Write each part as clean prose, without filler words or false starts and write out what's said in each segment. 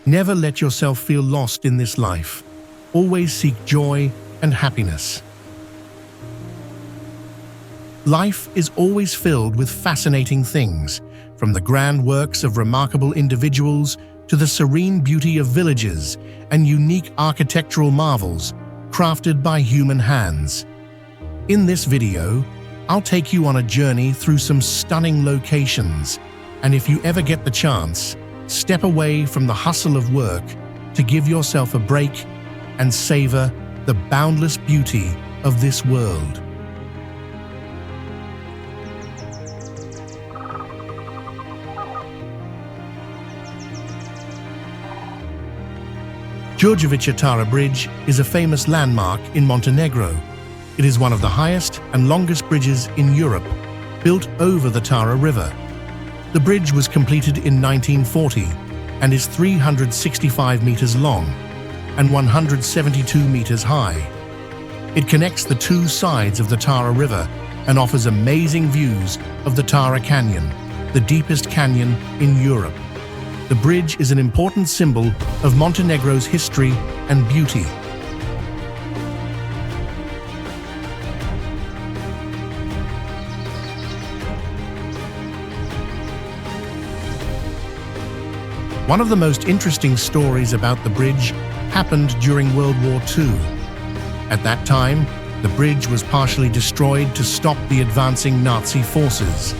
Never let yourself feel lost in this life. Always seek joy and happiness. Life is always filled with fascinating things, from the grand works of remarkable individuals to the serene beauty of villages and unique architectural marvels crafted by human hands. In this video, I'll take you on a journey through some stunning locations, and if you ever get the chance, step away from the hustle of work to give yourself a break and savor the boundless beauty of this world. Đurđević Tara Bridge is a famous landmark in Montenegro. It is one of the highest and longest bridges in Europe, built over the Tara River. The bridge was completed in 1940 and is 365 meters long and 172 meters high. It connects the two sides of the Tara River and offers amazing views of the Tara Canyon, the deepest canyon in Europe. The bridge is an important symbol of Montenegro's history and beauty. One of the most interesting stories about the bridge happened during World War II. At that time, the bridge was partially destroyed to stop the advancing Nazi forces.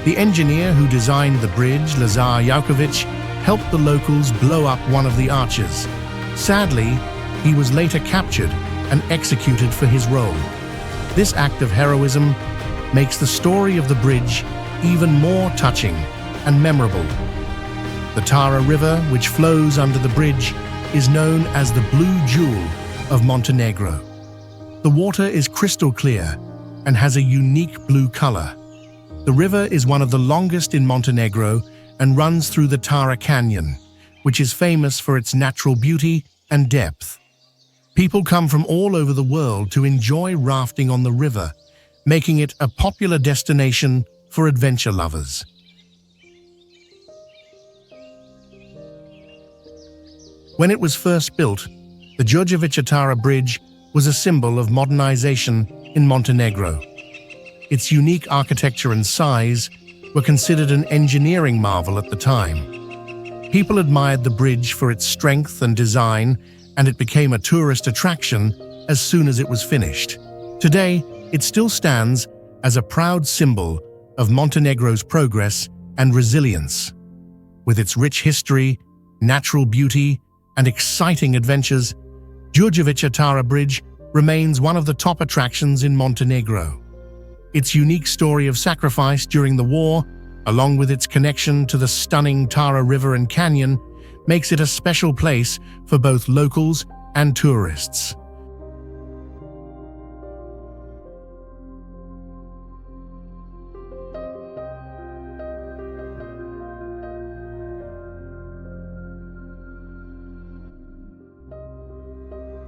The engineer who designed the bridge, Lazar Janković, helped the locals blow up one of the arches. Sadly, he was later captured and executed for his role. This act of heroism makes the story of the bridge even more touching and memorable. The Tara River, which flows under the bridge, is known as the Blue Jewel of Montenegro. The water is crystal clear and has a unique blue color. The river is one of the longest in Montenegro and runs through the Tara Canyon, which is famous for its natural beauty and depth. People come from all over the world to enjoy rafting on the river, making it a popular destination for adventure lovers. When it was first built, the Đurđević Tara Bridge was a symbol of modernization in Montenegro. Its unique architecture and size were considered an engineering marvel at the time. People admired the bridge for its strength and design, and it became a tourist attraction as soon as it was finished. Today, it still stands as a proud symbol of Montenegro's progress and resilience. With its rich history, natural beauty, and exciting adventures, Đurđević Tara Bridge remains one of the top attractions in Montenegro. Its unique story of sacrifice during the war, along with its connection to the stunning Tara River and Canyon, makes it a special place for both locals and tourists.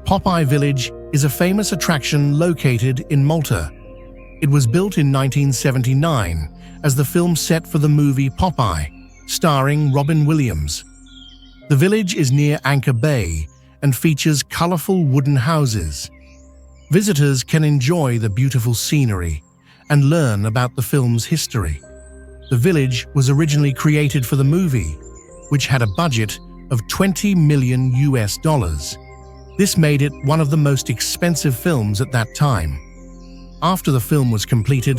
Popeye Village is a famous attraction located in Malta. It was built in 1979 as the film set for the movie Popeye, starring Robin Williams. The village is near Anchor Bay and features colorful wooden houses. Visitors can enjoy the beautiful scenery and learn about the film's history. The village was originally created for the movie, which had a budget of $20 million. This made it one of the most expensive films at that time. After the film was completed,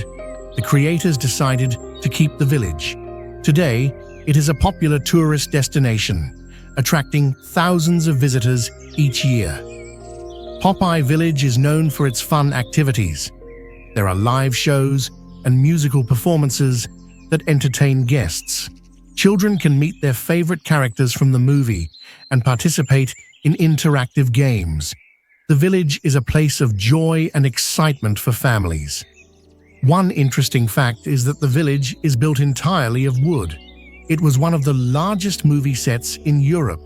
the creators decided to keep the village. Today, it is a popular tourist destination, attracting thousands of visitors each year. Popeye Village is known for its fun activities. There are live shows and musical performances that entertain guests. Children can meet their favorite characters from the movie and participate in interactive games. The village is a place of joy and excitement for families. One interesting fact is that the village is built entirely of wood. It was one of the largest movie sets in Europe.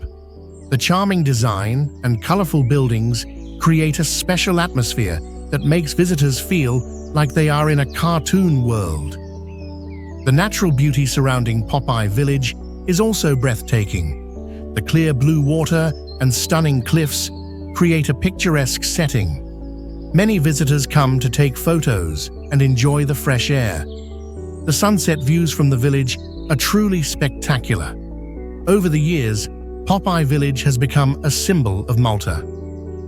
The charming design and colorful buildings create a special atmosphere that makes visitors feel like they are in a cartoon world. The natural beauty surrounding Popeye Village is also breathtaking. The clear blue water and stunning cliffs create a picturesque setting. Many visitors come to take photos and enjoy the fresh air. The sunset views from the village are truly spectacular. Over the years, Popeye Village has become a symbol of Malta.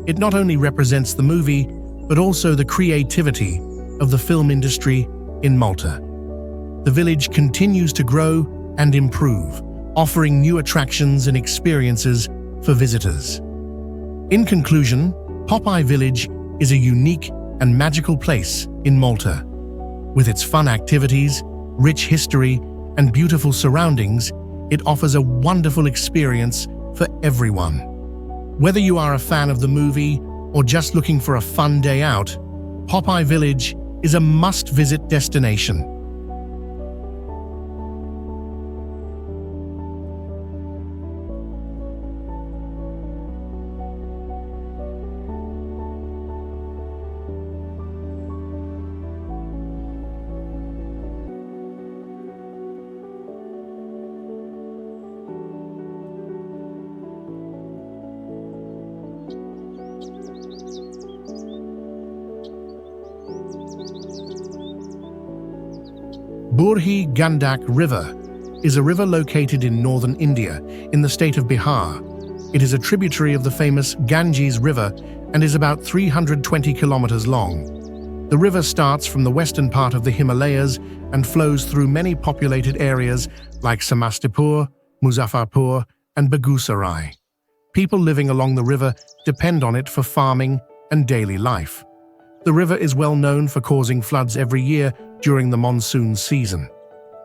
It not only represents the movie, but also the creativity of the film industry in Malta. The village continues to grow and improve, offering new attractions and experiences for visitors. In conclusion, Popeye Village is a unique and magical place in Malta. With its fun activities, rich history, and beautiful surroundings, it offers a wonderful experience for everyone. Whether you are a fan of the movie or just looking for a fun day out, Popeye Village is a must-visit destination. Burhi Gandak River is a river located in northern India, in the state of Bihar. It is a tributary of the famous Ganges River and is about 320 kilometers long. The river starts from the western part of the Himalayas and flows through many populated areas like Samastipur, Muzaffarpur, and Begusarai. People living along the river depend on it for farming and daily life. The river is well known for causing floods every year during the monsoon season.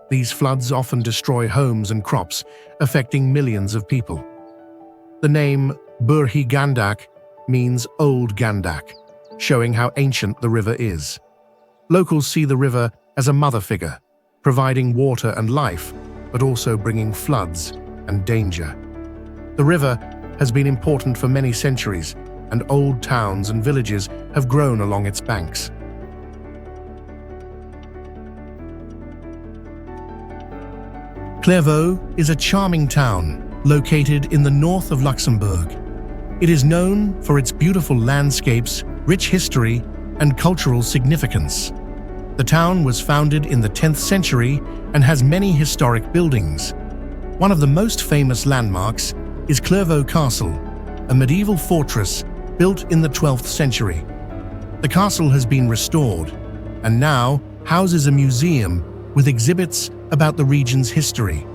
These floods often destroy homes and crops, affecting millions of people. The name Burhi Gandak means Old Gandak, showing how ancient the river is. Locals see the river as a mother figure, providing water and life, but also bringing floods and danger. The river has been important for many centuries, and old towns and villages have grown along its banks. Clairvaux is a charming town located in the north of Luxembourg. It is known for its beautiful landscapes, rich history, and cultural significance. The town was founded in the 10th century and has many historic buildings. One of the most famous landmarks is Clairvaux Castle, a medieval fortress built in the 12th century. The castle has been restored and now houses a museum with exhibits about the region's history.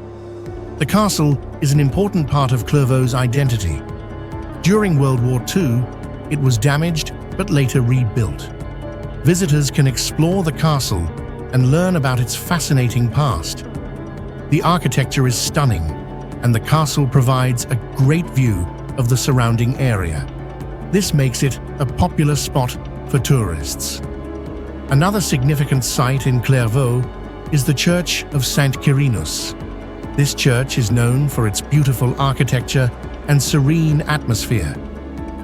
The castle is an important part of Clairvaux's identity. During World War II, it was damaged but later rebuilt. Visitors can explore the castle and learn about its fascinating past. The architecture is stunning, and the castle provides a great view of the surrounding area. This makes it a popular spot for tourists. Another significant site in Clairvaux is the Church of Saint Quirinus. This church is known for its beautiful architecture and serene atmosphere.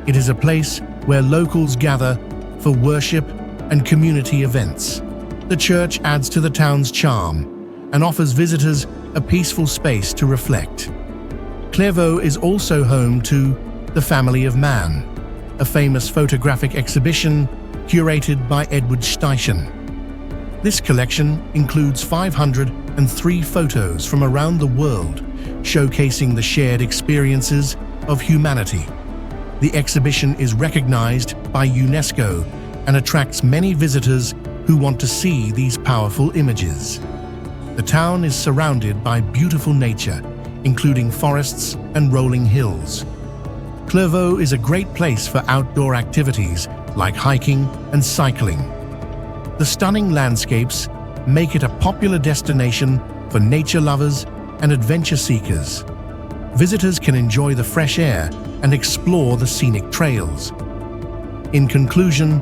It is a place where locals gather for worship and community events. The church adds to the town's charm and offers visitors a peaceful space to reflect. Clairvaux is also home to The Family of Man, a famous photographic exhibition curated by Edward Steichen. This collection includes 503 photos from around the world, showcasing the shared experiences of humanity. The exhibition is recognized by UNESCO and attracts many visitors who want to see these powerful images. The town is surrounded by beautiful nature, including forests and rolling hills. Clairvaux is a great place for outdoor activities like hiking and cycling. The stunning landscapes make it a popular destination for nature lovers and adventure seekers. Visitors can enjoy the fresh air and explore the scenic trails. In conclusion,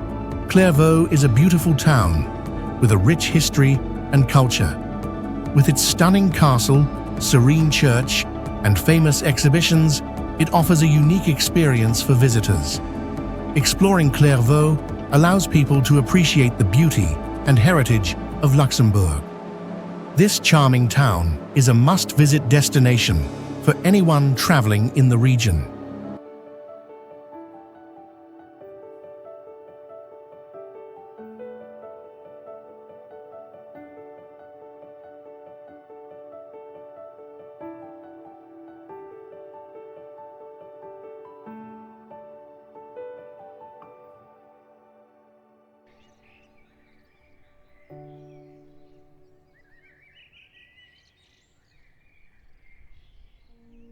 Clairvaux is a beautiful town with a rich history and culture. With its stunning castle, serene church, and famous exhibitions, it offers a unique experience for visitors. Exploring Clairvaux allows people to appreciate the beauty and heritage of Luxembourg. This charming town is a must-visit destination for for anyone traveling in the region.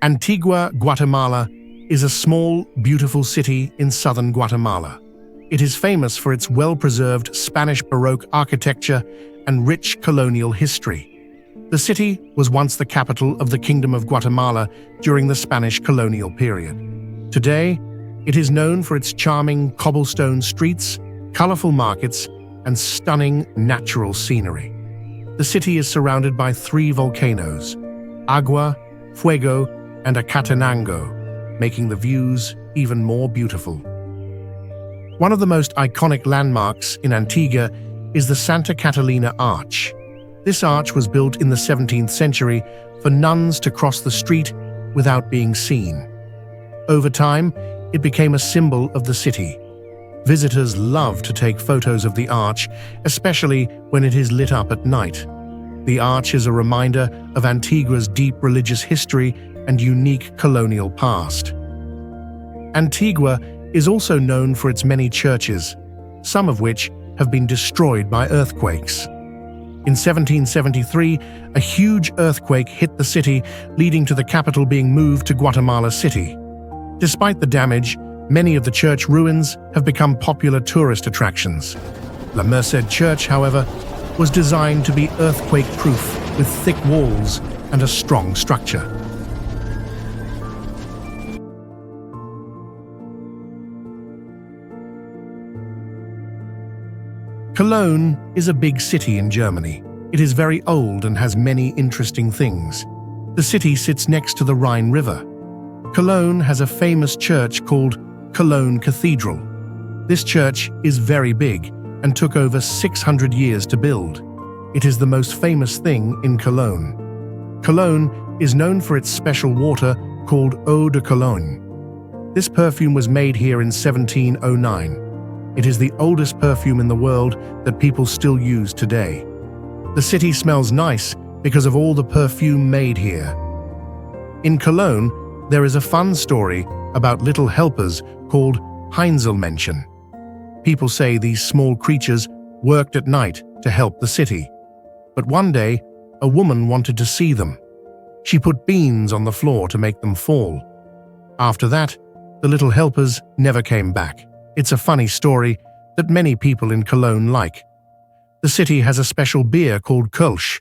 Antigua, Guatemala is a small, beautiful city in southern Guatemala. It is famous for its well-preserved Spanish Baroque architecture and rich colonial history. The city was once the capital of the Kingdom of Guatemala during the Spanish colonial period. Today, it is known for its charming cobblestone streets, colorful markets, and stunning natural scenery. The city is surrounded by 3 volcanoes, Agua, Fuego, and Acatenango, making the views even more beautiful. One of the most iconic landmarks in Antigua is the Santa Catalina Arch. This arch was built in the 17th century for nuns to cross the street without being seen. Over time, it became a symbol of the city. Visitors love to take photos of the arch, especially when it is lit up at night. The arch is a reminder of Antigua's deep religious history and unique colonial past. Antigua is also known for its many churches, some of which have been destroyed by earthquakes. In 1773, a huge earthquake hit the city, leading to the capital being moved to Guatemala City. Despite the damage, many of the church ruins have become popular tourist attractions. La Merced Church, however, was designed to be earthquake-proof with thick walls and a strong structure. Cologne is a big city in Germany. It is very old and has many interesting things. The city sits next to the Rhine River. Cologne has a famous church called Cologne Cathedral. This church is very big and took over 600 years to build. It is the most famous thing in Cologne. Cologne is known for its special water called Eau de Cologne. This perfume was made here in 1709. It is the oldest perfume in the world that people still use today. The city smells nice because of all the perfume made here. In Cologne, there is a fun story about little helpers called Heinzelmännchen. People say these small creatures worked at night to help the city. But one day, a woman wanted to see them. She put beans on the floor to make them fall. After that, the little helpers never came back. It's a funny story that many people in Cologne like. The city has a special beer called Kölsch.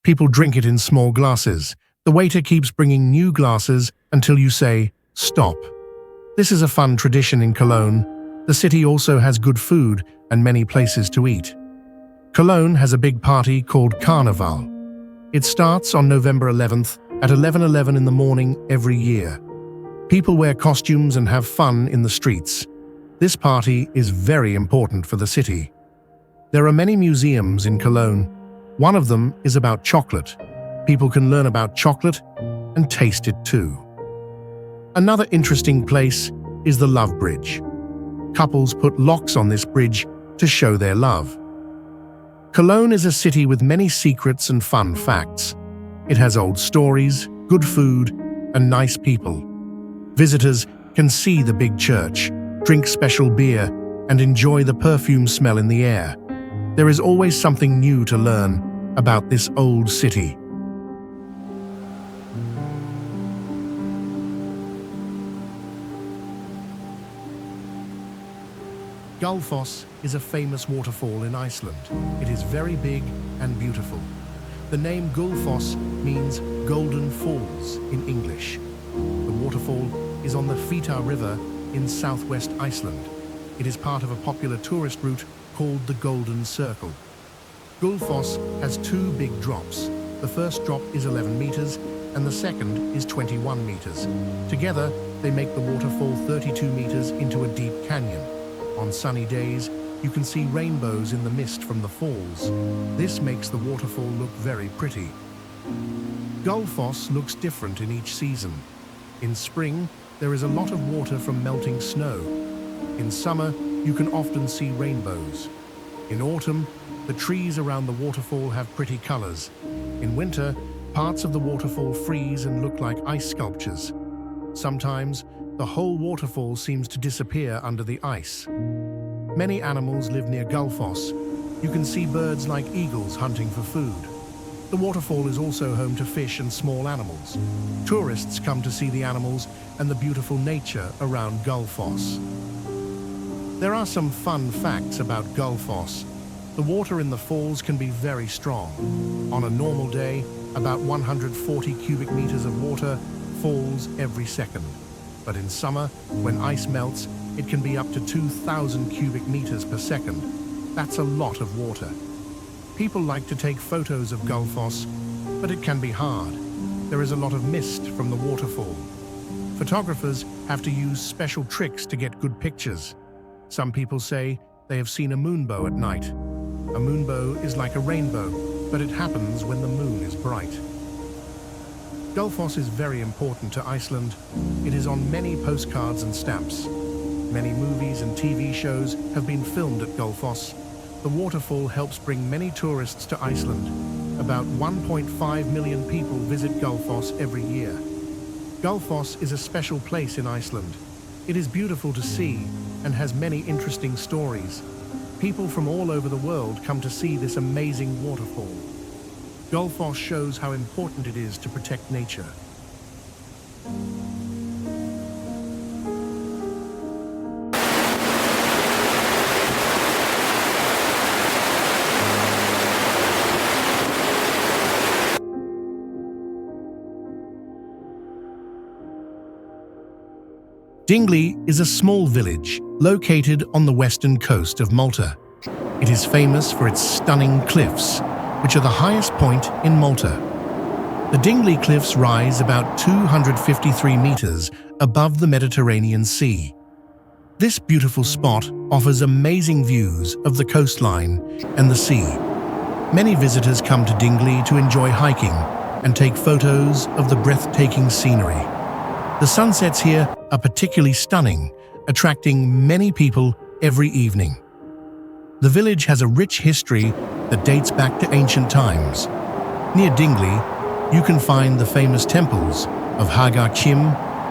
People drink it in small glasses. The waiter keeps bringing new glasses until you say, "Stop." This is a fun tradition in Cologne. The city also has good food and many places to eat. Cologne has a big party called Carnival. It starts on November 11th at 11:11 in the morning every year. People wear costumes and have fun in the streets. This party is very important for the city. There are many museums in Cologne. One of them is about chocolate. People can learn about chocolate and taste it too. Another interesting place is the Love Bridge. Couples put locks on this bridge to show their love. Cologne is a city with many secrets and fun facts. It has old stories, good food, and nice people. Visitors can see the big church, drink special beer, and enjoy the perfume smell in the air. There is always something new to learn about this old city. Gullfoss is a famous waterfall in Iceland. It is very big and beautiful. The name Gullfoss means Golden Falls in English. The waterfall is on the Fita River in southwest Iceland. It is part of a popular tourist route called the Golden Circle. Gullfoss has 2 big drops. The first drop is 11 meters and the second is 21 meters. Together, they make the waterfall 32 meters into a deep canyon. On sunny days, you can see rainbows in the mist from the falls. This makes the waterfall look very pretty. Gullfoss looks different in each season. In spring, there is a lot of water from melting snow. In summer, you can often see rainbows. In autumn, the trees around the waterfall have pretty colors. In winter, parts of the waterfall freeze and look like ice sculptures. Sometimes, the whole waterfall seems to disappear under the ice. Many animals live near Gullfoss. You can see birds like eagles hunting for food. The waterfall is also home to fish and small animals. Tourists come to see the animals and the beautiful nature around Gullfoss. There are some fun facts about Gullfoss. The water in the falls can be very strong. On a normal day, about 140 cubic meters of water falls every second. But in summer, when ice melts, it can be up to 2,000 cubic meters per second. That's a lot of water. People like to take photos of Gullfoss, but it can be hard. There is a lot of mist from the waterfall. Photographers have to use special tricks to get good pictures. Some people say they have seen a moonbow at night. A moonbow is like a rainbow, but it happens when the moon is bright. Gullfoss is very important to Iceland. It is on many postcards and stamps. Many movies and TV shows have been filmed at Gullfoss. The waterfall helps bring many tourists to Iceland. About 1.5 million people visit Gullfoss every year. Gullfoss is a special place in Iceland. It is beautiful to see and has many interesting stories. People from all over the world come to see this amazing waterfall. Gullfoss shows how important it is to protect nature. Dingley is a small village located on the western coast of Malta. It is famous for its stunning cliffs, which are the highest point in Malta. The Dingley Cliffs rise about 253 meters above the Mediterranean Sea. This beautiful spot offers amazing views of the coastline and the sea. Many visitors come to Dingley to enjoy hiking and take photos of the breathtaking scenery. The sunsets here are particularly stunning, attracting many people every evening. The village has a rich history that dates back to ancient times. Near Dingley, you can find the famous temples of Hagar Chim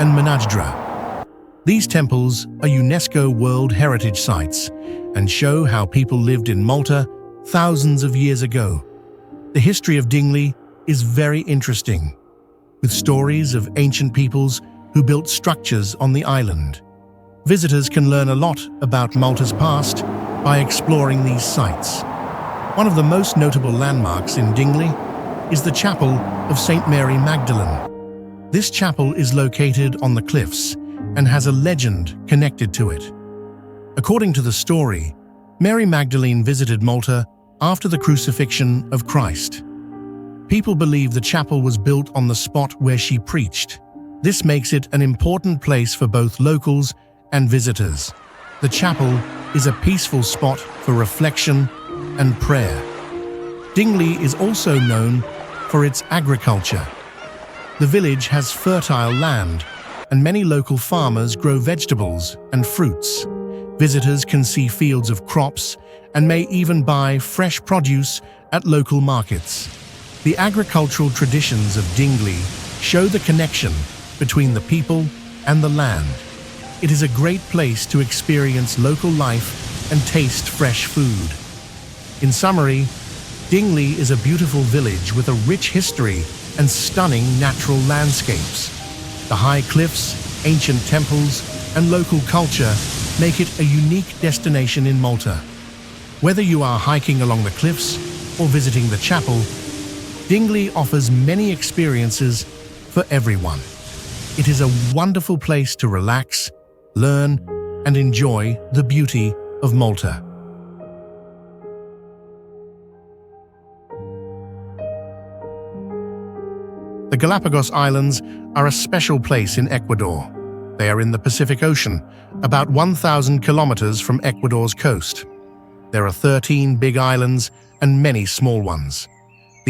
and Manajdra. These temples are UNESCO World Heritage Sites and show how people lived in Malta thousands of years ago. The history of Dingley is very interesting, with stories of ancient peoples who built structures on the island. Visitors can learn a lot about Malta's past by exploring these sites. One of the most notable landmarks in Dingley is the Chapel of St. Mary Magdalene. This chapel is located on the cliffs and has a legend connected to it. According to the story, Mary Magdalene visited Malta after the crucifixion of Christ. People believe the chapel was built on the spot where she preached. This makes it an important place for both locals and visitors. The chapel is a peaceful spot for reflection and prayer. Dingley is also known for its agriculture. The village has fertile land, and many local farmers grow vegetables and fruits. Visitors can see fields of crops and may even buy fresh produce at local markets. The agricultural traditions of Dingley show the connection between the people and the land. It is a great place to experience local life and taste fresh food. In summary, Dingley is a beautiful village with a rich history and stunning natural landscapes. The high cliffs, ancient temples, and local culture make it a unique destination in Malta. Whether you are hiking along the cliffs or visiting the chapel, Dingley offers many experiences for everyone. It is a wonderful place to relax, learn, and enjoy the beauty of Malta. The Galapagos Islands are a special place in Ecuador. They are in the Pacific Ocean, about 1,000 kilometers from Ecuador's coast. There are 13 big islands and many small ones.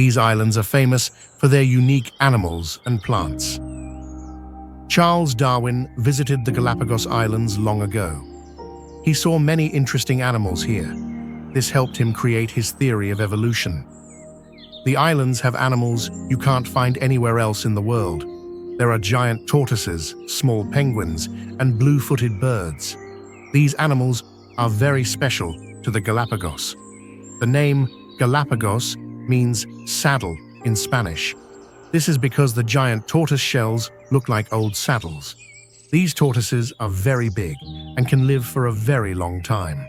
These islands are famous for their unique animals and plants. Charles Darwin visited the Galapagos Islands long ago. He saw many interesting animals here. This helped him create his theory of evolution. The islands have animals you can't find anywhere else in the world. There are giant tortoises, small penguins, and blue-footed birds. These animals are very special to the Galapagos. The name Galapagos means saddle in Spanish. This is because the giant tortoise shells look like old saddles. These tortoises are very big and can live for a very long time.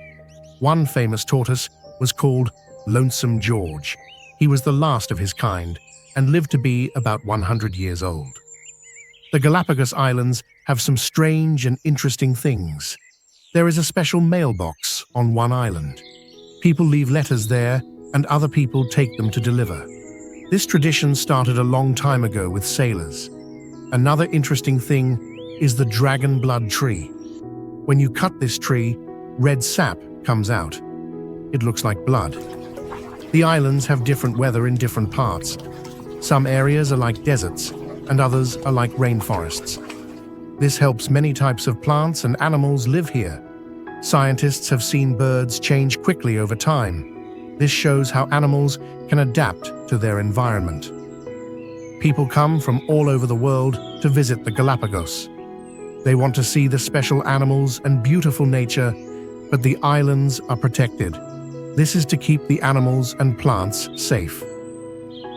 One famous tortoise was called Lonesome George. He was the last of his kind and lived to be about 100 years old. The Galapagos Islands have some strange and interesting things. There is a special mailbox on one island. People leave letters there and other people take them to deliver. This tradition started a long time ago with sailors. Another interesting thing is the dragon blood tree. When you cut this tree, red sap comes out. It looks like blood. The islands have different weather in different parts. Some areas are like deserts, and others are like rainforests. This helps many types of plants and animals live here. Scientists have seen birds change quickly over time. This shows how animals can adapt to their environment. People come from all over the world to visit the Galapagos. They want to see the special animals and beautiful nature, but the islands are protected. This is to keep the animals and plants safe.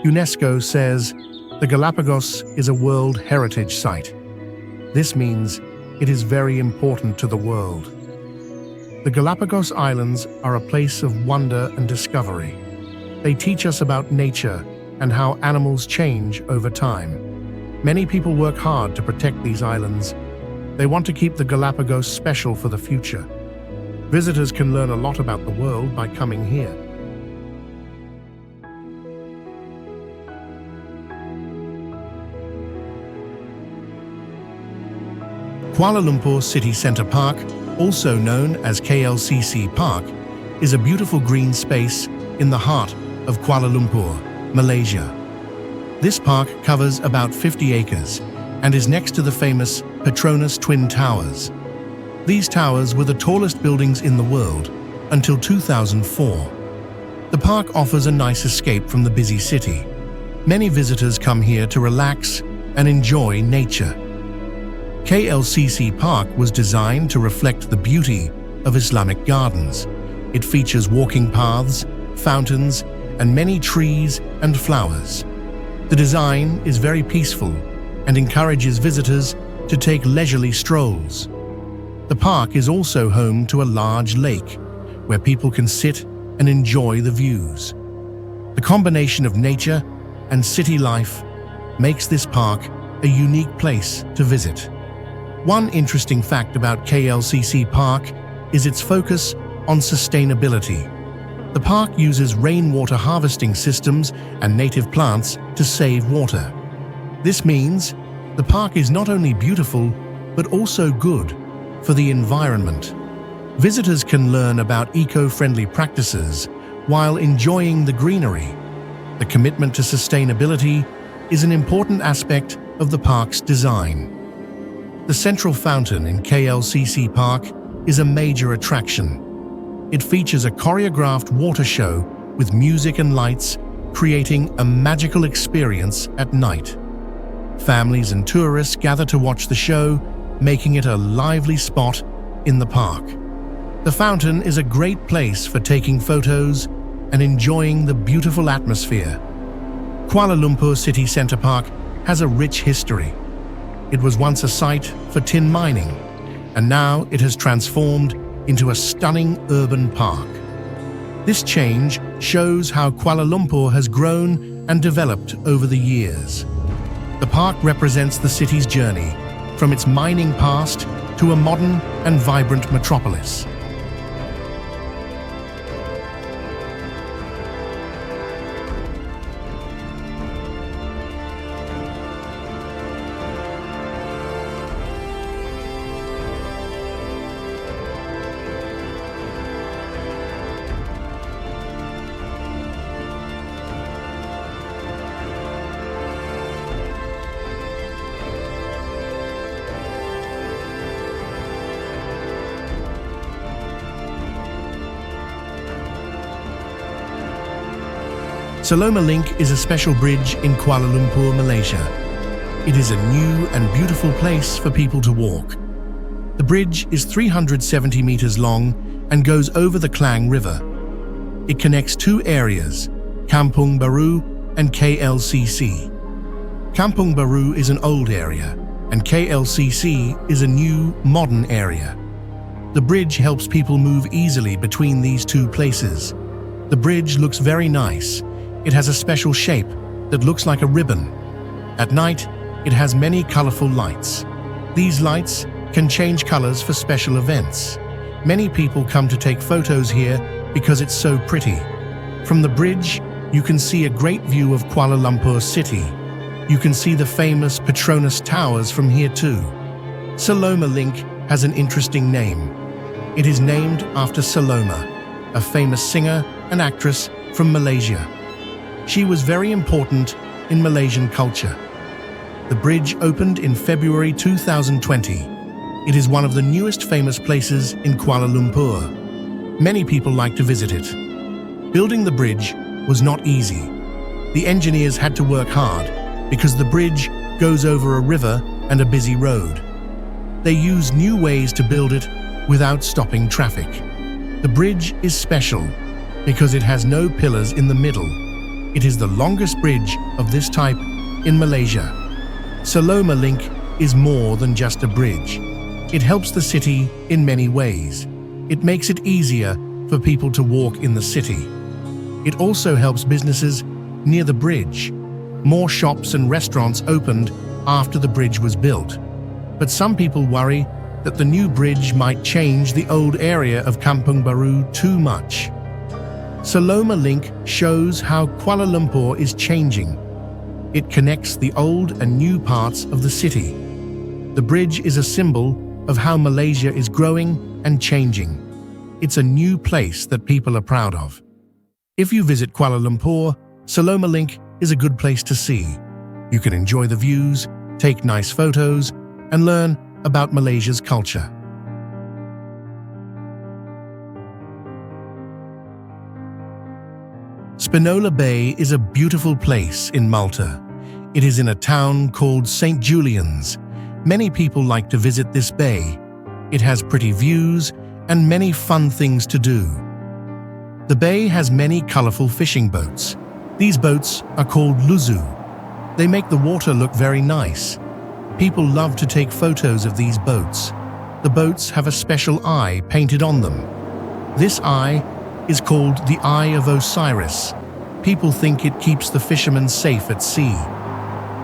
UNESCO says the Galapagos is a World Heritage Site. This means it is very important to the world. The Galapagos Islands are a place of wonder and discovery. They teach us about nature and how animals change over time. Many people work hard to protect these islands. They want to keep the Galapagos special for the future. Visitors can learn a lot about the world by coming here. Kuala Lumpur City Centre Park, also known as KLCC Park, is a beautiful green space in the heart of Kuala Lumpur, Malaysia. This park covers about 50 acres and is next to the famous Petronas Twin Towers. These towers were the tallest buildings in the world until 2004. The park offers a nice escape from the busy city. Many visitors come here to relax and enjoy nature. KLCC Park was designed to reflect the beauty of Islamic gardens. It features walking paths, fountains, and many trees and flowers. The design is very peaceful and encourages visitors to take leisurely strolls. The park is also home to a large lake where people can sit and enjoy the views. The combination of nature and city life makes this park a unique place to visit. One interesting fact about KLCC Park is its focus on sustainability. The park uses rainwater harvesting systems and native plants to save water. This means the park is not only beautiful, but also good for the environment. Visitors can learn about eco-friendly practices while enjoying the greenery. The commitment to sustainability is an important aspect of the park's design. The central fountain in KLCC Park is a major attraction. It features a choreographed water show with music and lights, creating a magical experience at night. Families and tourists gather to watch the show, making it a lively spot in the park. The fountain is a great place for taking photos and enjoying the beautiful atmosphere. Kuala Lumpur City Centre Park has a rich history. It was once a site for tin mining, and now it has transformed into a stunning urban park. This change shows how Kuala Lumpur has grown and developed over the years. The park represents the city's journey from its mining past to a modern and vibrant metropolis. Saloma Link is a special bridge in Kuala Lumpur, Malaysia. It is a new and beautiful place for people to walk. The bridge is 370 meters long and goes over the Klang River. It connects two areas, Kampung Baru and KLCC. Kampung Baru is an old area, and KLCC is a new, modern area. The bridge helps people move easily between these two places. The bridge looks very nice. It has a special shape that looks like a ribbon. At night, it has many colorful lights. These lights can change colors for special events. Many people come to take photos here because it's so pretty. From the bridge, you can see a great view of Kuala Lumpur city. You can see the famous Petronas Towers from here too. Saloma Link has an interesting name. It is named after Saloma, a famous singer and actress from Malaysia. She was very important in Malaysian culture. The bridge opened in February 2020. It is one of the newest famous places in Kuala Lumpur. Many people like to visit it. Building the bridge was not easy. The engineers had to work hard because the bridge goes over a river and a busy road. They use new ways to build it without stopping traffic. The bridge is special because it has no pillars in the middle. It is the longest bridge of this type in Malaysia. Saloma Link is more than just a bridge. It helps the city in many ways. It makes it easier for people to walk in the city. It also helps businesses near the bridge. More shops and restaurants opened after the bridge was built. But some people worry that the new bridge might change the old area of Kampung Baru too much. Saloma Link shows how Kuala Lumpur is changing. It connects the old and new parts of the city. The bridge is a symbol of how Malaysia is growing and changing. It's a new place that people are proud of. If you visit Kuala Lumpur, Saloma Link is a good place to see. You can enjoy the views, take nice photos, and learn about Malaysia's culture. Spinola Bay is a beautiful place in Malta. It is in a town called St. Julian's. Many people like to visit this bay. It has pretty views and many fun things to do. The bay has many colorful fishing boats. These boats are called luzu. They make the water look very nice. People love to take photos of these boats. The boats have a special eye painted on them. This eye is called the Eye of Osiris. People think it keeps the fishermen safe at sea.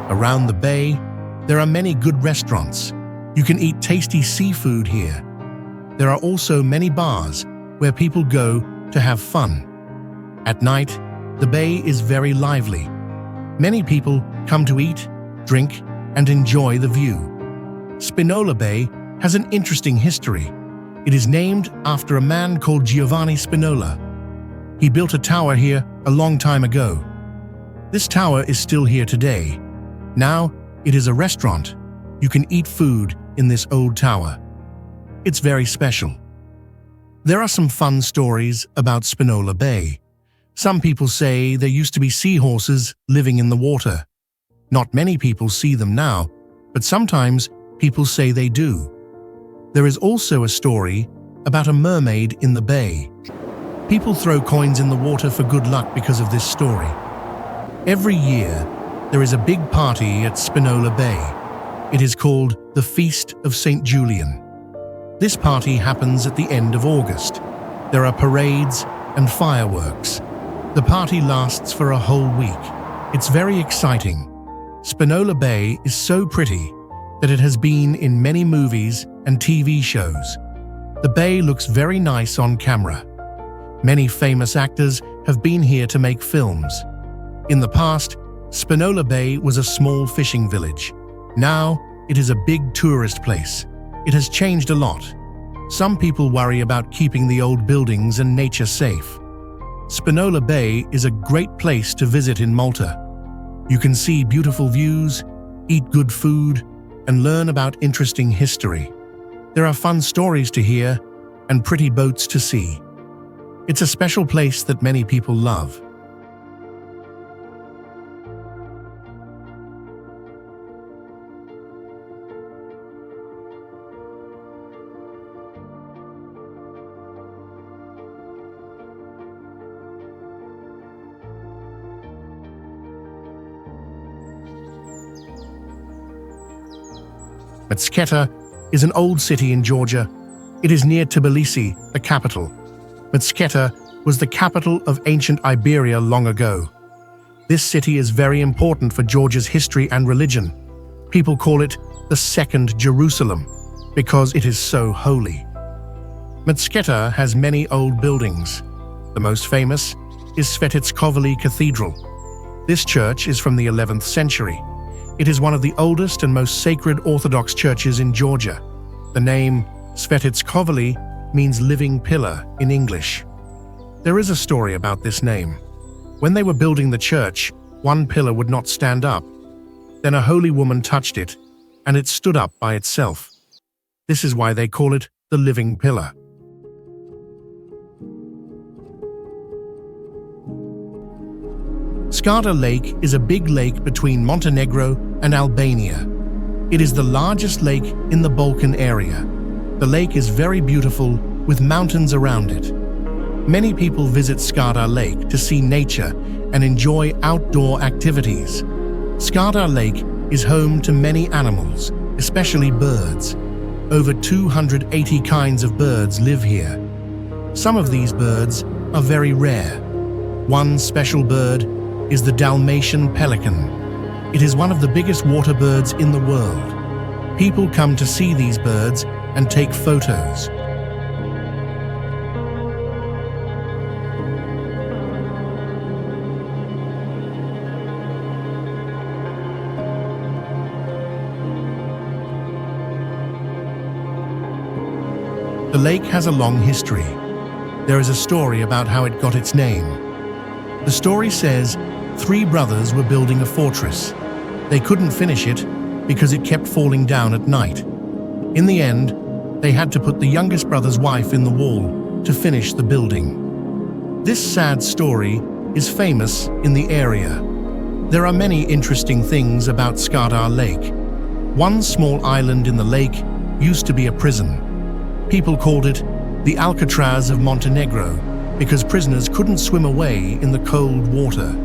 Around the bay, there are many good restaurants. You can eat tasty seafood here. There are also many bars where people go to have fun. At night, the bay is very lively. Many people come to eat, drink, and enjoy the view. Spinola Bay has an interesting history. It is named after a man called Giovanni Spinola. He built a tower here a long time ago. This tower is still here today. Now, it is a restaurant. You can eat food in this old tower. It's very special. There are some fun stories about Spinola Bay. Some people say there used to be seahorses living in the water. Not many people see them now, but sometimes people say they do. There is also a story about a mermaid in the bay. People throw coins in the water for good luck because of this story. Every year, there is a big party at Spinola Bay. It is called the Feast of St. Julian. This party happens at the end of August. There are parades and fireworks. The party lasts for a whole week. It's very exciting. Spinola Bay is so pretty that it has been in many movies and TV shows. The bay looks very nice on camera. Many famous actors have been here to make films. In the past, Spinola Bay was a small fishing village. Now, it is a big tourist place. It has changed a lot. Some people worry about keeping the old buildings and nature safe. Spinola Bay is a great place to visit in Malta. You can see beautiful views, eat good food, and learn about interesting history. There are fun stories to hear and pretty boats to see. It's a special place that many people love. Mtskheta is an old city in Georgia. It is near Tbilisi, the capital. Mtskheta was the capital of ancient Iberia long ago. This city is very important for Georgia's history and religion. People call it the Second Jerusalem because it is so holy. Mtskheta has many old buildings. The most famous is Svetitskhovli Cathedral. This church is from the 11th century. It is one of the oldest and most sacred Orthodox churches in Georgia. The name Svetitskhovli means living pillar in English. There is a story about this name. When they were building the church, one pillar would not stand up. Then a holy woman touched it, and it stood up by itself. This is why they call it the living pillar. Skadar Lake is a big lake between Montenegro and Albania. It is the largest lake in the Balkan area. The lake is very beautiful with mountains around it. Many people visit Skadar Lake to see nature and enjoy outdoor activities. Skadar Lake is home to many animals, especially birds. Over 280 kinds of birds live here. Some of these birds are very rare. One special bird is the Dalmatian pelican. It is one of the biggest water birds in the world. People come to see these birds and take photos. The lake has a long history. There is a story about how it got its name. The story says 3 brothers were building a fortress. They couldn't finish it because it kept falling down at night. In the end, they had to put the youngest brother's wife in the wall to finish the building. This sad story is famous in the area. There are many interesting things about Skadar Lake. One small island in the lake used to be a prison. People called it the Alcatraz of Montenegro because prisoners couldn't swim away in the cold water.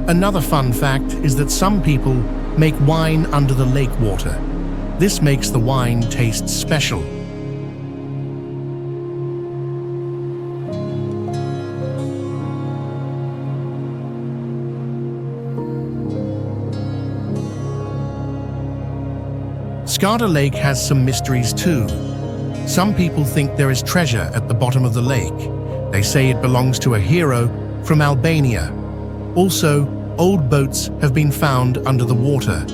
Another fun fact is that some people make wine under the lake water. This makes the wine taste special. Skadar Lake has some mysteries too. Some people think there is treasure at the bottom of the lake. They say it belongs to a hero from Albania. Also, old boats have been found under the water.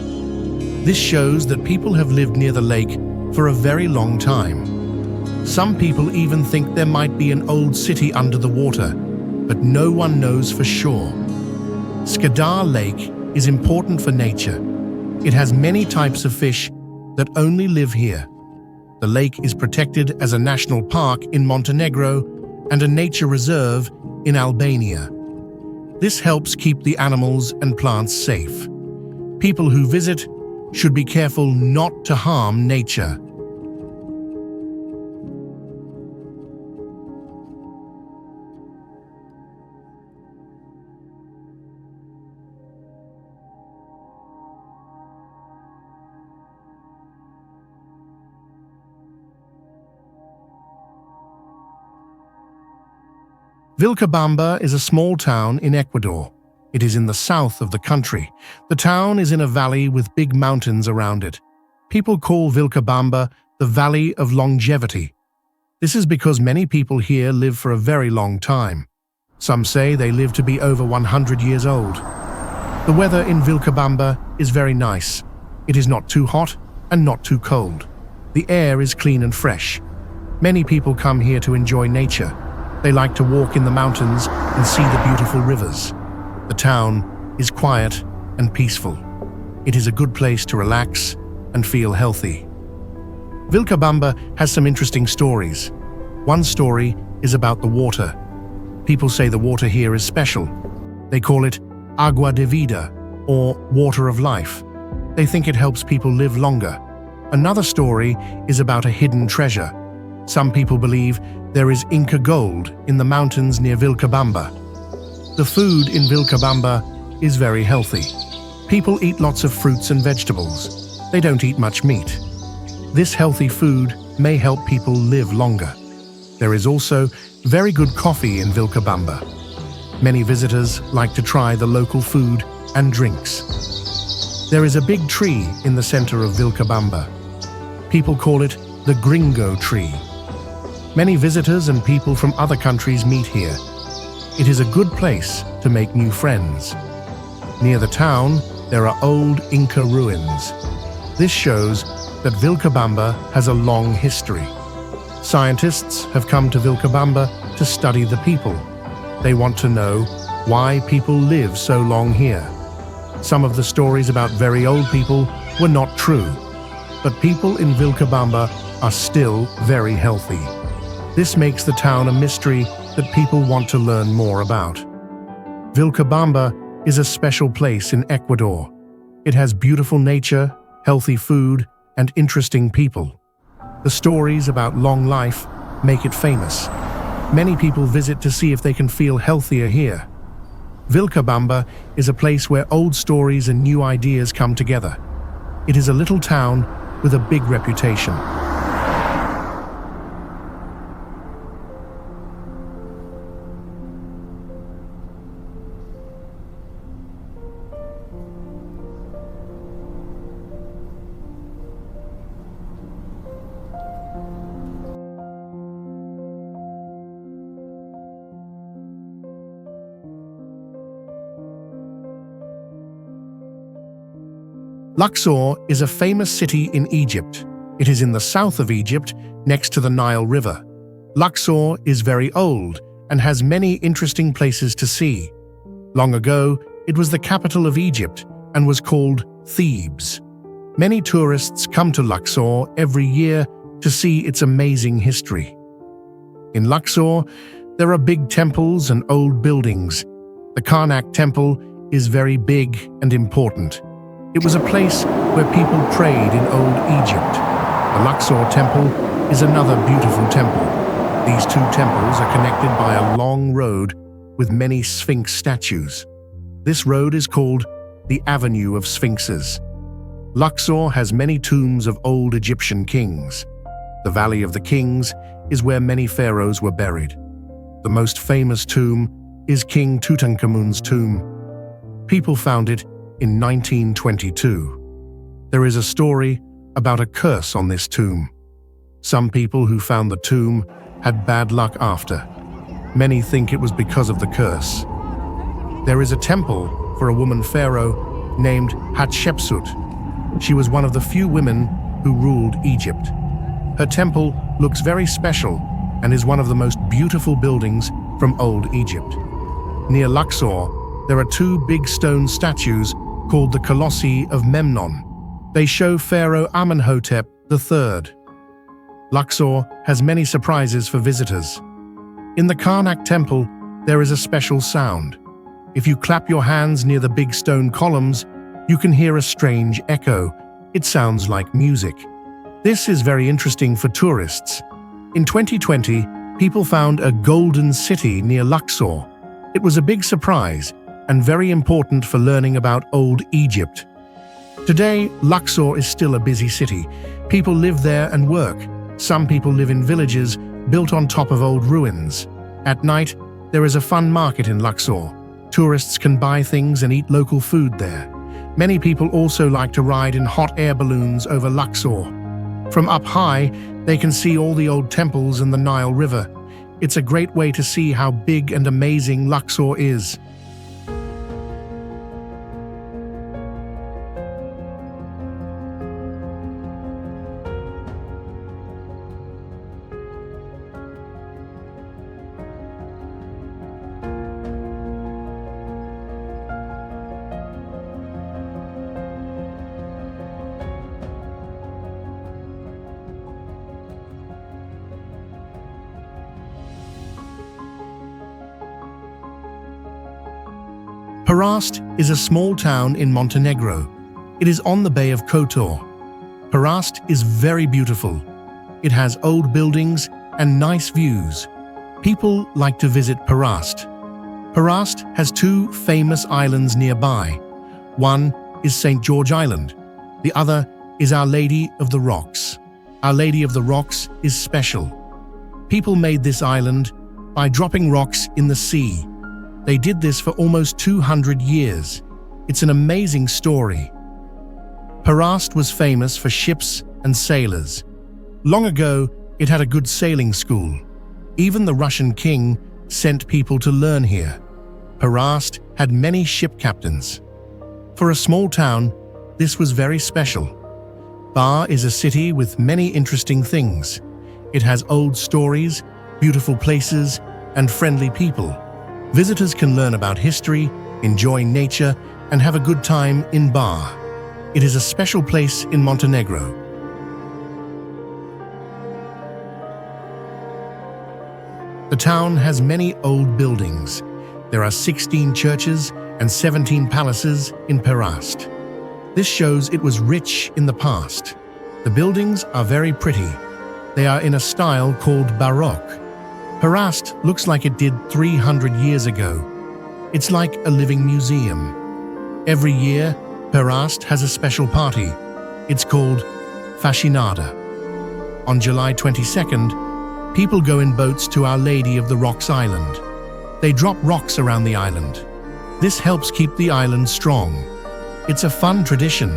This shows that people have lived near the lake for a very long time. Some people even think there might be an old city under the water, but no one knows for sure. Skadar Lake is important for nature. It has many types of fish that only live here. The lake is protected as a national park in Montenegro and a nature reserve in Albania. This helps keep the animals and plants safe. People who visit should be careful not to harm nature. Vilcabamba is a small town in Ecuador. It is in the south of the country. The town is in a valley with big mountains around it. People call Vilcabamba the Valley of Longevity. This is because many people here live for a very long time. Some say they live to be over 100 years old. The weather in Vilcabamba is very nice. It is not too hot and not too cold. The air is clean and fresh. Many people come here to enjoy nature. They like to walk in the mountains and see the beautiful rivers. The town is quiet and peaceful. It is a good place to relax and feel healthy. Vilcabamba has some interesting stories. One story is about the water. People say the water here is special. They call it agua de vida, or water of life. They think it helps people live longer. Another story is about a hidden treasure. Some people believe there is Inca gold in the mountains near Vilcabamba. The food in Vilcabamba is very healthy. People eat lots of fruits and vegetables. They don't eat much meat. This healthy food may help people live longer. There is also very good coffee in Vilcabamba. Many visitors like to try the local food and drinks. There is a big tree in the center of Vilcabamba. People call it the Gringo tree. Many visitors and people from other countries meet here. It is a good place to make new friends. Near the town, there are old Inca ruins. This shows that Vilcabamba has a long history. Scientists have come to Vilcabamba to study the people. They want to know why people live so long here. Some of the stories about very old people were not true, but people in Vilcabamba are still very healthy. This makes the town a mystery that people want to learn more about. Vilcabamba is a special place in Ecuador. It has beautiful nature, healthy food, and interesting people. The stories about long life make it famous. Many people visit to see if they can feel healthier here. Vilcabamba is a place where old stories and new ideas come together. It is a little town with a big reputation. Luxor is a famous city in Egypt. It is in the south of Egypt, next to the Nile River. Luxor is very old and has many interesting places to see. Long ago, it was the capital of Egypt and was called Thebes. Many tourists come to Luxor every year to see its amazing history. In Luxor, there are big temples and old buildings. The Karnak Temple is very big and important. It was a place where people prayed in old Egypt. The Luxor Temple is another beautiful temple. These two temples are connected by a long road with many Sphinx statues. This road is called the Avenue of Sphinxes. Luxor has many tombs of old Egyptian kings. The Valley of the Kings is where many pharaohs were buried. The most famous tomb is King Tutankhamun's tomb. People found it in 1922. There is a story about a curse on this tomb. Some people who found the tomb had bad luck after. Many think it was because of the curse. There is a temple for a woman pharaoh named Hatshepsut. She was one of the few women who ruled Egypt. Her temple looks very special and is one of the most beautiful buildings from old Egypt. Near Luxor, there are two big stone statues called the Colossi of Memnon. They show Pharaoh Amenhotep III. Luxor has many surprises for visitors. In the Karnak Temple, there is a special sound. If you clap your hands near the big stone columns, you can hear a strange echo. It sounds like music. This is very interesting for tourists. In 2020, people found a golden city near Luxor. It was a big surprise and very important for learning about old Egypt. Today, Luxor is still a busy city. People live there and work. Some people live in villages built on top of old ruins. At night, there is a fun market in Luxor. Tourists can buy things and eat local food there. Many people also like to ride in hot air balloons over Luxor. From up high, they can see all the old temples and the Nile River. It's a great way to see how big and amazing Luxor is. Perast is a small town in Montenegro. It is on the Bay of Kotor. Perast is very beautiful. It has old buildings and nice views. People like to visit Perast. Perast has two famous islands nearby. One is St. George Island. The other is Our Lady of the Rocks. Our Lady of the Rocks is special. People made this island by dropping rocks in the sea. They did this for almost 200 years. It's an amazing story. Perast was famous for ships and sailors. Long ago, it had a good sailing school. Even the Russian king sent people to learn here. Perast had many ship captains. For a small town, this was very special. Bar is a city with many interesting things. It has old stories, beautiful places, and friendly people. Visitors can learn about history, enjoy nature, and have a good time in Bar. It is a special place in Montenegro. The town has many old buildings. There are 16 churches and 17 palaces in Perast. This shows it was rich in the past. The buildings are very pretty. They are in a style called Baroque. Perast looks like it did 300 years ago. It's like a living museum. Every year, Perast has a special party. It's called Fascinada. On July 22nd, people go in boats to Our Lady of the Rocks Island. They drop rocks around the island. This helps keep the island strong. It's a fun tradition.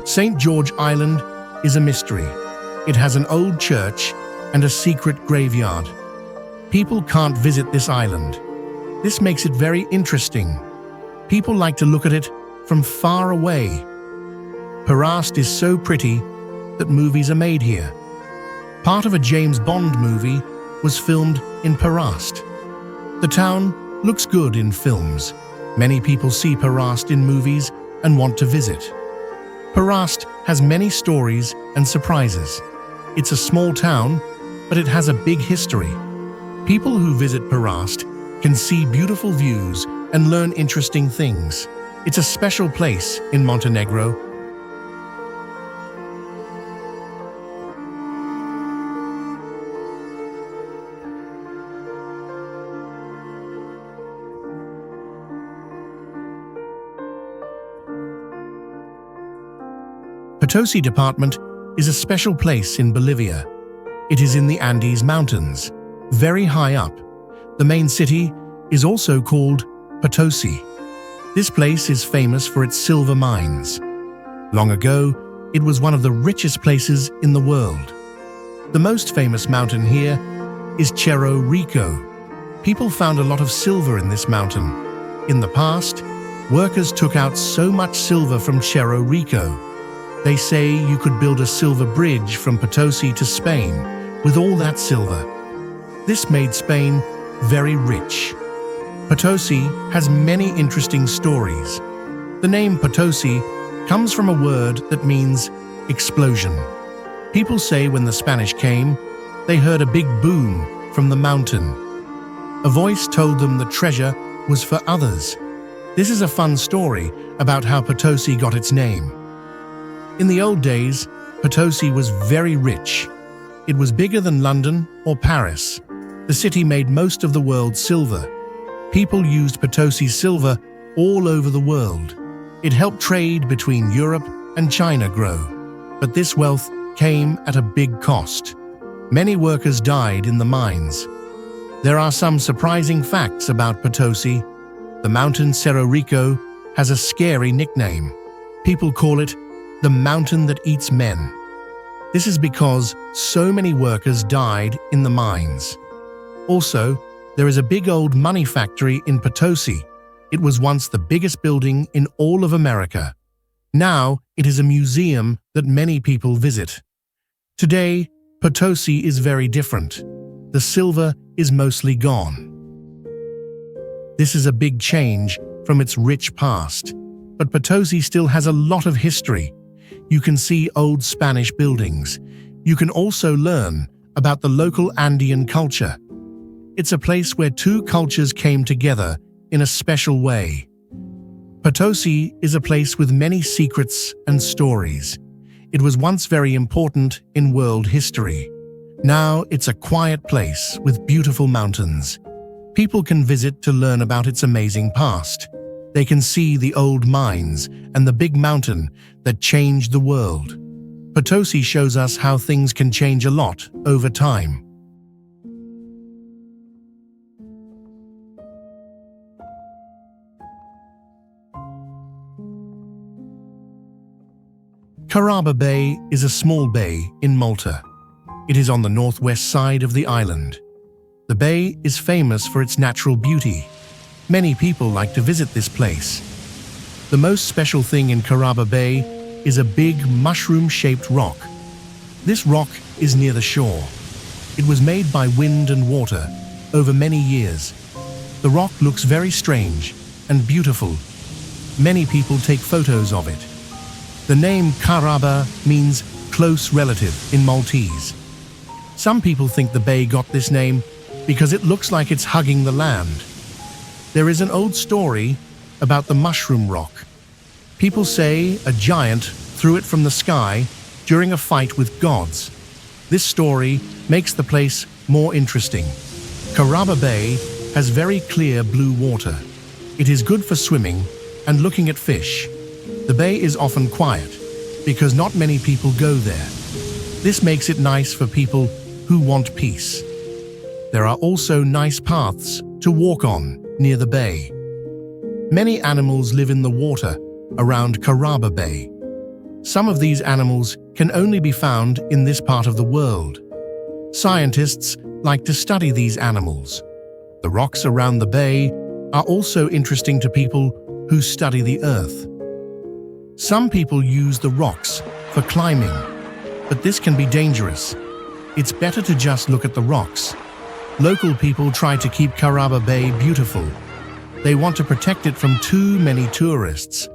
St. George Island is a mystery. It has an old church and a secret graveyard. People can't visit this island. This makes it very interesting. People like to look at it from far away. Perast is so pretty that movies are made here. Part of a James Bond movie was filmed in Perast. The town looks good in films. Many people see Perast in movies and want to visit. Perast has many stories and surprises. It's a small town, but it has a big history. People who visit Perast can see beautiful views and learn interesting things. It's a special place in Montenegro. Potosi Department is a special place in Bolivia. It is in the Andes Mountains, very high up. The main city is also called Potosi. This place is famous for its silver mines. Long ago, it was one of the richest places in the world. The most famous mountain here is Cerro Rico. People found a lot of silver in this mountain. In the past, workers took out so much silver from Cerro Rico. They say you could build a silver bridge from Potosi to Spain with all that silver. This made Spain very rich. Potosi has many interesting stories. The name Potosi comes from a word that means explosion. People say when the Spanish came, they heard a big boom from the mountain. A voice told them the treasure was for others. This is a fun story about how Potosi got its name. In the old days, Potosi was very rich. It was bigger than London or Paris. The city made most of the world's silver. People used Potosi's silver all over the world. It helped trade between Europe and China grow. But this wealth came at a big cost. Many workers died in the mines. There are some surprising facts about Potosi. The mountain Cerro Rico has a scary nickname. People call it the mountain that eats men. This is because so many workers died in the mines. Also, there is a big old money factory in Potosi. It was once the biggest building in all of America. Now, it is a museum that many people visit. Today, Potosi is very different. The silver is mostly gone. This is a big change from its rich past, but Potosi still has a lot of history. You can see old Spanish buildings. You can also learn about the local Andean culture. It's a place where two cultures came together in a special way. Potosi is a place with many secrets and stories. It was once very important in world history. Now it's a quiet place with beautiful mountains. People can visit to learn about its amazing past. They can see the old mines and the big mountain that changed the world. Potosi shows us how things can change a lot over time. Carrabba Bay is a small bay in Malta. It is on the northwest side of the island. The bay is famous for its natural beauty. Many people like to visit this place. The most special thing in Carrabba Bay is a big mushroom-shaped rock. This rock is near the shore. It was made by wind and water over many years. The rock looks very strange and beautiful. Many people take photos of it. The name Carrabba means close relative in Maltese. Some people think the bay got this name because it looks like it's hugging the land. There is an old story about the mushroom rock. People say a giant threw it from the sky during a fight with gods. This story makes the place more interesting. Carrabba Bay has very clear blue water. It is good for swimming and looking at fish. The bay is often quiet because not many people go there. This makes it nice for people who want peace. There are also nice paths to walk on near the bay. Many animals live in the water around Carrabba Bay. Some of these animals can only be found in this part of the world. Scientists like to study these animals. The rocks around the bay are also interesting to people who study the Earth. Some people use the rocks for climbing, but this can be dangerous. It's better to just look at the rocks. Local people try to keep Carrabba Bay beautiful. They want to protect it from too many tourists.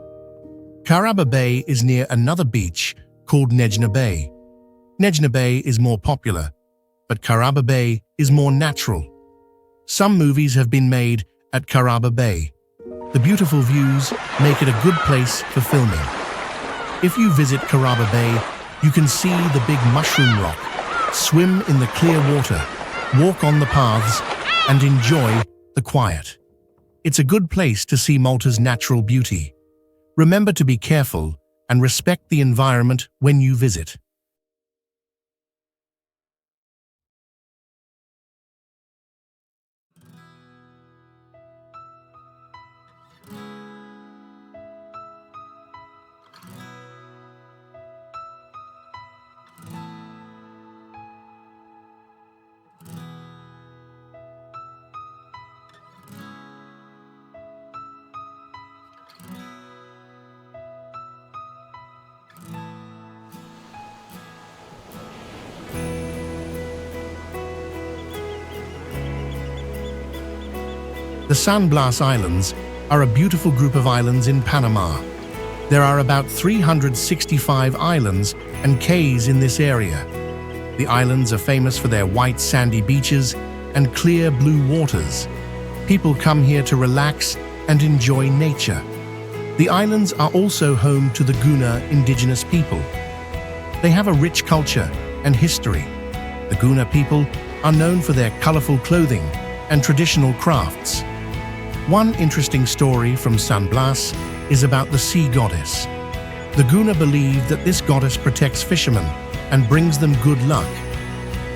Carrabba Bay is near another beach called Nejna Bay. Nejna Bay is more popular, but Carrabba Bay is more natural. Some movies have been made at Carrabba Bay. The beautiful views make it a good place for filming. If you visit Carrabba Bay, you can see the big mushroom rock, swim in the clear water, walk on the paths, and enjoy the quiet. It's a good place to see Malta's natural beauty. Remember to be careful and respect the environment when you visit. The San Blas Islands are a beautiful group of islands in Panama. There are about 365 islands and cays in this area. The islands are famous for their white sandy beaches and clear blue waters. People come here to relax and enjoy nature. The islands are also home to the Guna indigenous people. They have a rich culture and history. The Guna people are known for their colorful clothing and traditional crafts. One interesting story from San Blas is about the sea goddess. The Guna believe that this goddess protects fishermen and brings them good luck.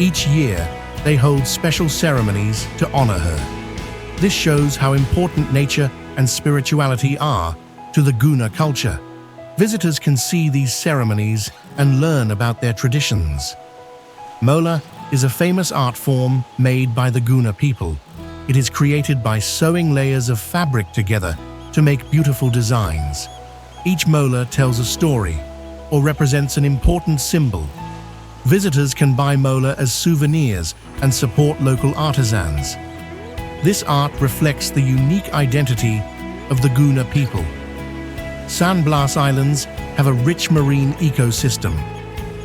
Each year, they hold special ceremonies to honor her. This shows how important nature and spirituality are to the Guna culture. Visitors can see these ceremonies and learn about their traditions. Mola is a famous art form made by the Guna people. It is created by sewing layers of fabric together to make beautiful designs. Each mola tells a story or represents an important symbol. Visitors can buy mola as souvenirs and support local artisans. This art reflects the unique identity of the Guna people. San Blas Islands have a rich marine ecosystem.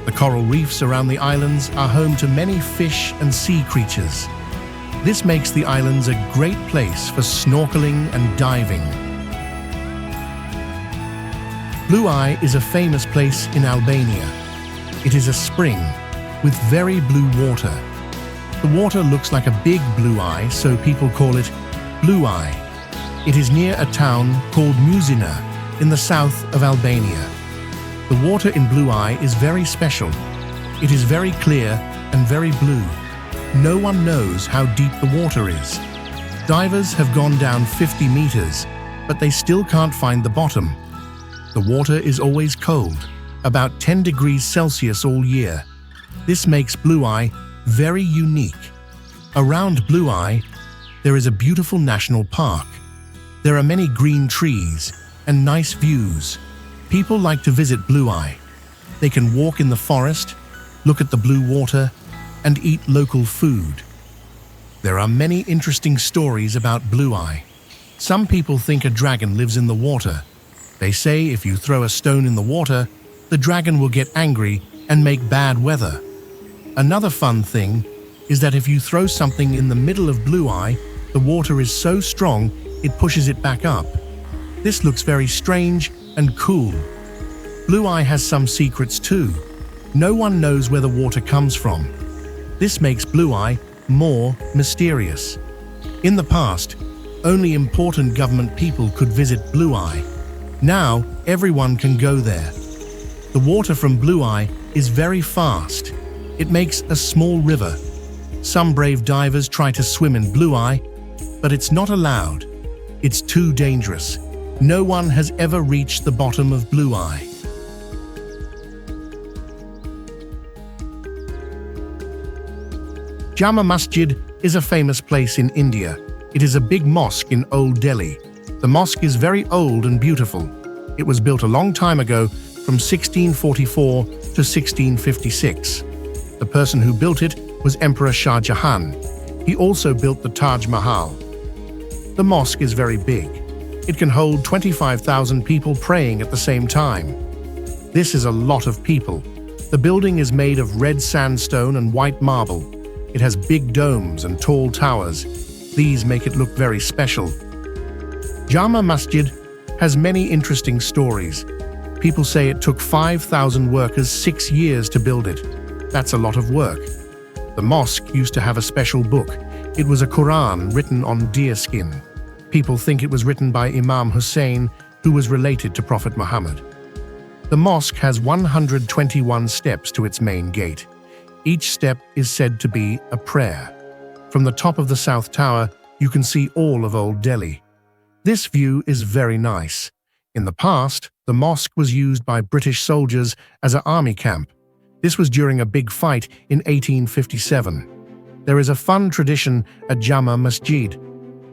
The coral reefs around the islands are home to many fish and sea creatures. This makes the islands a great place for snorkeling and diving. Blue Eye is a famous place in Albania. It is a spring with very blue water. The water looks like a big blue eye, so people call it Blue Eye. It is near a town called Musina in the south of Albania. The water in Blue Eye is very special. It is very clear and very blue. No one knows how deep the water is. Divers have gone down 50 meters, but they still can't find the bottom. The water is always cold, about 10 degrees Celsius all year. This makes Blue Eye very unique. Around Blue Eye, there is a beautiful national park. There are many green trees and nice views. People like to visit Blue Eye. They can walk in the forest, look at the blue water, and eat local food. There are many interesting stories about Blue Eye. Some people think a dragon lives in the water. They say if you throw a stone in the water, the dragon will get angry and make bad weather. Another fun thing is that if you throw something in the middle of Blue Eye, the water is so strong it pushes it back up. This looks very strange and cool. Blue Eye has some secrets too. No one knows where the water comes from. This makes Blue Eye more mysterious. In the past, only important government people could visit Blue Eye. Now, everyone can go there. The water from Blue Eye is very fast. It makes a small river. Some brave divers try to swim in Blue Eye, but it's not allowed. It's too dangerous. No one has ever reached the bottom of Blue Eye. Jama Masjid is a famous place in India. It is a big mosque in Old Delhi. The mosque is very old and beautiful. It was built a long time ago, from 1644 to 1656. The person who built it was Emperor Shah Jahan. He also built the Taj Mahal. The mosque is very big. It can hold 25,000 people praying at the same time. This is a lot of people. The building is made of red sandstone and white marble. It has big domes and tall towers. These make it look very special. Jama Masjid has many interesting stories. People say it took 5,000 workers 6 years to build it. That's a lot of work. The mosque used to have a special book. It was a Quran written on deerskin. People think it was written by Imam Hussein, who was related to Prophet Muhammad. The mosque has 121 steps to its main gate. Each step is said to be a prayer. From the top of the South Tower, you can see all of Old Delhi. This view is very nice. In the past, the mosque was used by British soldiers as an army camp. This was during a big fight in 1857. There is a fun tradition at Jama Masjid.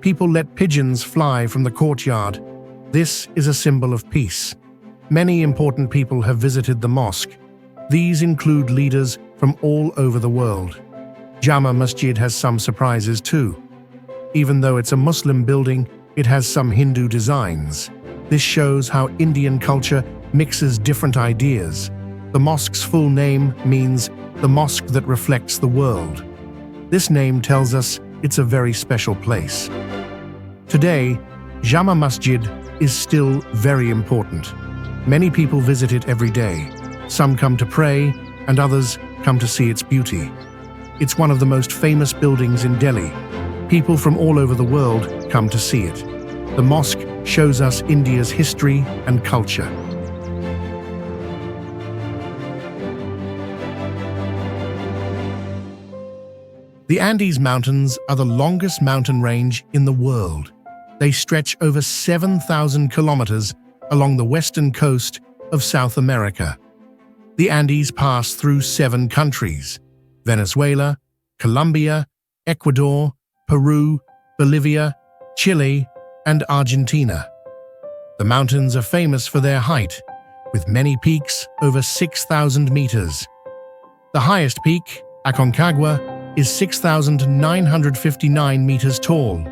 People let pigeons fly from the courtyard. This is a symbol of peace. Many important people have visited the mosque. These include leaders from all over the world. Jama Masjid has some surprises too. Even though it's a Muslim building, it has some Hindu designs. This shows how Indian culture mixes different ideas. The mosque's full name means the mosque that reflects the world. This name tells us it's a very special place. Today, Jama Masjid is still very important. Many people visit it every day. Some come to pray, and others come to see its beauty. It's one of the most famous buildings in Delhi. People from all over the world come to see it. The mosque shows us India's history and culture. The Andes Mountains are the longest mountain range in the world. They stretch over 7,000 kilometers along the western coast of South America. The Andes pass through 7 countries: Venezuela, Colombia, Ecuador, Peru, Bolivia, Chile, and Argentina. The mountains are famous for their height, with many peaks over 6,000 meters. The highest peak, Aconcagua, is 6,959 meters tall.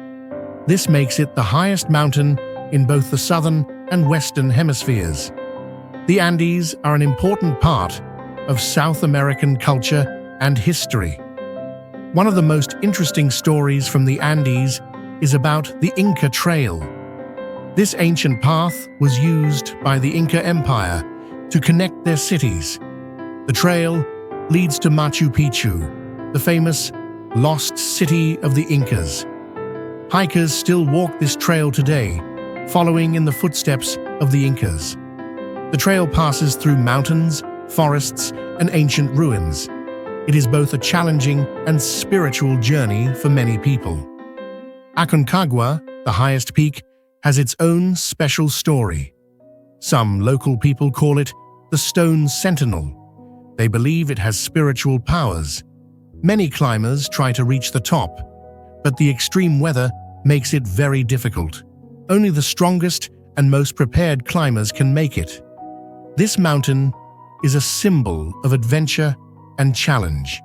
This makes it the highest mountain in both the southern and western hemispheres. The Andes are an important part of South American culture and history. One of the most interesting stories from the Andes is about the Inca Trail. This ancient path was used by the Inca Empire to connect their cities. The trail leads to Machu Picchu, the famous lost city of the Incas. Hikers still walk this trail today, following in the footsteps of the Incas. The trail passes through mountains, forests, and ancient ruins. It is both a challenging and spiritual journey for many people. Aconcagua, the highest peak, has its own special story. Some local people call it the Stone Sentinel. They believe it has spiritual powers. Many climbers try to reach the top, but the extreme weather makes it very difficult. Only the strongest and most prepared climbers can make it. This mountain is a symbol of adventure and challenge.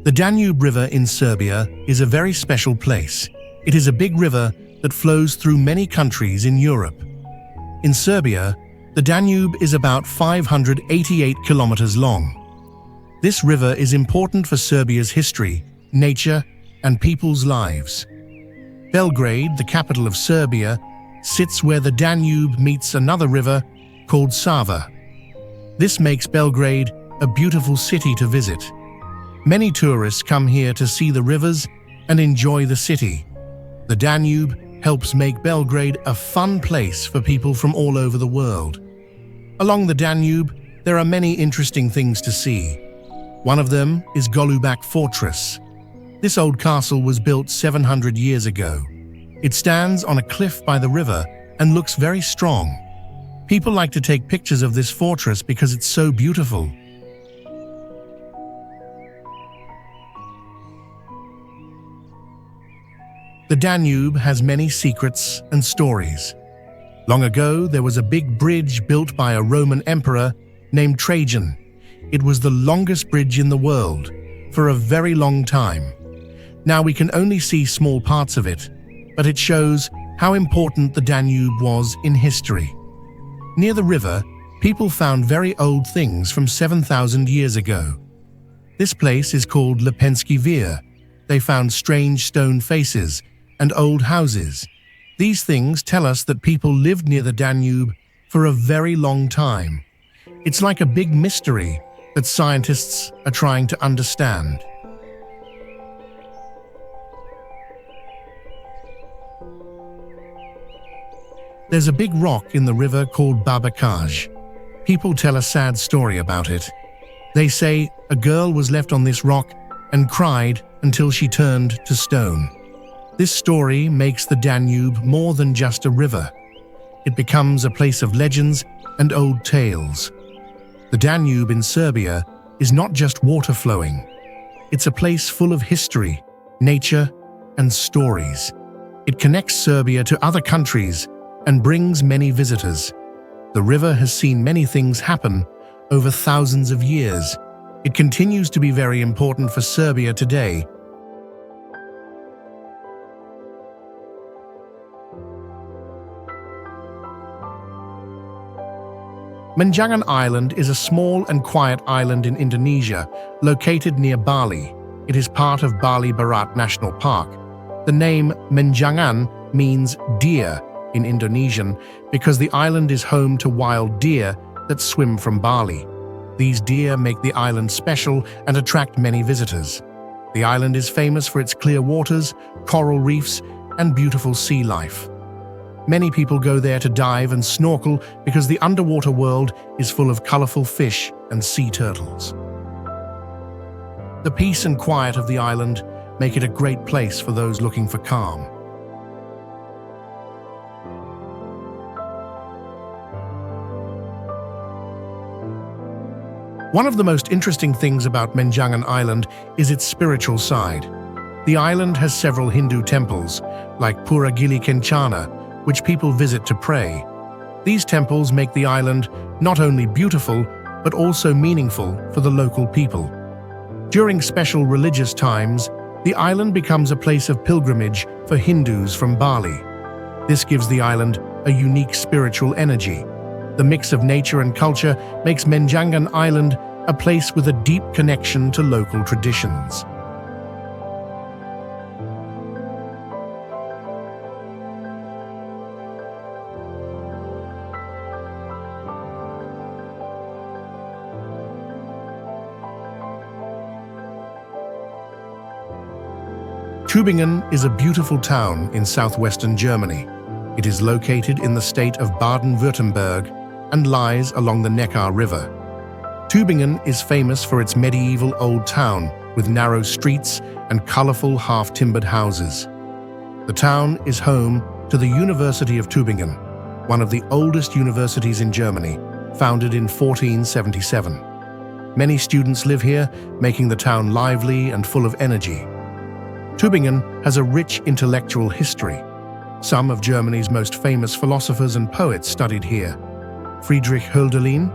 The Danube River in Serbia is a very special place. It is a big river that flows through many countries in Europe. In Serbia, the Danube is about 588 kilometers long. This river is important for Serbia's history, nature, and people's lives. Belgrade, the capital of Serbia, sits where the Danube meets another river called Sava. This makes Belgrade a beautiful city to visit. Many tourists come here to see the rivers and enjoy the city. The Danube helps make Belgrade a fun place for people from all over the world. Along the Danube, there are many interesting things to see. One of them is Golubac Fortress. This old castle was built 700 years ago. It stands on a cliff by the river and looks very strong. People like to take pictures of this fortress because it's so beautiful. The Danube has many secrets and stories. Long ago, there was a big bridge built by a Roman emperor named Trajan. It was the longest bridge in the world for a very long time. Now we can only see small parts of it, but it shows how important the Danube was in history. Near the river, people found very old things from 7,000 years ago. This place is called Lepenski Vir. They found strange stone faces and old houses. These things tell us that people lived near the Danube for a very long time. It's like a big mystery that scientists are trying to understand. There's a big rock in the river called Babakaj. People tell a sad story about it. They say a girl was left on this rock and cried until she turned to stone. This story makes the Danube more than just a river. It becomes a place of legends and old tales. The Danube in Serbia is not just water flowing. It's a place full of history, nature, and stories. It connects Serbia to other countries and brings many visitors. The river has seen many things happen over thousands of years. It continues to be very important for Serbia today. Menjangan Island is a small and quiet island in Indonesia, located near Bali. It is part of Bali Barat National Park. The name Menjangan means deer in Indonesian because the island is home to wild deer that swim from Bali. These deer make the island special and attract many visitors. The island is famous for its clear waters, coral reefs, and beautiful sea life. Many people go there to dive and snorkel because the underwater world is full of colorful fish and sea turtles. The peace and quiet of the island make it a great place for those looking for calm. One of the most interesting things about Menjangan Island is its spiritual side. The island has several Hindu temples, like Pura Gili Kencana, which people visit to pray. These temples make the island not only beautiful, but also meaningful for the local people. During special religious times, the island becomes a place of pilgrimage for Hindus from Bali. This gives the island a unique spiritual energy. The mix of nature and culture makes Menjangan Island a place with a deep connection to local traditions. Tübingen is a beautiful town in southwestern Germany. It is located in the state of Baden-Württemberg and lies along the Neckar River. Tübingen is famous for its medieval old town with narrow streets and colorful half-timbered houses. The town is home to the University of Tübingen, one of the oldest universities in Germany, founded in 1477. Many students live here, making the town lively and full of energy. Tübingen has a rich intellectual history. Some of Germany's most famous philosophers and poets studied here. Friedrich Hölderlin,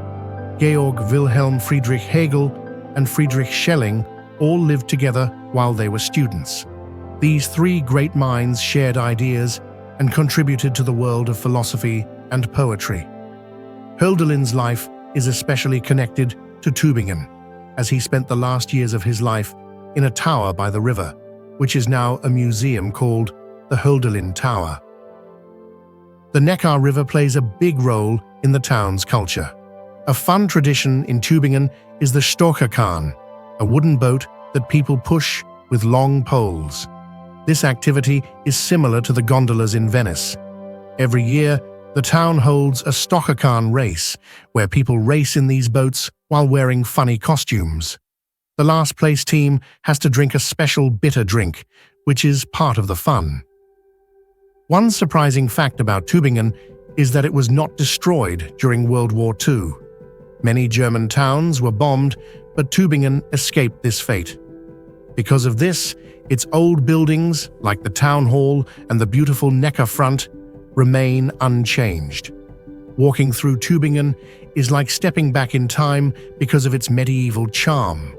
Georg Wilhelm Friedrich Hegel, and Friedrich Schelling all lived together while they were students. These three great minds shared ideas and contributed to the world of philosophy and poetry. Hölderlin's life is especially connected to Tübingen, as he spent the last years of his life in a tower by the river, which is now a museum called the Hölderlin Tower. The Neckar River plays a big role in the town's culture. A fun tradition in Tübingen is the Storcherkahn, a wooden boat that people push with long poles. This activity is similar to the gondolas in Venice. Every year, the town holds a Storcherkahn race, where people race in these boats while wearing funny costumes. The last place team has to drink a special bitter drink, which is part of the fun. One surprising fact about Tübingen is that it was not destroyed during World War II. Many German towns were bombed, but Tübingen escaped this fate. Because of this, its old buildings, like the town hall and the beautiful Neckar front, remain unchanged. Walking through Tübingen is like stepping back in time because of its medieval charm.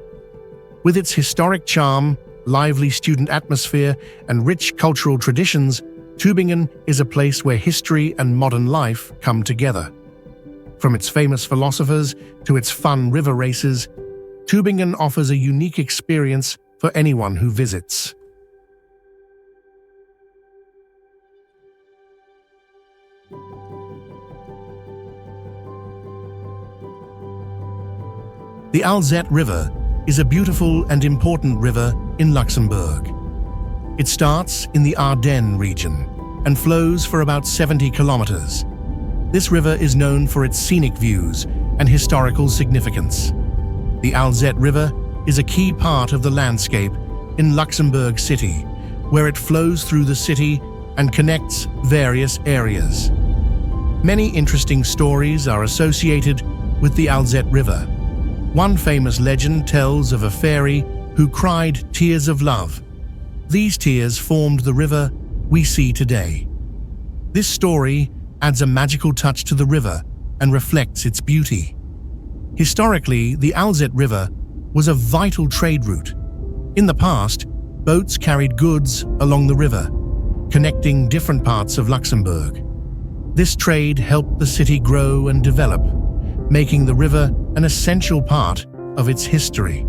With its historic charm, lively student atmosphere, and rich cultural traditions, Tübingen is a place where history and modern life come together. From its famous philosophers to its fun river races, Tübingen offers a unique experience for anyone who visits. The Alzette River is a beautiful and important river in Luxembourg. It starts in the Ardennes region and flows for about 70 kilometers. This river is known for its scenic views and historical significance. The Alzette River is a key part of the landscape in Luxembourg City, where it flows through the city and connects various areas. Many interesting stories are associated with the Alzette River. One famous legend tells of a fairy who cried tears of love. These tears formed the river we see today. This story adds a magical touch to the river and reflects its beauty. Historically, the Alzette River was a vital trade route. In the past, boats carried goods along the river, connecting different parts of Luxembourg. This trade helped the city grow and develop, making the river an essential part of its history.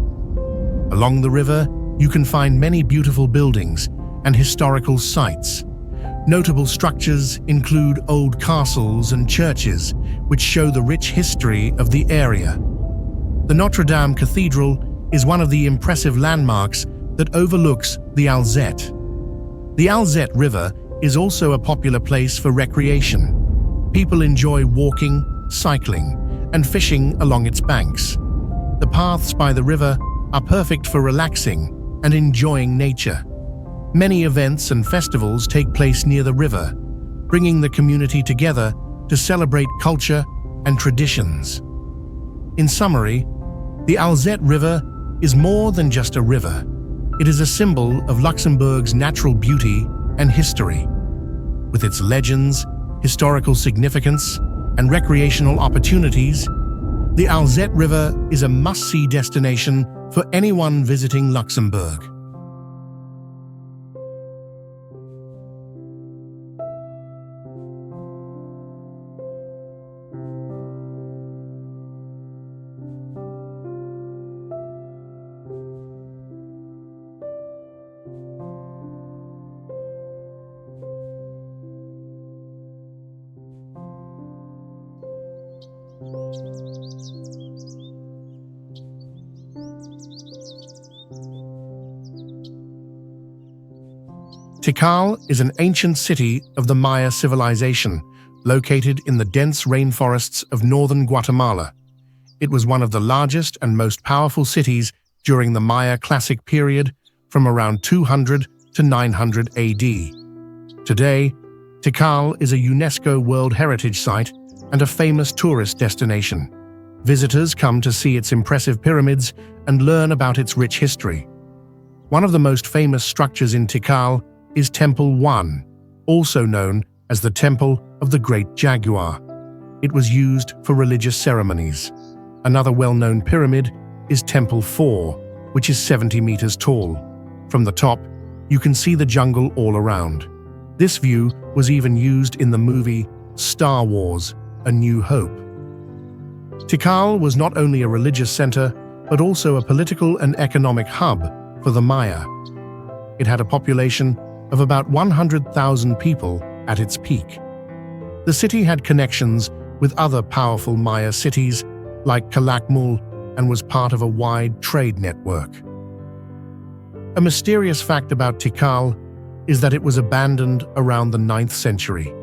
Along the river, you can find many beautiful buildings and historical sites. Notable structures include old castles and churches, which show the rich history of the area. The Notre Dame Cathedral is one of the impressive landmarks that overlooks the Alzette. The Alzette River is also a popular place for recreation. People enjoy walking, cycling, and fishing along its banks. The paths by the river are perfect for relaxing and enjoying nature. Many events and festivals take place near the river, bringing the community together to celebrate culture and traditions. In summary, the Alzette River is more than just a river. It is a symbol of Luxembourg's natural beauty and history. With its legends, historical significance, and recreational opportunities, the Alzette River is a must-see destination for anyone visiting Luxembourg. Tikal is an ancient city of the Maya civilization, located in the dense rainforests of northern Guatemala. It was one of the largest and most powerful cities during the Maya Classic period from around 200 to 900 AD. Today, Tikal is a UNESCO World Heritage Site and a famous tourist destination. Visitors come to see its impressive pyramids and learn about its rich history. One of the most famous structures in Tikal is Temple 1, also known as the Temple of the Great Jaguar. It was used for religious ceremonies. Another well-known pyramid is Temple 4, which is 70 meters tall. From the top, you can see the jungle all around. This view was even used in the movie Star Wars: A New Hope. Tikal was not only a religious center, but also a political and economic hub for the Maya. It had a population of about 100,000 people at its peak. The city had connections with other powerful Maya cities like Calakmul and was part of a wide trade network. A mysterious fact about Tikal is that it was abandoned around the 9th century.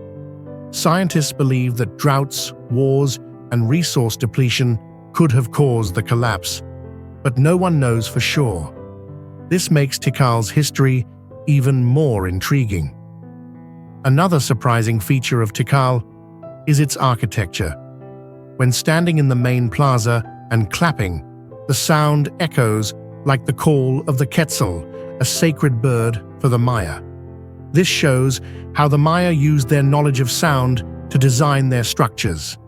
Scientists believe that droughts, wars, and resource depletion could have caused the collapse, but no one knows for sure. This makes Tikal's history even more intriguing. Another surprising feature of Tikal is its architecture. When standing in the main plaza and clapping, the sound echoes like the call of the quetzal, a sacred bird for the Maya. This shows how the Maya used their knowledge of sound to design their structures.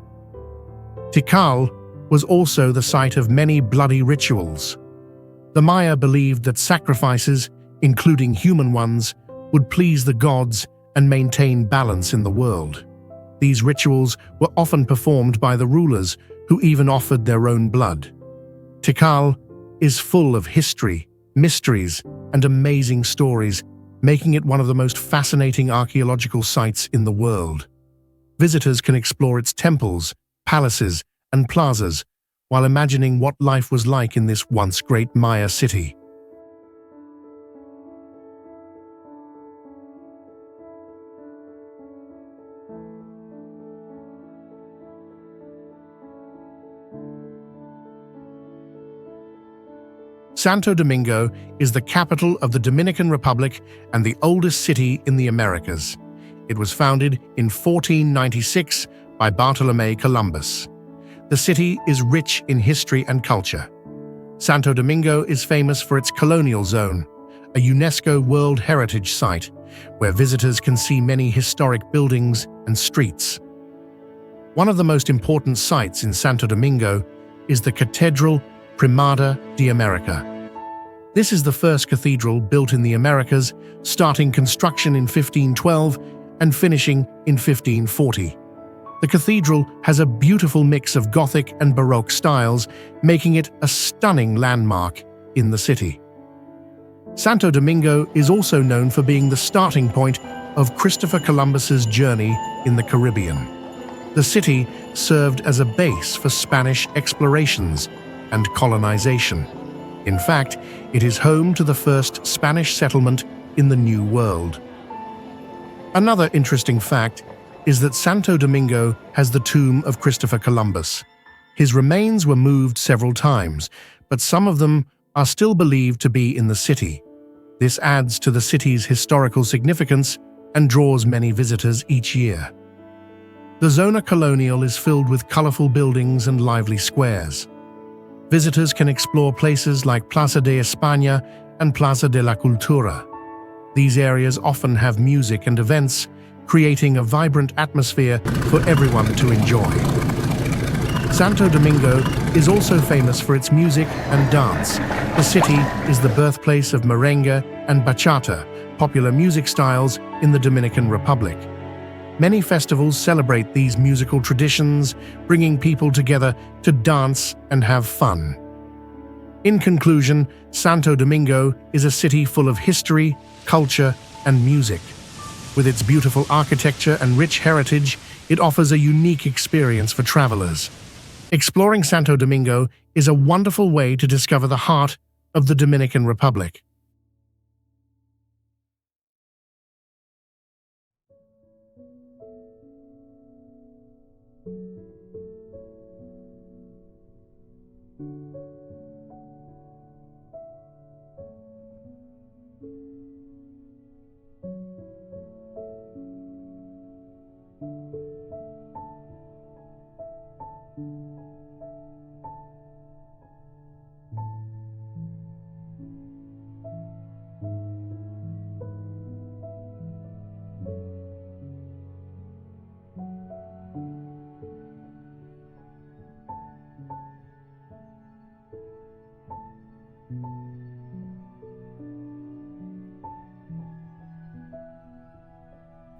Tikal was also the site of many bloody rituals. The Maya believed that sacrifices, including human ones, would please the gods and maintain balance in the world. These rituals were often performed by the rulers, who even offered their own blood. Tikal is full of history, mysteries, and amazing stories, making it one of the most fascinating archaeological sites in the world. Visitors can explore its temples, palaces, and plazas while imagining what life was like in this once great Maya city. Santo Domingo is the capital of the Dominican Republic and the oldest city in the Americas. It was founded in 1496 by Bartolomé Columbus. The city is rich in history and culture. Santo Domingo is famous for its colonial zone, a UNESCO World Heritage Site, where visitors can see many historic buildings and streets. One of the most important sites in Santo Domingo is the Catedral Primada de America. This is the first cathedral built in the Americas, starting construction in 1512 and finishing in 1540. The cathedral has a beautiful mix of Gothic and Baroque styles, making it a stunning landmark in the city. Santo Domingo is also known for being the starting point of Christopher Columbus's journey in the Caribbean. The city served as a base for Spanish explorations and colonization. In fact, it is home to the first Spanish settlement in the New World. Another interesting fact is that Santo Domingo has the tomb of Christopher Columbus. His remains were moved several times, but some of them are still believed to be in the city. This adds to the city's historical significance and draws many visitors each year. The Zona Colonial is filled with colorful buildings and lively squares. Visitors can explore places like Plaza de España and Plaza de la Cultura. These areas often have music and events, creating a vibrant atmosphere for everyone to enjoy. Santo Domingo is also famous for its music and dance. The city is the birthplace of merengue and bachata, popular music styles in the Dominican Republic. Many festivals celebrate these musical traditions, bringing people together to dance and have fun. In conclusion, Santo Domingo is a city full of history, culture, and music. With its beautiful architecture and rich heritage, it offers a unique experience for travelers. Exploring Santo Domingo is a wonderful way to discover the heart of the Dominican Republic.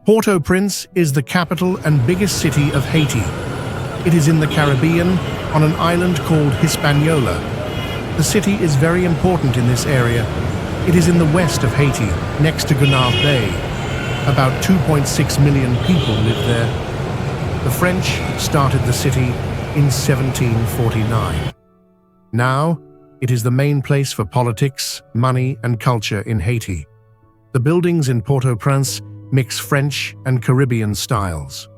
Port-au-Prince is the capital and biggest city of Haiti. It is in the Caribbean on an island called Hispaniola. The city is very important in this area. It is in the west of Haiti, next to Gonave Bay. About 2.6 million people live there. The French started the city in 1749. Now, it is the main place for politics, money, and culture in Haiti. The buildings in Port-au-Prince mix French and Caribbean styles.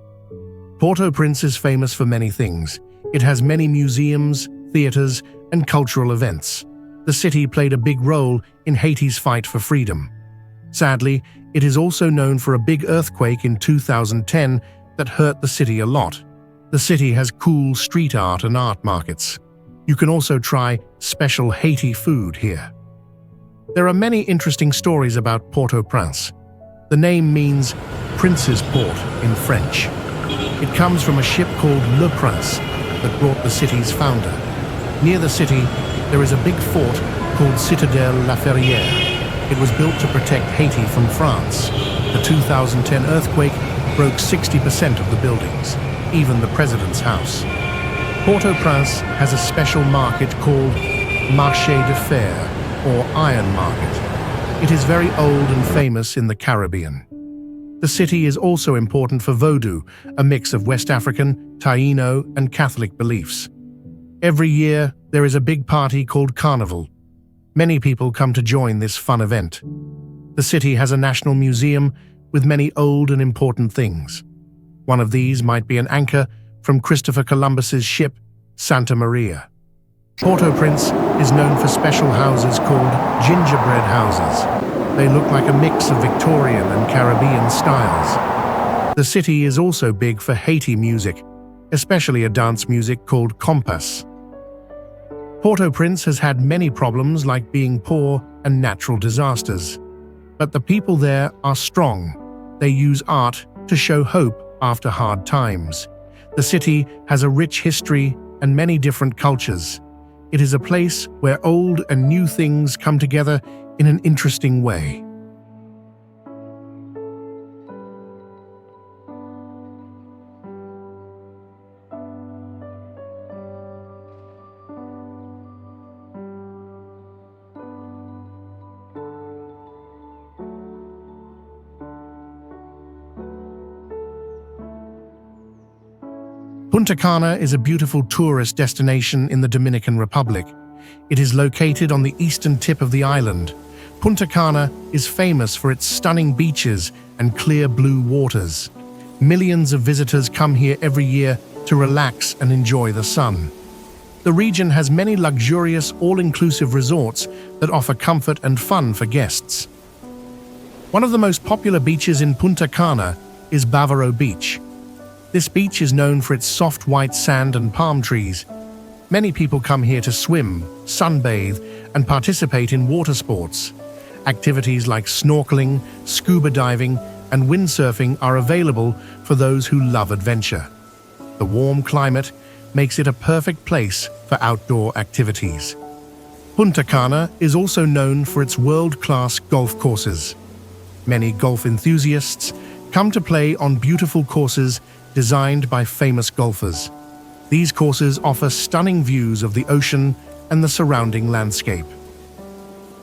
Port-au-Prince is famous for many things. It has many museums, theaters, and cultural events. The city played a big role in Haiti's fight for freedom. Sadly, it is also known for a big earthquake in 2010 that hurt the city a lot. The city has cool street art and art markets. You can also try special Haiti food here. There are many interesting stories about Port-au-Prince. The name means Prince's Port in French. It comes from a ship called Le Prince that brought the city's founder. Near the city, there is a big fort called Citadelle La Ferrière. It was built to protect Haiti from France. The 2010 earthquake broke 60% of the buildings, even the president's house. Port-au-Prince has a special market called Marché de Fer, or Iron Market. It is very old and famous in the Caribbean. The city is also important for Vodou, a mix of West African, Taino, and Catholic beliefs. Every year, there is a big party called Carnival. Many people come to join this fun event. The city has a national museum with many old and important things. One of these might be an anchor from Christopher Columbus's ship, Santa Maria. Port-au-Prince is known for special houses called gingerbread houses. They look like a mix of Victorian and Caribbean styles. The city is also big for Haiti music, especially a dance music called compas. Port-au-Prince has had many problems like being poor and natural disasters. But the people there are strong. They use art to show hope after hard times. The city has a rich history and many different cultures. It is a place where old and new things come together in an interesting way. Punta Cana is a beautiful tourist destination in the Dominican Republic. It is located on the eastern tip of the island. Punta Cana is famous for its stunning beaches and clear blue waters. Millions of visitors come here every year to relax and enjoy the sun. The region has many luxurious, all-inclusive resorts that offer comfort and fun for guests. One of the most popular beaches in Punta Cana is Bavaro Beach. This beach is known for its soft white sand and palm trees. Many people come here to swim, sunbathe, and participate in water sports. Activities like snorkeling, scuba diving, and windsurfing are available for those who love adventure. The warm climate makes it a perfect place for outdoor activities. Punta Cana is also known for its world-class golf courses. Many golf enthusiasts come to play on beautiful courses designed by famous golfers. These courses offer stunning views of the ocean and the surrounding landscape.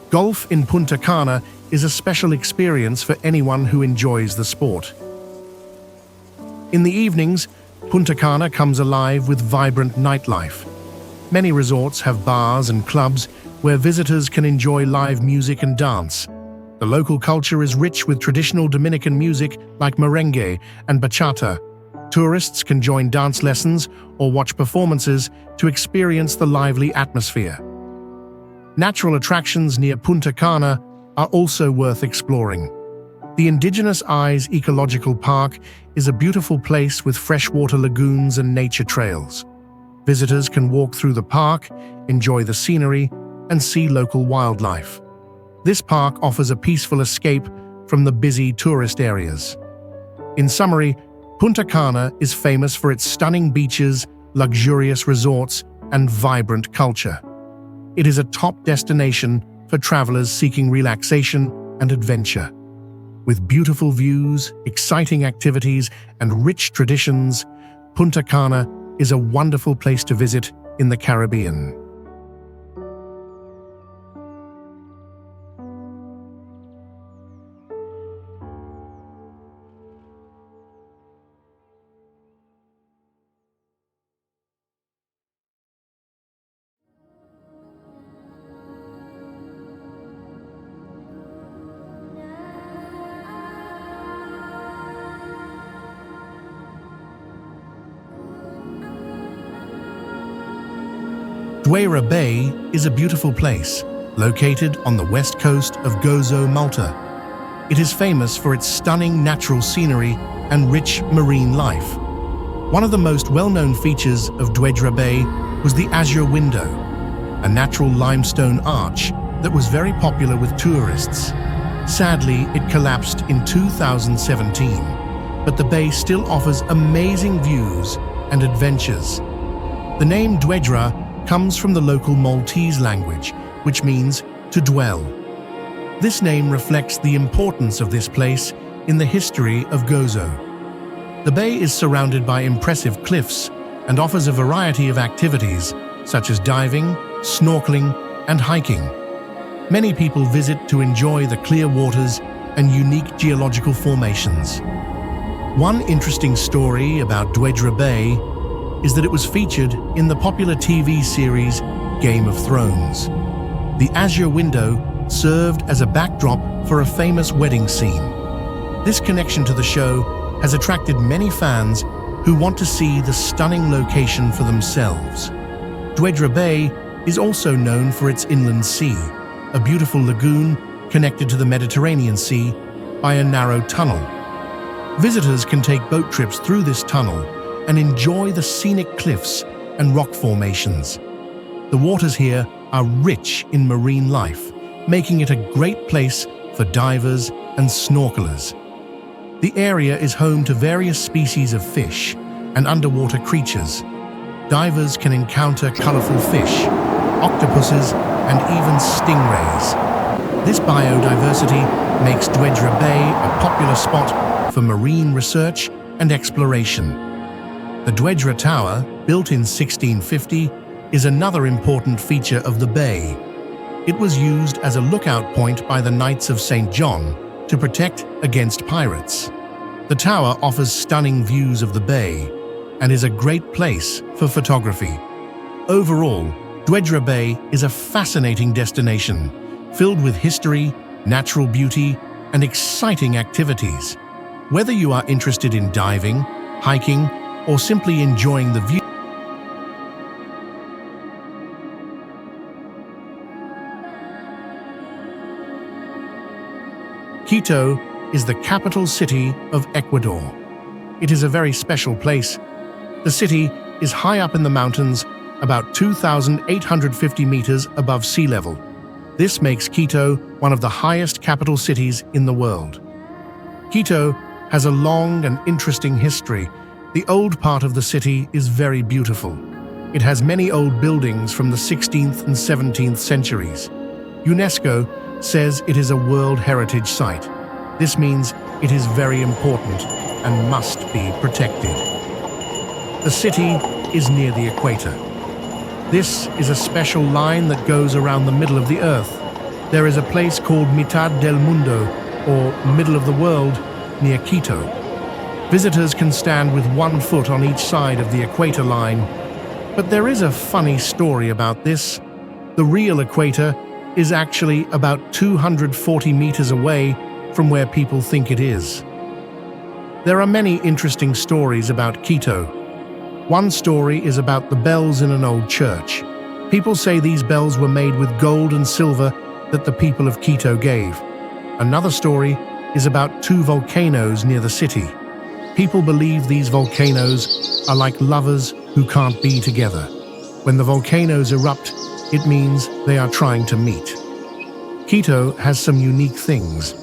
Golf in Punta Cana is a special experience for anyone who enjoys the sport. In the evenings, Punta Cana comes alive with vibrant nightlife. Many resorts have bars and clubs where visitors can enjoy live music and dance. The local culture is rich with traditional Dominican music like merengue and bachata. Tourists can join dance lessons or watch performances to experience the lively atmosphere. Natural attractions near Punta Cana are also worth exploring. The Indigenous Eyes Ecological Park is a beautiful place with freshwater lagoons and nature trails. Visitors can walk through the park, enjoy the scenery, and see local wildlife. This park offers a peaceful escape from the busy tourist areas. In summary, Punta Cana is famous for its stunning beaches, luxurious resorts, and vibrant culture. It is a top destination for travelers seeking relaxation and adventure. With beautiful views, exciting activities, and rich traditions, Punta Cana is a wonderful place to visit in the Caribbean. Duera Bay is a beautiful place, located on the west coast of Gozo, Malta. It is famous for its stunning natural scenery and rich marine life. One of the most well-known features of Duera Bay was the Azure Window, a natural limestone arch that was very popular with tourists. Sadly, it collapsed in 2017, but the bay still offers amazing views and adventures. The name Duera comes from the local Maltese language, which means to dwell. This name reflects the importance of this place in the history of Gozo. The bay is surrounded by impressive cliffs and offers a variety of activities such as diving, snorkeling, and hiking. Many people visit to enjoy the clear waters and unique geological formations. One interesting story about Duera Bay is that it was featured in the popular TV series Game of Thrones. The Azure Window served as a backdrop for a famous wedding scene. This connection to the show has attracted many fans who want to see the stunning location for themselves. Duera Bay is also known for its inland sea, a beautiful lagoon connected to the Mediterranean Sea by a narrow tunnel. Visitors can take boat trips through this tunnel and enjoy the scenic cliffs and rock formations. The waters here are rich in marine life, making it a great place for divers and snorkelers. The area is home to various species of fish and underwater creatures. Divers can encounter colorful fish, octopuses, and even stingrays. This biodiversity makes Duera Bay a popular spot for marine research and exploration. The Duera Tower, built in 1650, is another important feature of the bay. It was used as a lookout point by the Knights of St. John to protect against pirates. The tower offers stunning views of the bay and is a great place for photography. Overall, Duera Bay is a fascinating destination filled with history, natural beauty, and exciting activities. Whether you are interested in diving, hiking, or simply enjoying the view, Quito is the capital city of Ecuador. It is a very special place. The city is high up in the mountains, about 2,850 meters above sea level. This makes Quito one of the highest capital cities in the world. Quito has a long and interesting history. The old part of the city is very beautiful. It has many old buildings from the 16th and 17th centuries. UNESCO says it is a World Heritage Site. This means it is very important and must be protected. The city is near the equator. This is a special line that goes around the middle of the Earth. There is a place called Mitad del Mundo, or middle of the world, near Quito. Visitors can stand with 1 foot on each side of the equator line. But there is a funny story about this. The real equator is actually about 240 meters away from where people think it is. There are many interesting stories about Quito. One story is about the bells in an old church. People say these bells were made with gold and silver that the people of Quito gave. Another story is about two volcanoes near the city. People believe these volcanoes are like lovers who can't be together. When the volcanoes erupt, it means they are trying to meet. Quito has some unique things.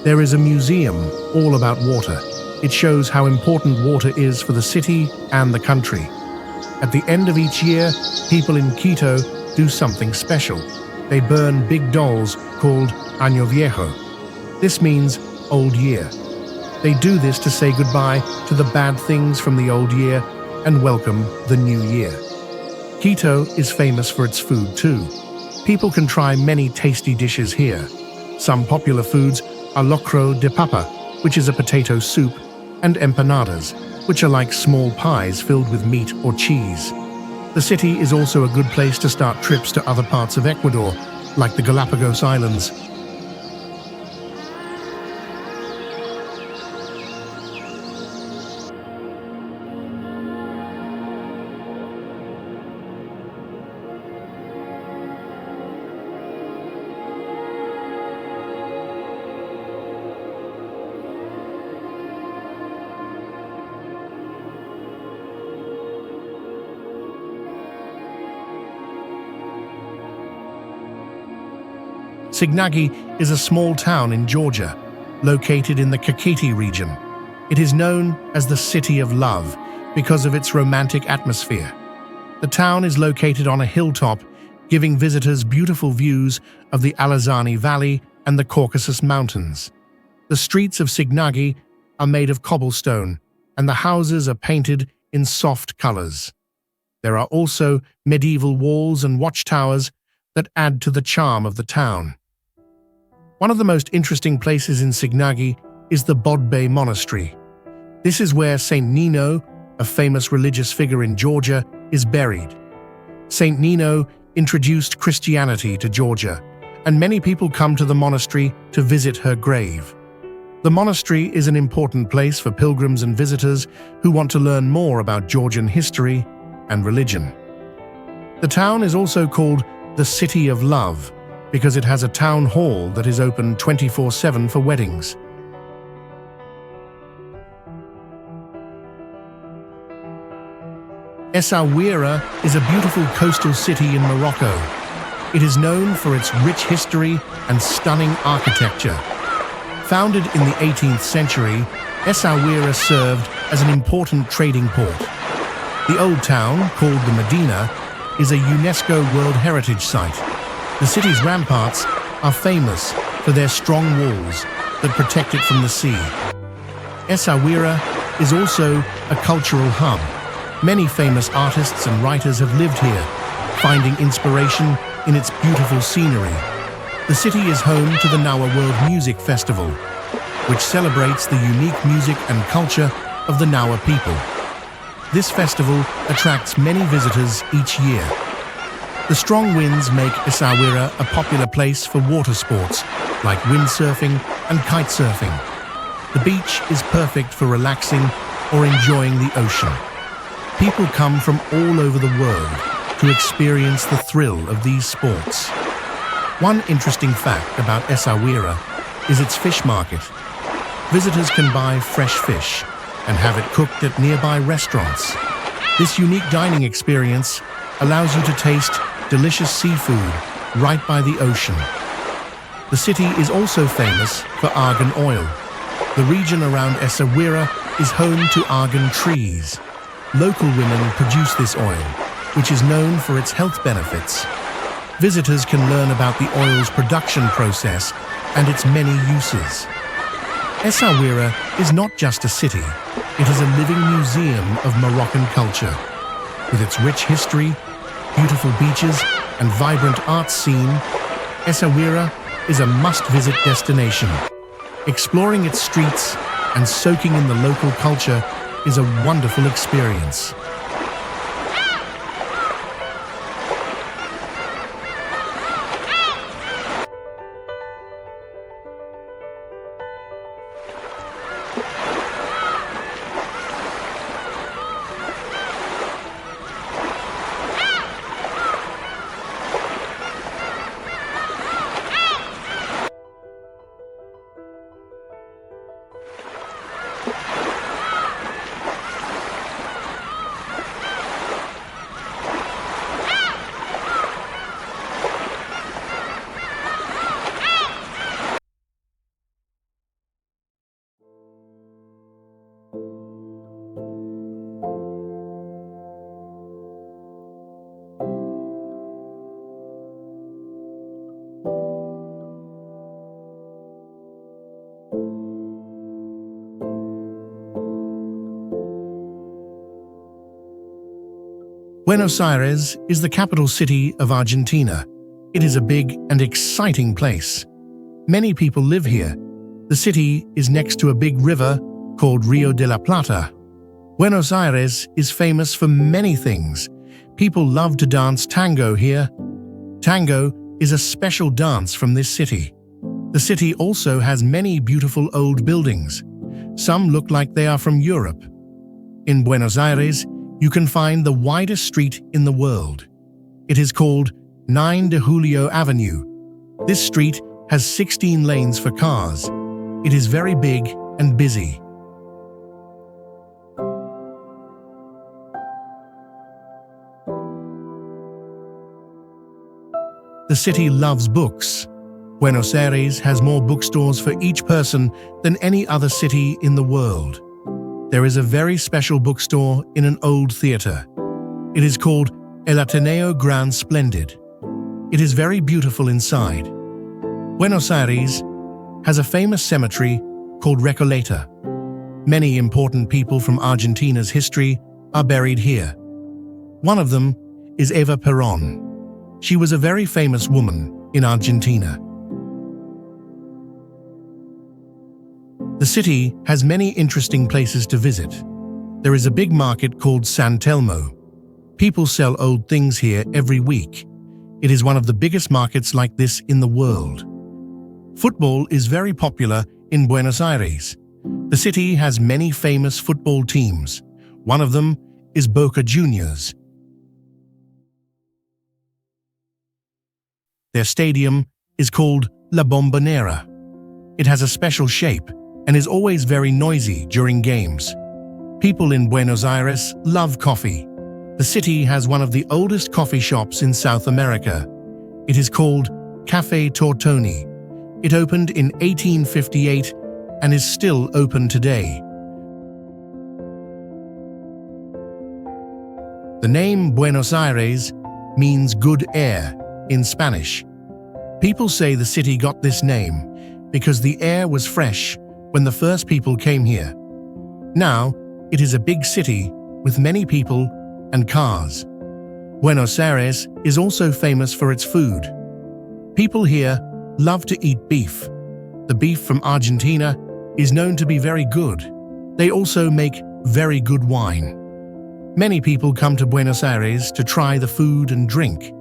There is a museum all about water. It shows how important water is for the city and the country. At the end of each year, people in Quito do something special. They burn big dolls called Año Viejo. This means old year. They do this to say goodbye to the bad things from the old year and welcome the new year. Quito is famous for its food too. People can try many tasty dishes here. Some popular foods are locro de papa, which is a potato soup, and empanadas, which are like small pies filled with meat or cheese. The city is also a good place to start trips to other parts of Ecuador, like the Galapagos Islands. Signagi is a small town in Georgia, located in the Caquetá region. It is known as the City of Love because of its romantic atmosphere. The town is located on a hilltop, giving visitors beautiful views of the Alazani Valley and the Caucasus Mountains. The streets of Signagi are made of cobblestone, and the houses are painted in soft colors. There are also medieval walls and watchtowers that add to the charm of the town. One of the most interesting places in Signagi is the Bodbe Monastery. This is where Saint Nino, a famous religious figure in Georgia, is buried. Saint Nino introduced Christianity to Georgia, and many people come to the monastery to visit her grave. The monastery is an important place for pilgrims and visitors who want to learn more about Georgian history and religion. The town is also called the City of Love because it has a town hall that is open 24/7 for weddings. Essaouira is a beautiful coastal city in Morocco. It is known for its rich history and stunning architecture. Founded in the 18th century, Essaouira served as an important trading port. The old town, called the Medina, is a UNESCO World Heritage Site. The city's ramparts are famous for their strong walls that protect it from the sea. Essaouira is also a cultural hub. Many famous artists and writers have lived here, finding inspiration in its beautiful scenery. The city is home to the Nawa World Music Festival, which celebrates the unique music and culture of the Nawa people. This festival attracts many visitors each year. The strong winds make Essaouira a popular place for water sports like windsurfing and kitesurfing. The beach is perfect for relaxing or enjoying the ocean. People come from all over the world to experience the thrill of these sports. One interesting fact about Essaouira is its fish market. Visitors can buy fresh fish and have it cooked at nearby restaurants. This unique dining experience allows you to taste delicious seafood right by the ocean. The city is also famous for argan oil. The region around Essaouira is home to argan trees. Local women produce this oil, which is known for its health benefits. Visitors can learn about the oil's production process and its many uses. Essaouira is not just a city, it is a living museum of Moroccan culture. With its rich history, beautiful beaches, and vibrant art scene, Essaouira is a must-visit destination. Exploring its streets and soaking in the local culture is a wonderful experience. Buenos Aires is the capital city of Argentina. It is a big and exciting place. Many people live here. The city is next to a big river called Rio de la Plata. Buenos Aires is famous for many things. People love to dance tango here. Tango is a special dance from this city. The city also has many beautiful old buildings. Some look like they are from Europe. In Buenos Aires, you can find the widest street in the world. It is called 9 de Julio Avenue. This street has 16 lanes for cars. It is very big and busy. The city loves books. Buenos Aires has more bookstores for each person than any other city in the world. There is a very special bookstore in an old theater. It is called El Ateneo Gran Splendid. It is very beautiful inside. Buenos Aires has a famous cemetery called Recoleta. Many important people from Argentina's history are buried here. One of them is Eva Perón. She was a very famous woman in Argentina. The city has many interesting places to visit. There is a big market called San Telmo. People sell old things here every week. It is one of the biggest markets like this in the world. Football is very popular in Buenos Aires. The city has many famous football teams. One of them is Boca Juniors. Their stadium is called La Bombonera. It has a special shape and is always very noisy during games. People in Buenos Aires love coffee. The city has one of the oldest coffee shops in South America. It is called Café Tortoni. It opened in 1858 and is still open today. The name Buenos Aires means good air in Spanish. People say the city got this name because the air was fresh when the first people came here. Now, it is a big city with many people and cars. Buenos Aires is also famous for its food. People here love to eat beef. The beef from Argentina is known to be very good. They also make very good wine. Many people come to Buenos Aires to try the food and drink.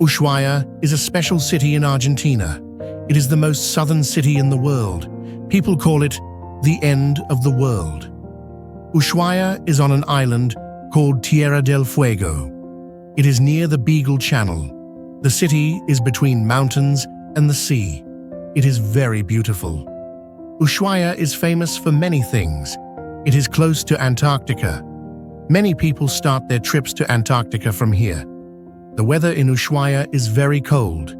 Ushuaia is a special city in Argentina. It is the most southern city in the world. People call it the end of the world. Ushuaia is on an island called Tierra del Fuego. It is near the Beagle Channel. The city is between mountains and the sea. It is very beautiful. Ushuaia is famous for many things. It is close to Antarctica. Many people start their trips to Antarctica from here. The weather in Ushuaia is very cold.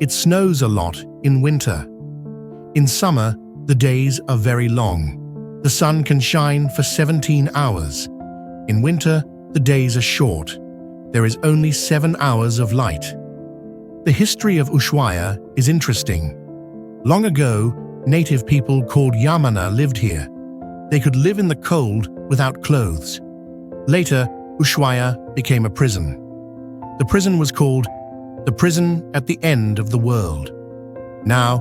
It snows a lot in winter. In summer, the days are very long. The sun can shine for 17 hours. In winter, the days are short. There is only 7 hours of light. The history of Ushuaia is interesting. Long ago, native people called Yamana lived here. They could live in the cold without clothes. Later, Ushuaia became a prison. The prison was called the Prison at the End of the World. Now,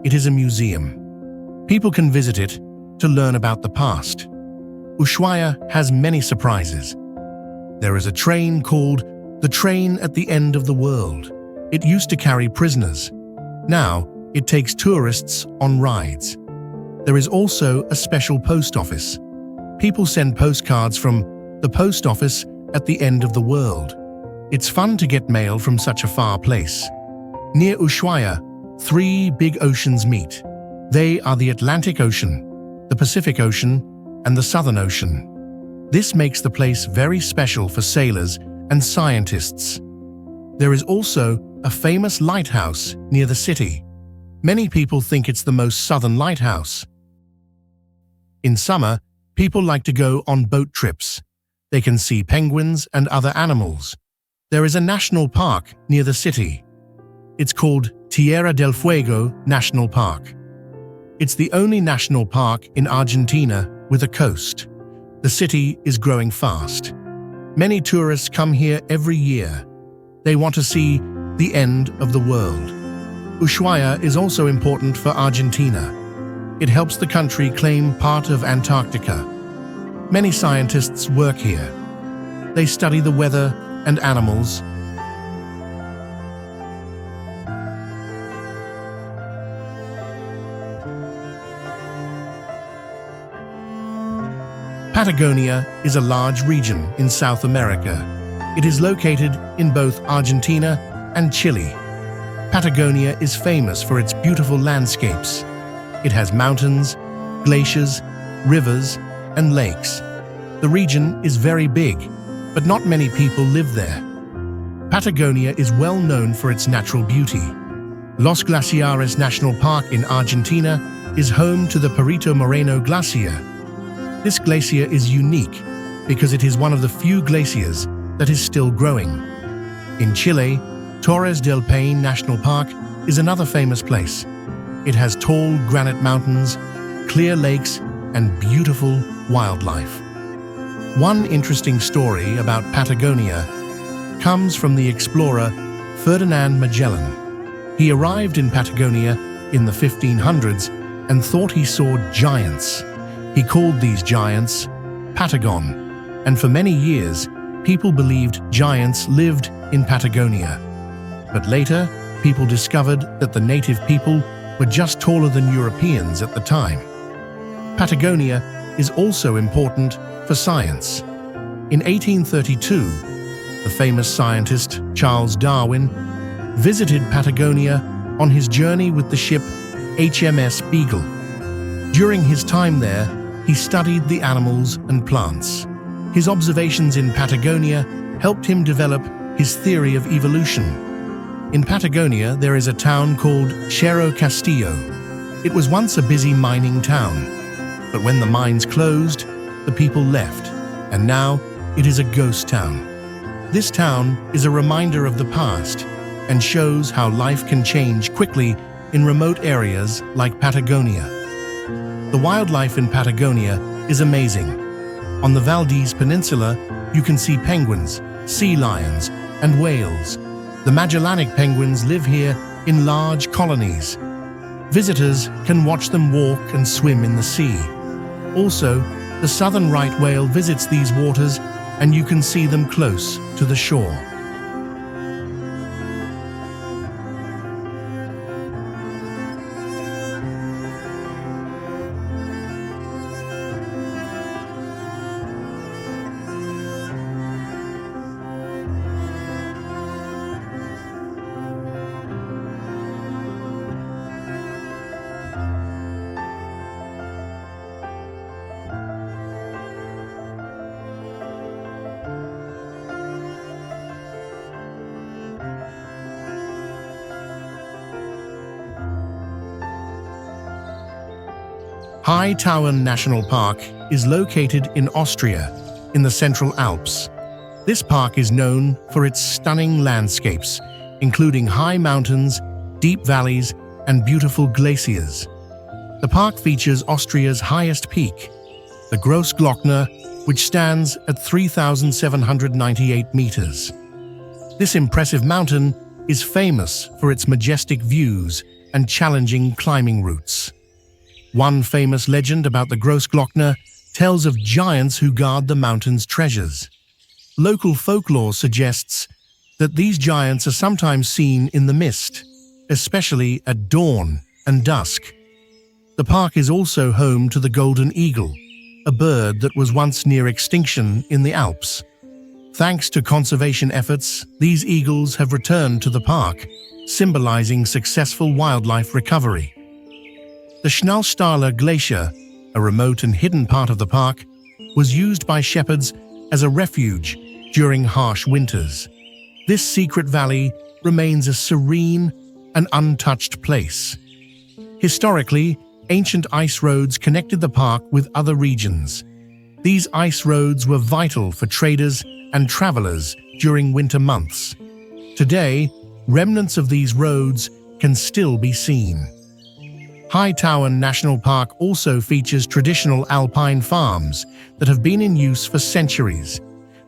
it is a museum. People can visit it to learn about the past. Ushuaia has many surprises. There is a train called the Train at the End of the World. It used to carry prisoners. Now, it takes tourists on rides. There is also a special post office. People send postcards from the post office at the end of the world. It's fun to get mail from such a far place. Near Ushuaia, 3 big oceans meet. They are the Atlantic Ocean, the Pacific Ocean, and the Southern Ocean. This makes the place very special for sailors and scientists. There is also a famous lighthouse near the city. Many people think it's the most southern lighthouse. In summer, people like to go on boat trips. They can see penguins and other animals. There is a national park near the city. It's called Tierra del Fuego National Park. It's the only national park in Argentina with a coast. The city is growing fast. Many tourists come here every year. They want to see the end of the world. Ushuaia is also important for Argentina. It helps the country claim part of Antarctica. Many scientists work here. They study the weather and animals. Patagonia is a large region in South America. It is located in both Argentina and Chile. Patagonia is famous for its beautiful landscapes. It has mountains, glaciers, rivers, and lakes. The region is very big, but not many people live there. Patagonia is well known for its natural beauty. Los Glaciares National Park in Argentina is home to the Perito Moreno Glacier. This glacier is unique because it is one of the few glaciers that is still growing. In Chile, Torres del Paine National Park is another famous place. It has tall granite mountains, clear lakes, and beautiful wildlife. One interesting story about Patagonia comes from the explorer Ferdinand Magellan. He arrived in Patagonia in the 1500s and thought he saw giants. He called these giants Patagon, and for many years, people believed giants lived in Patagonia. But later, people discovered that the native people were just taller than Europeans at the time. Patagonia is also important for science. In 1832, the famous scientist Charles Darwin visited Patagonia on his journey with the ship HMS Beagle. During his time there, he studied the animals and plants. His observations in Patagonia helped him develop his theory of evolution. In Patagonia, there is a town called Cerro Castillo. It was once a busy mining town, but when the mines closed, the people left, and now it is a ghost town. This town is a reminder of the past and shows how life can change quickly in remote areas like Patagonia. The wildlife in Patagonia is amazing. On the Valdez Peninsula, you can see penguins, sea lions, and whales. The Magellanic penguins live here in large colonies. Visitors can watch them walk and swim in the sea. Also, the southern right whale visits these waters, and you can see them close to the shore. High Tauern National Park is located in Austria, in the Central Alps. This park is known for its stunning landscapes, including high mountains, deep valleys, and beautiful glaciers. The park features Austria's highest peak, the Grossglockner, which stands at 3,798 meters. This impressive mountain is famous for its majestic views and challenging climbing routes. One famous legend about the Grossglockner tells of giants who guard the mountain's treasures. Local folklore suggests that these giants are sometimes seen in the mist, especially at dawn and dusk. The park is also home to the golden eagle, a bird that was once near extinction in the Alps. Thanks to conservation efforts, these eagles have returned to the park, symbolizing successful wildlife recovery. The Schnallstaler Glacier, a remote and hidden part of the park, was used by shepherds as a refuge during harsh winters. This secret valley remains a serene and untouched place. Historically, ancient ice roads connected the park with other regions. These ice roads were vital for traders and travelers during winter months. Today, remnants of these roads can still be seen. Hightower National Park also features traditional alpine farms that have been in use for centuries.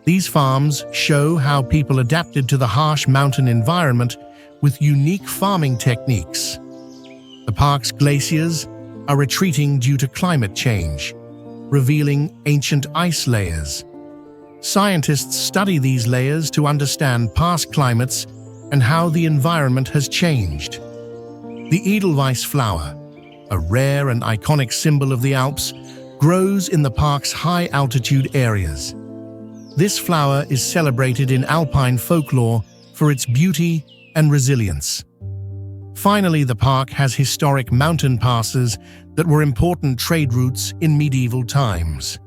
These farms show how people adapted to the harsh mountain environment with unique farming techniques. The park's glaciers are retreating due to climate change, revealing ancient ice layers. Scientists study these layers to understand past climates and how the environment has changed. The Edelweiss flower, a rare and iconic symbol of the Alps, grows in the park's high-altitude areas. This flower is celebrated in alpine folklore for its beauty and resilience. Finally, the park has historic mountain passes that were important trade routes in medieval times.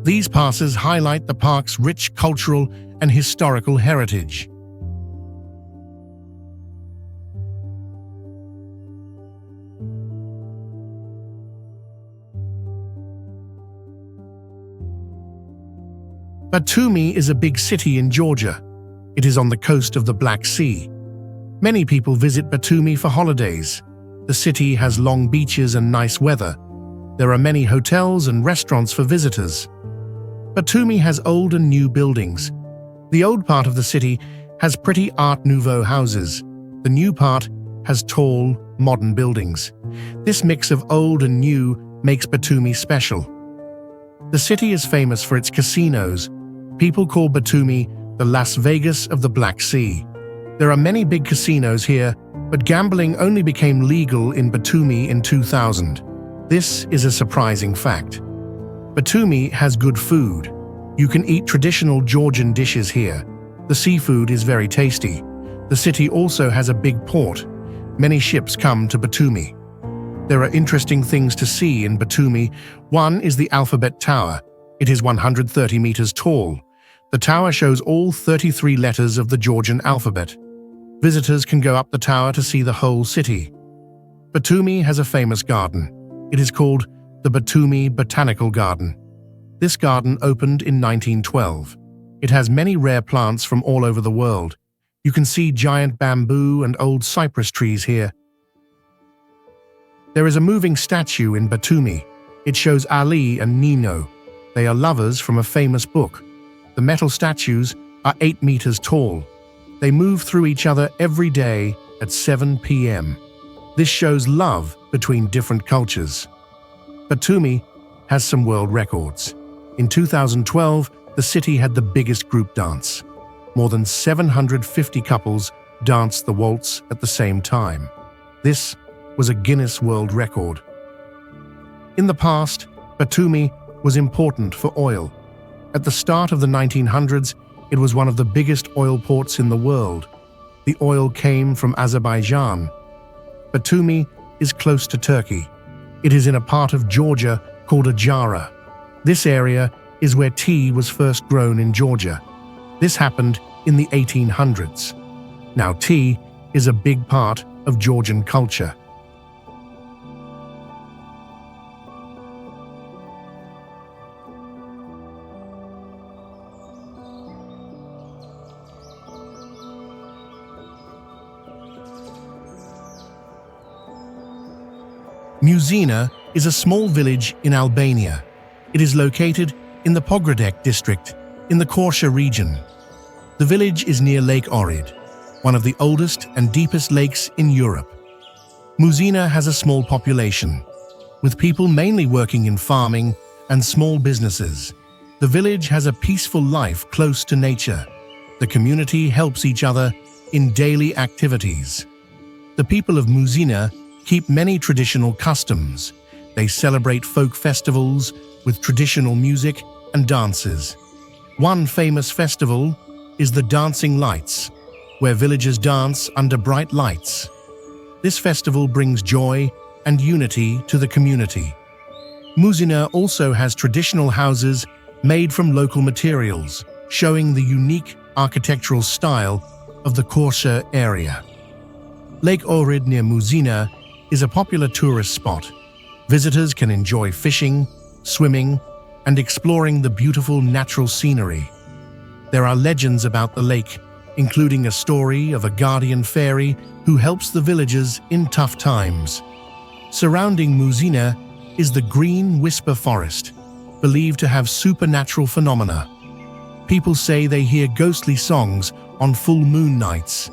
These passes highlight the park's rich cultural and historical heritage. Batumi is a big city in Georgia. It is on the coast of the Black Sea. Many people visit Batumi for holidays. The city has long beaches and nice weather. There are many hotels and restaurants for visitors. Batumi has old and new buildings. The old part of the city has pretty Art Nouveau houses. The new part has tall, modern buildings. This mix of old and new makes Batumi special. The city is famous for its casinos. People call Batumi the Las Vegas of the Black Sea. There are many big casinos here, but gambling only became legal in Batumi in 2000. This is a surprising fact. Batumi has good food. You can eat traditional Georgian dishes here. The seafood is very tasty. The city also has a big port. Many ships come to Batumi. There are interesting things to see in Batumi. One is the Alphabet Tower. It is 130 meters tall. The tower shows all 33 letters of the Georgian alphabet. Visitors can go up the tower to see the whole city. Batumi has a famous garden. It is called the Batumi Botanical Garden. This garden opened in 1912. It has many rare plants from all over the world. You can see giant bamboo and old cypress trees here. There is a moving statue in Batumi. It shows Ali and Nino. They are lovers from a famous book. The metal statues are 8 meters tall. They move through each other every day at 7 p.m. This shows love between different cultures. Batumi has some world records. In 2012, the city had the biggest group dance. More than 750 couples danced the waltz at the same time. This was a Guinness World Record. In the past, Batumi was important for oil. At the start of the 1900s, it was one of the biggest oil ports in the world. The oil came from Azerbaijan. Batumi is close to Turkey. It is in a part of Georgia called Ajara. This area is where tea was first grown in Georgia. This happened in the 1800s. Now, tea is a big part of Georgian culture. Muzina is a small village in Albania. It is located in the Pogradec district in the Korça region. The village is near Lake Ohrid, one of the oldest and deepest lakes in Europe. Muzina has a small population, with people mainly working in farming and small businesses. The village has a peaceful life close to nature. The community helps each other in daily activities. The people of Muzina keep many traditional customs. They celebrate folk festivals with traditional music and dances. One famous festival is the Dancing Lights, where villagers dance under bright lights. This festival brings joy and unity to the community. Muzina also has traditional houses made from local materials, showing the unique architectural style of the Korça area. Lake Ohrid near Muzina is a popular tourist spot. Visitors can enjoy fishing, swimming, and exploring the beautiful natural scenery. There are legends about the lake, including a story of a guardian fairy who helps the villagers in tough times. Surrounding Muzina is the Green Whisper Forest, believed to have supernatural phenomena. People say they hear ghostly songs on full moon nights.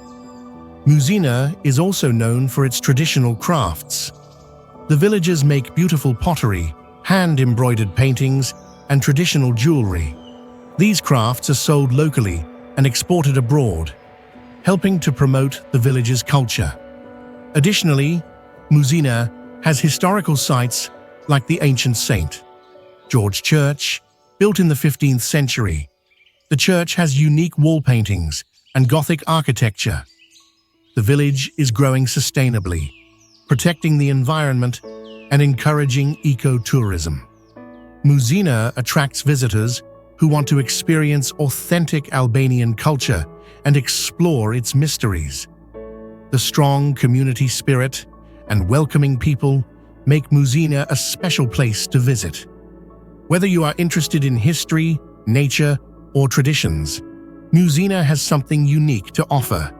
Muzina is also known for its traditional crafts. The villagers make beautiful pottery, hand-embroidered paintings, and traditional jewelry. These crafts are sold locally and exported abroad, helping to promote the village's culture. Additionally, Muzina has historical sites like the ancient St. George Church, built in the 15th century. The church has unique wall paintings and Gothic architecture. The village is growing sustainably, protecting the environment and encouraging eco-tourism. Muzina attracts visitors who want to experience authentic Albanian culture and explore its mysteries. The strong community spirit and welcoming people make Muzina a special place to visit. Whether you are interested in history, nature, or traditions, Muzina has something unique to offer.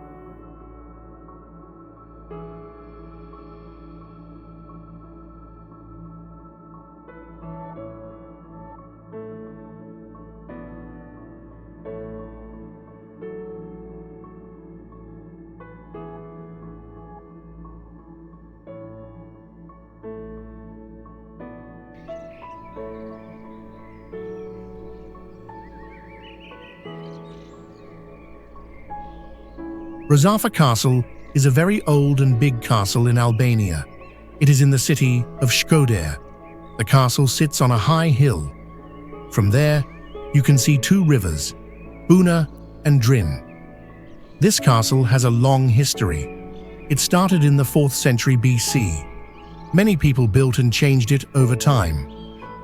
Rozafa Castle is a very old and big castle in Albania. It is in the city of Shkodër. The castle sits on a high hill. From there, you can see two rivers, Buna and Drin. This castle has a long history. It started in the 4th century BC. Many people built and changed it over time.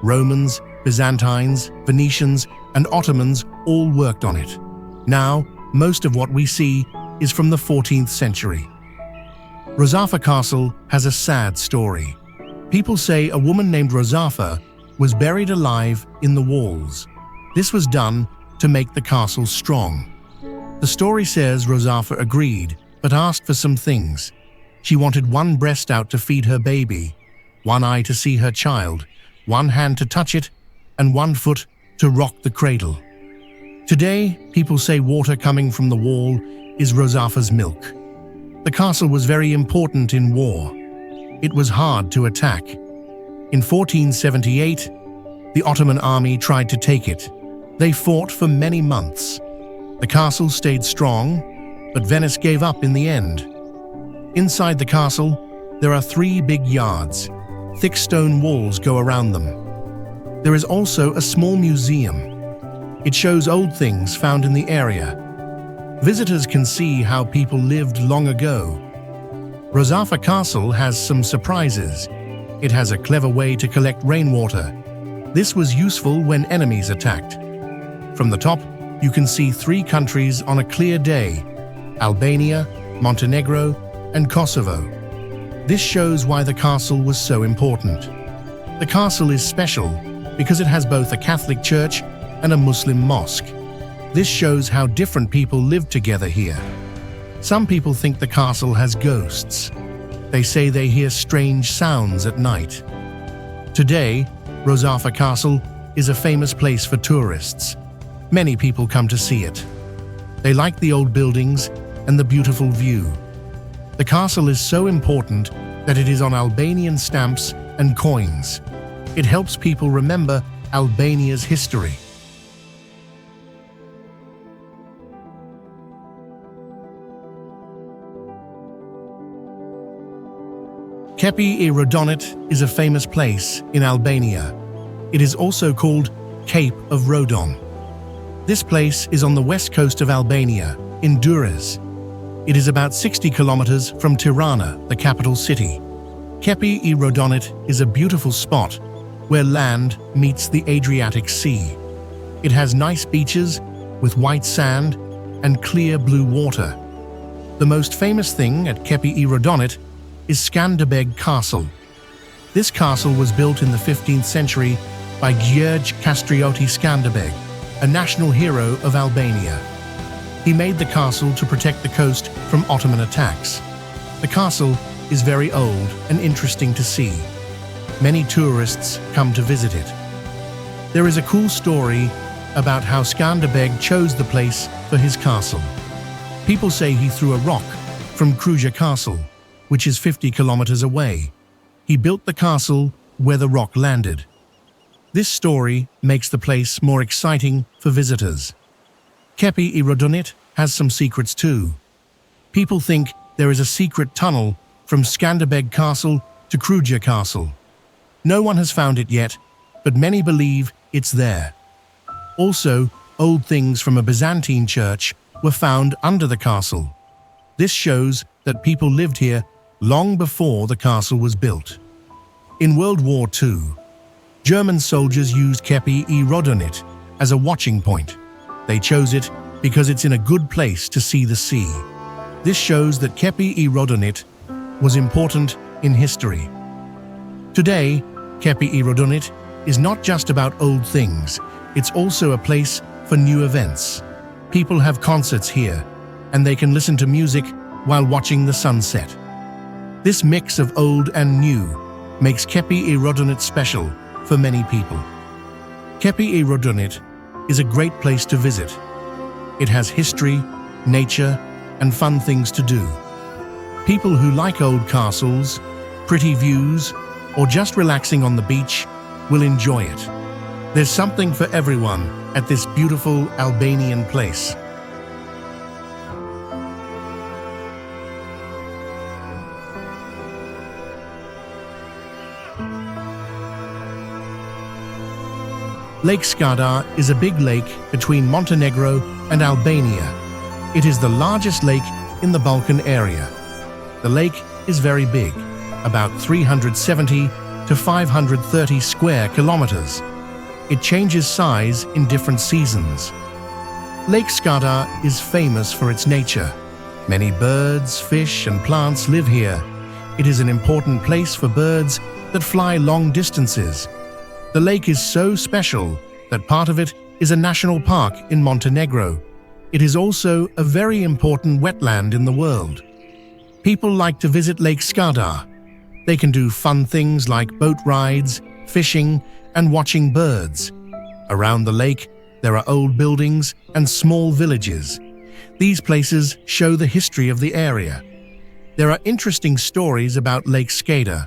Romans, Byzantines, Venetians, and Ottomans all worked on it. Now, most of what we see is from the 14th century. Rozafa Castle has a sad story. People say a woman named Rozafa was buried alive in the walls. This was done to make the castle strong. The story says Rozafa agreed, but asked for some things. She wanted one breast out to feed her baby, one eye to see her child, one hand to touch it, and one foot to rock the cradle. Today, people say water coming from the wall is Rozafa's milk. The castle was very important in war. It was hard to attack. In 1478, the Ottoman army tried to take it. They fought for many months. The castle stayed strong, but Venice gave up in the end. Inside the castle, there are 3 big yards. Thick stone walls go around them. There is also a small museum. It shows old things found in the area. Visitors can see how people lived long ago. Rozafa Castle has some surprises. It has a clever way to collect rainwater. This was useful when enemies attacked. From the top, you can see 3 countries on a clear day: Albania, Montenegro, and Kosovo. This shows why the castle was so important. The castle is special because it has both a Catholic church and a Muslim mosque. This shows how different people lived together here. Some people think the castle has ghosts. They say they hear strange sounds at night. Today, Rozafa Castle is a famous place for tourists. Many people come to see it. They like the old buildings and the beautiful view. The castle is so important that it is on Albanian stamps and coins. It helps people remember Albania's history. Kepi I Rodonit is a famous place in Albania. It is also called Cape of Rodon. This place is on the west coast of Albania, in Durrës. It is about 60 kilometers from Tirana, the capital city. Kepi I Rodonit is a beautiful spot where land meets the Adriatic Sea. It has nice beaches with white sand and clear blue water. The most famous thing at Kepi I Rodonit is Skanderbeg Castle. This castle was built in the 15th century by Gheorghe Castriote Skanderbeg, a national hero of Albania. He made the castle to protect the coast from Ottoman attacks. The castle is very old and interesting to see. Many tourists come to visit it. There is a cool story about how Skanderbeg chose the place for his castle. People say he threw a rock from Kruja Castle, which is 50 kilometers away. He built the castle where the rock landed. This story makes the place more exciting for visitors. Kepi I Rodunit has some secrets too. People think there is a secret tunnel from Skanderbeg Castle to Kruja Castle. No one has found it yet, but many believe it's there. Also, old things from a Byzantine church were found under the castle. This shows that people lived here long before the castle was built. In World War II, German soldiers used Kepi I Rodunit as a watching point. They chose it because it's in a good place to see the sea. This shows that Kepi I Rodunit was important in history. Today, Kepi I Rodunit is not just about old things, it's also a place for new events. People have concerts here, and they can listen to music while watching the sunset. This mix of old and new makes Kepi I Rodunit special for many people. Kepi I Rodunit is a great place to visit. It has history, nature, and fun things to do. People who like old castles, pretty views, or just relaxing on the beach will enjoy it. There's something for everyone at this beautiful Albanian place. Lake Skadar is a big lake between Montenegro and Albania. It is the largest lake in the Balkan area. The lake is very big, about 370 to 530 square kilometers. It changes size in different seasons. Lake Skadar is famous for its nature. Many birds, fish, and plants live here. It is an important place for birds that fly long distances. The lake is so special that part of it is a national park in Montenegro. It is also a very important wetland in the world. People like to visit Lake Skadar. They can do fun things like boat rides, fishing, and watching birds. Around the lake, there are old buildings and small villages. These places show the history of the area. There are interesting stories about Lake Skadar.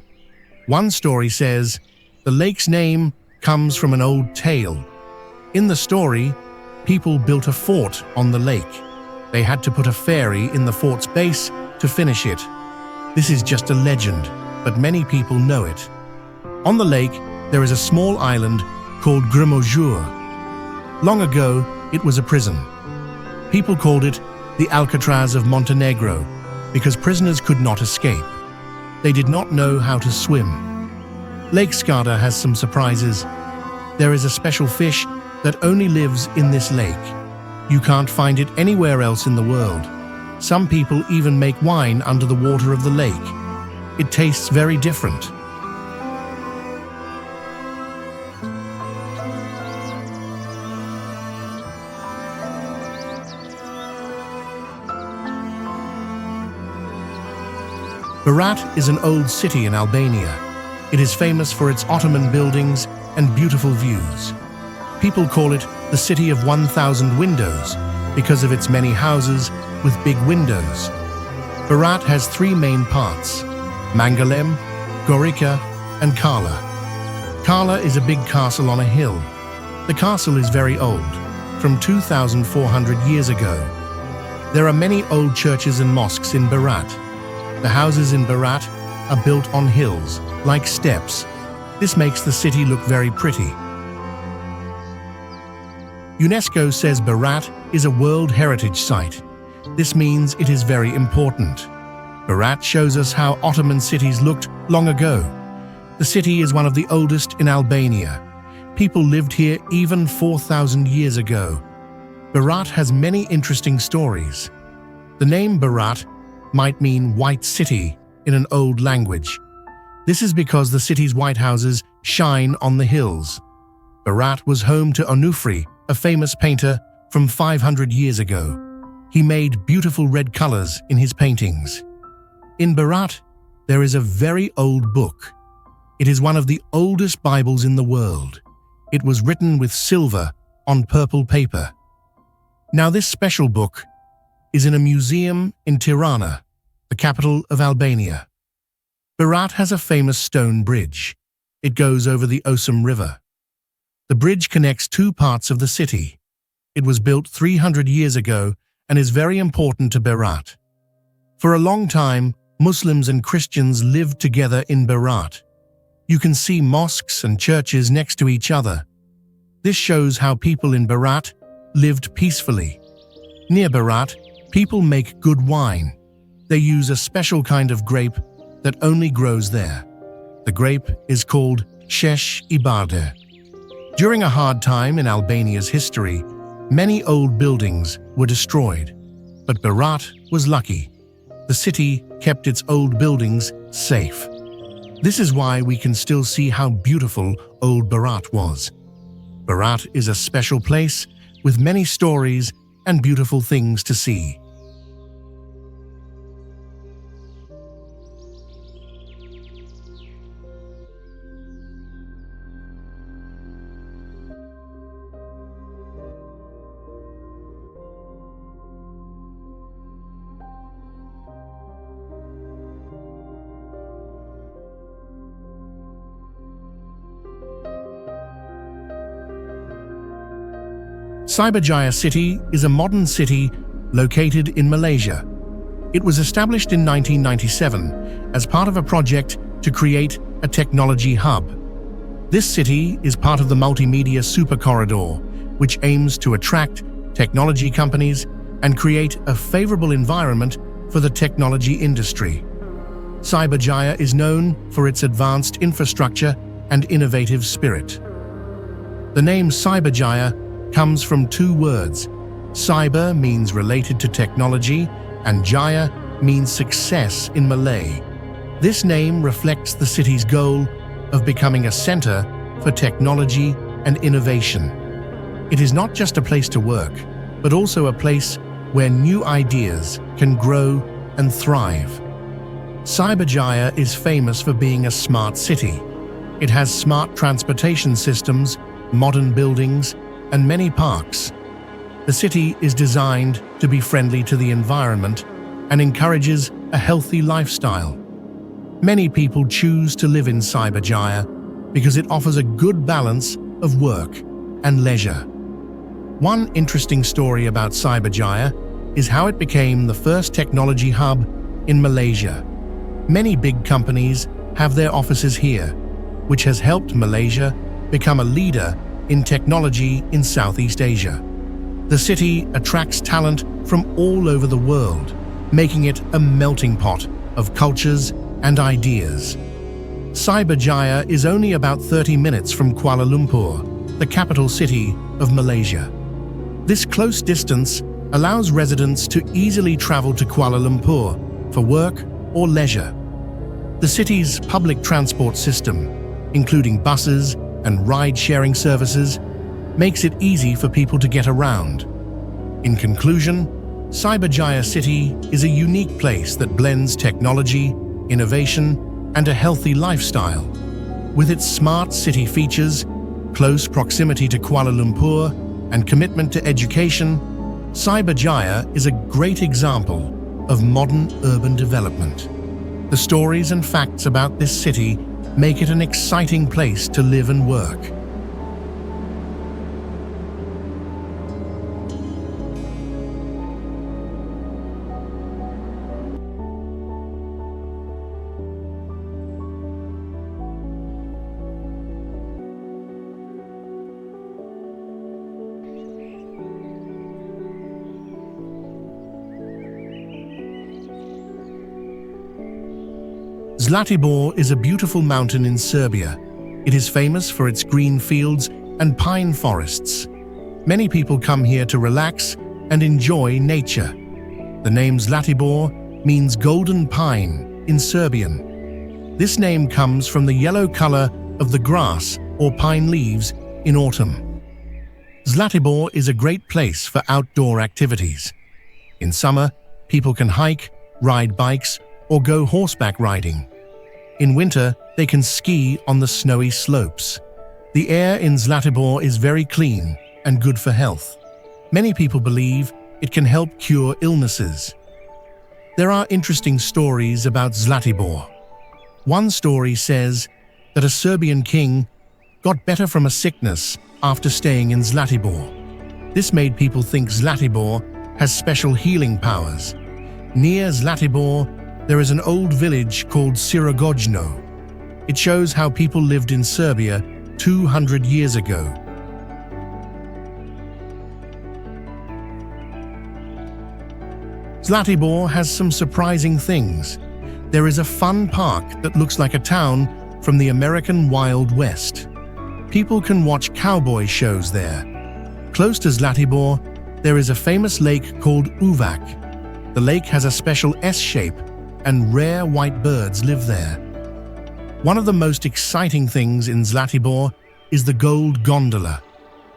One story says, the lake's name comes from an old tale. In the story, people built a fort on the lake. They had to put a ferry in the fort's base to finish it. This is just a legend, but many people know it. On the lake, there is a small island called Grimojur. Long ago, it was a prison. People called it the Alcatraz of Montenegro because prisoners could not escape. They did not know how to swim. Lake Skadar has some surprises. There is a special fish that only lives in this lake. You can't find it anywhere else in the world. Some people even make wine under the water of the lake. It tastes very different. Berat is an old city in Albania. It is famous for its Ottoman buildings and beautiful views. People call it the City of 1,000 Windows because of its many houses with big windows. Berat has three main parts: Mangalem, Gorica, and Kala. Kala is a big castle on a hill. The castle is very old, from 2,400 years ago. There are many old churches and mosques in Berat. The houses in Berat are built on hills, like steps. This makes the city look very pretty. UNESCO says Berat is a World Heritage Site. This means it is very important. Berat shows us how Ottoman cities looked long ago. The city is one of the oldest in Albania. People lived here even 4,000 years ago. Berat has many interesting stories. The name Berat might mean white city in an old language. This is because the city's white houses shine on the hills. Berat was home to Onufri, a famous painter from 500 years ago. He made beautiful red colors in his paintings. In Berat, there is a very old book. It is one of the oldest Bibles in the world. It was written with silver on purple paper. Now, this special book is in a museum in Tirana, the capital of Albania. Berat has a famous stone bridge. It goes over the Osum River. The bridge connects two parts of the city. It was built 300 years ago and is very important to Berat. For a long time, Muslims and Christians lived together in Berat. You can see mosques and churches next to each other. This shows how people in Berat lived peacefully. Near Berat, people make good wine. They use a special kind of grape that only grows there. The grape is called Shesh Ibarde. During a hard time in Albania's history, many old buildings were destroyed. But Berat was lucky. The city kept its old buildings safe. This is why we can still see how beautiful old Berat was. Berat is a special place with many stories and beautiful things to see. Cyberjaya City is a modern city located in Malaysia. It was established in 1997 as part of a project to create a technology hub. This city is part of the multimedia super corridor, which aims to attract technology companies and create a favorable environment for the technology industry. Cyberjaya is known for its advanced infrastructure and innovative spirit. The name Cyberjaya comes from two words. Cyber means related to technology, and Jaya means success in Malay. This name reflects the city's goal of becoming a center for technology and innovation. It is not just a place to work, but also a place where new ideas can grow and thrive. Cyberjaya is famous for being a smart city. It has smart transportation systems, modern buildings, and many parks. The city is designed to be friendly to the environment and encourages a healthy lifestyle. Many people choose to live in Cyberjaya because it offers a good balance of work and leisure. One interesting story about Cyberjaya is how it became the first technology hub in Malaysia. Many big companies have their offices here, which has helped Malaysia become a leader in technology in Southeast Asia. The city attracts talent from all over the world, making it a melting pot of cultures and ideas. Cyberjaya is only about 30 minutes from Kuala Lumpur, the capital city of Malaysia. This close distance allows residents to easily travel to Kuala Lumpur for work or leisure. The city's public transport system, including buses and ride-sharing services, makes it easy for people to get around. In conclusion, Cyberjaya City is a unique place that blends technology, innovation, and a healthy lifestyle. With its smart city features, close proximity to Kuala Lumpur, and commitment to education, Cyberjaya is a great example of modern urban development. The stories and facts about this city make it an exciting place to live and work. Zlatibor is a beautiful mountain in Serbia. It is famous for its green fields and pine forests. Many people come here to relax and enjoy nature. The name Zlatibor means golden pine in Serbian. This name comes from the yellow color of the grass or pine leaves in autumn. Zlatibor is a great place for outdoor activities. In summer, people can hike, ride bikes, or go horseback riding. In winter, they can ski on the snowy slopes. The air in Zlatibor is very clean and good for health. Many people believe it can help cure illnesses. There are interesting stories about Zlatibor. One story says that a Serbian king got better from a sickness after staying in Zlatibor. This made people think Zlatibor has special healing powers. Near Zlatibor, there is an old village called Sirogojno. It shows how people lived in Serbia 200 years ago. Zlatibor has some surprising things. There is a fun park that looks like a town from the American Wild West. People can watch cowboy shows there. Close to Zlatibor, there is a famous lake called Uvak. The lake has a special S-shape, and rare white birds live there. One of the most exciting things in Zlatibor is the Gold Gondola.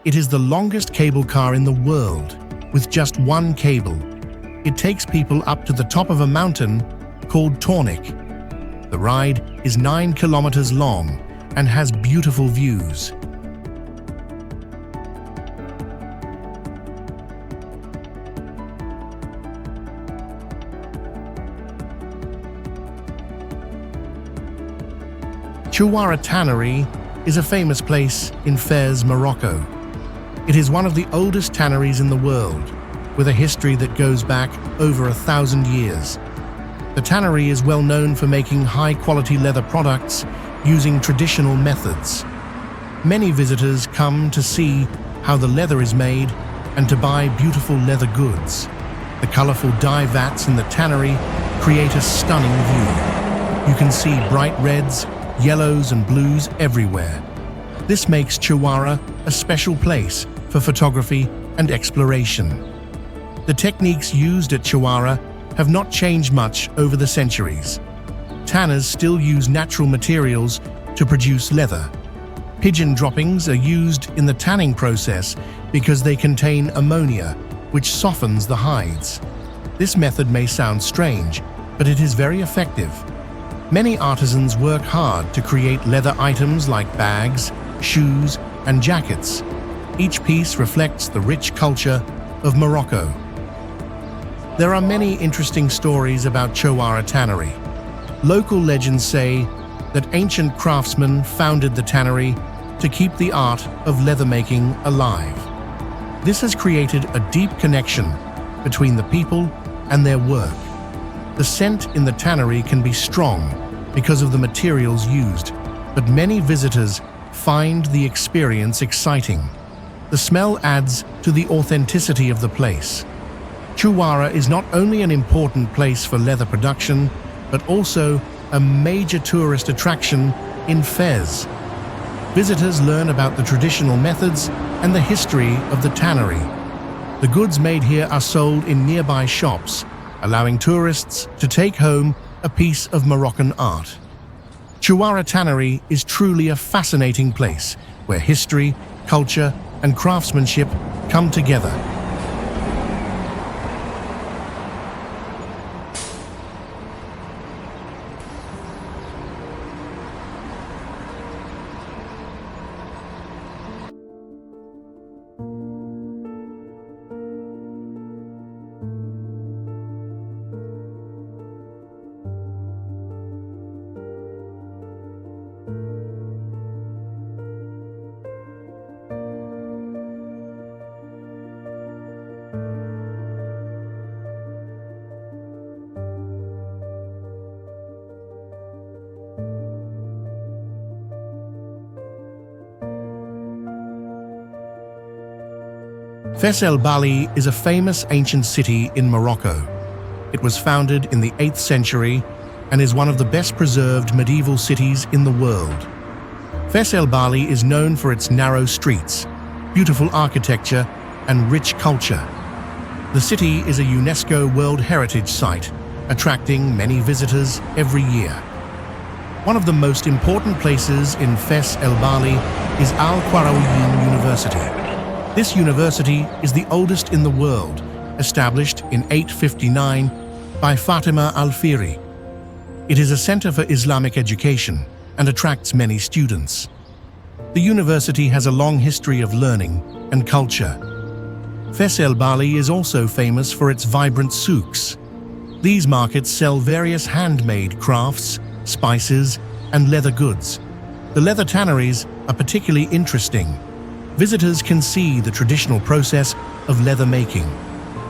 It is the longest cable car in the world, with just one cable. It takes people up to the top of a mountain called Tornik. The ride is 9 kilometers long and has beautiful views. Chouara Tannery is a famous place in Fez, Morocco. It is one of the oldest tanneries in the world, with a history that goes back over 1,000 years. The tannery is well known for making high-quality leather products using traditional methods. Many visitors come to see how the leather is made and to buy beautiful leather goods. The colorful dye vats in the tannery create a stunning view. You can see bright reds, yellows and blues everywhere. This makes Chouara a special place for photography and exploration. The techniques used at Chouara have not changed much over the centuries. Tanners still use natural materials to produce leather. Pigeon droppings are used in the tanning process because they contain ammonia, which softens the hides. This method may sound strange, but it is very effective. Many artisans work hard to create leather items like bags, shoes, and jackets. Each piece reflects the rich culture of Morocco. There are many interesting stories about Chouara Tannery. Local legends say that ancient craftsmen founded the tannery to keep the art of leather making alive. This has created a deep connection between the people and their work. The scent in the tannery can be strong because of the materials used, but many visitors find the experience exciting. The smell adds to the authenticity of the place. Chouara is not only an important place for leather production, but also a major tourist attraction in Fez. Visitors learn about the traditional methods and the history of the tannery. The goods made here are sold in nearby shops, allowing tourists to take home a piece of Moroccan art. Chouara Tannery is truly a fascinating place where history, culture, and craftsmanship come together. Fes El Bali is a famous ancient city in Morocco. It was founded in the 8th century and is one of the best preserved medieval cities in the world. Fes El Bali is known for its narrow streets, beautiful architecture, and rich culture. The city is a UNESCO World Heritage Site, attracting many visitors every year. One of the most important places in Fes El Bali is Al Qarawiyyin University. This university is the oldest in the world, established in 859 by Fatima al-Fihri. It is a center for Islamic education and attracts many students. The university has a long history of learning and culture. Fes El Bali is also famous for its vibrant souks. These markets sell various handmade crafts, spices, and leather goods. The leather tanneries are particularly interesting. Visitors can see the traditional process of leather making.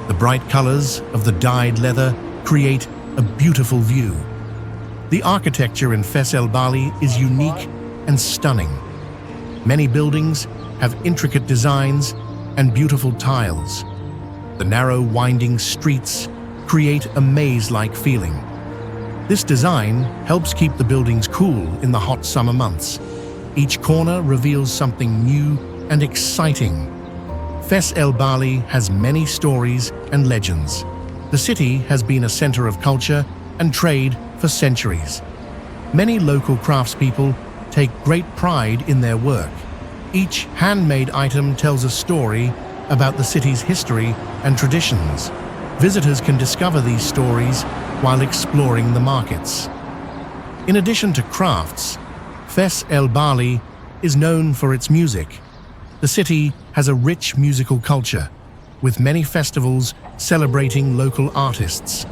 The bright colors of the dyed leather create a beautiful view. The architecture in Fes El Bali is unique and stunning. Many buildings have intricate designs and beautiful tiles. The narrow, winding streets create a maze-like feeling. This design helps keep the buildings cool in the hot summer months. Each corner reveals something new and exciting. Fes El Bali has many stories and legends. The city has been a center of culture and trade for centuries. Many local craftspeople take great pride in their work. Each handmade item tells a story about the city's history and traditions. Visitors can discover these stories while exploring the markets. In addition to crafts, Fes El Bali is known for its music. The city has a rich musical culture, with many festivals celebrating local artists.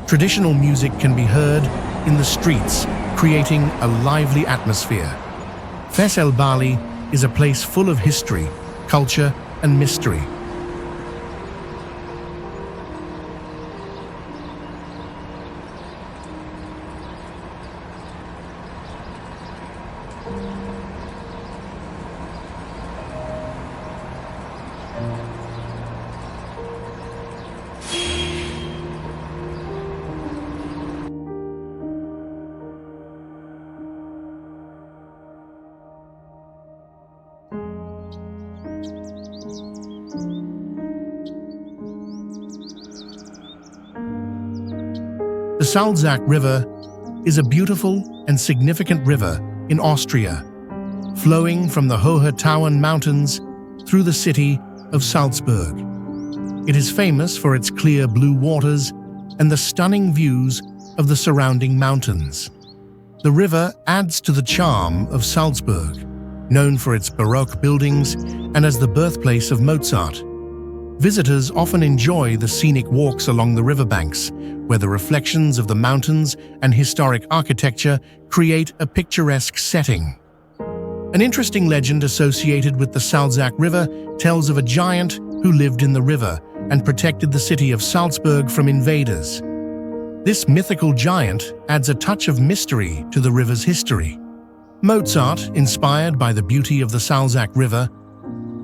Traditional music can be heard in the streets, creating a lively atmosphere. Fes El Bali is a place full of history, culture, and mystery. The Salzach River is a beautiful and significant river in Austria, flowing from the Hohe Tauern Mountains through the city of Salzburg. It is famous for its clear blue waters and the stunning views of the surrounding mountains. The river adds to the charm of Salzburg, known for its Baroque buildings and as the birthplace of Mozart. Visitors often enjoy the scenic walks along the riverbanks, where the reflections of the mountains and historic architecture create a picturesque setting. An interesting legend associated with the Salzach River tells of a giant who lived in the river and protected the city of Salzburg from invaders. This mythical giant adds a touch of mystery to the river's history. Mozart, inspired by the beauty of the Salzach River,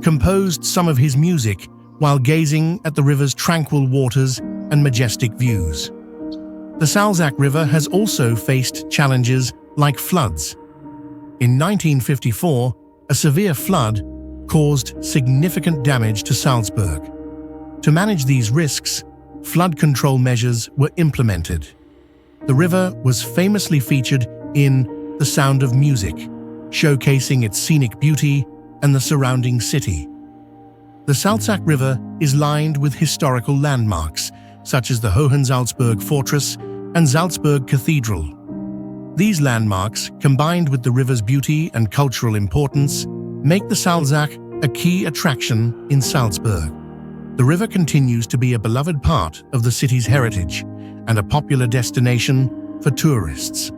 composed some of his music while gazing at the river's tranquil waters and majestic views. The Salzach River has also faced challenges like floods. In 1954, a severe flood caused significant damage to Salzburg. To manage these risks, flood control measures were implemented. The river was famously featured in The Sound of Music, showcasing its scenic beauty and the surrounding city. The Salzach River is lined with historical landmarks, such as the Hohensalzburg Fortress and Salzburg Cathedral. These landmarks, combined with the river's beauty and cultural importance, make the Salzach a key attraction in Salzburg. The river continues to be a beloved part of the city's heritage and a popular destination for tourists.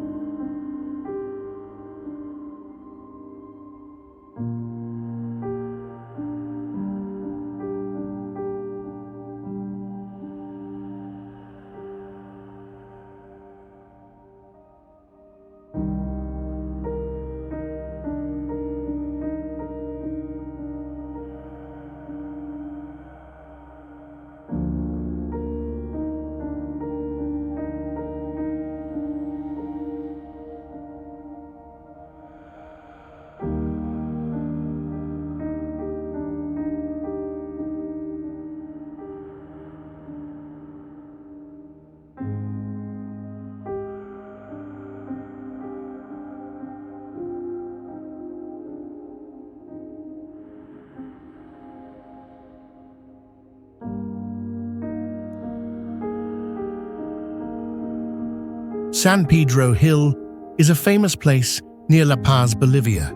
San Pedro Hill is a famous place near La Paz, Bolivia.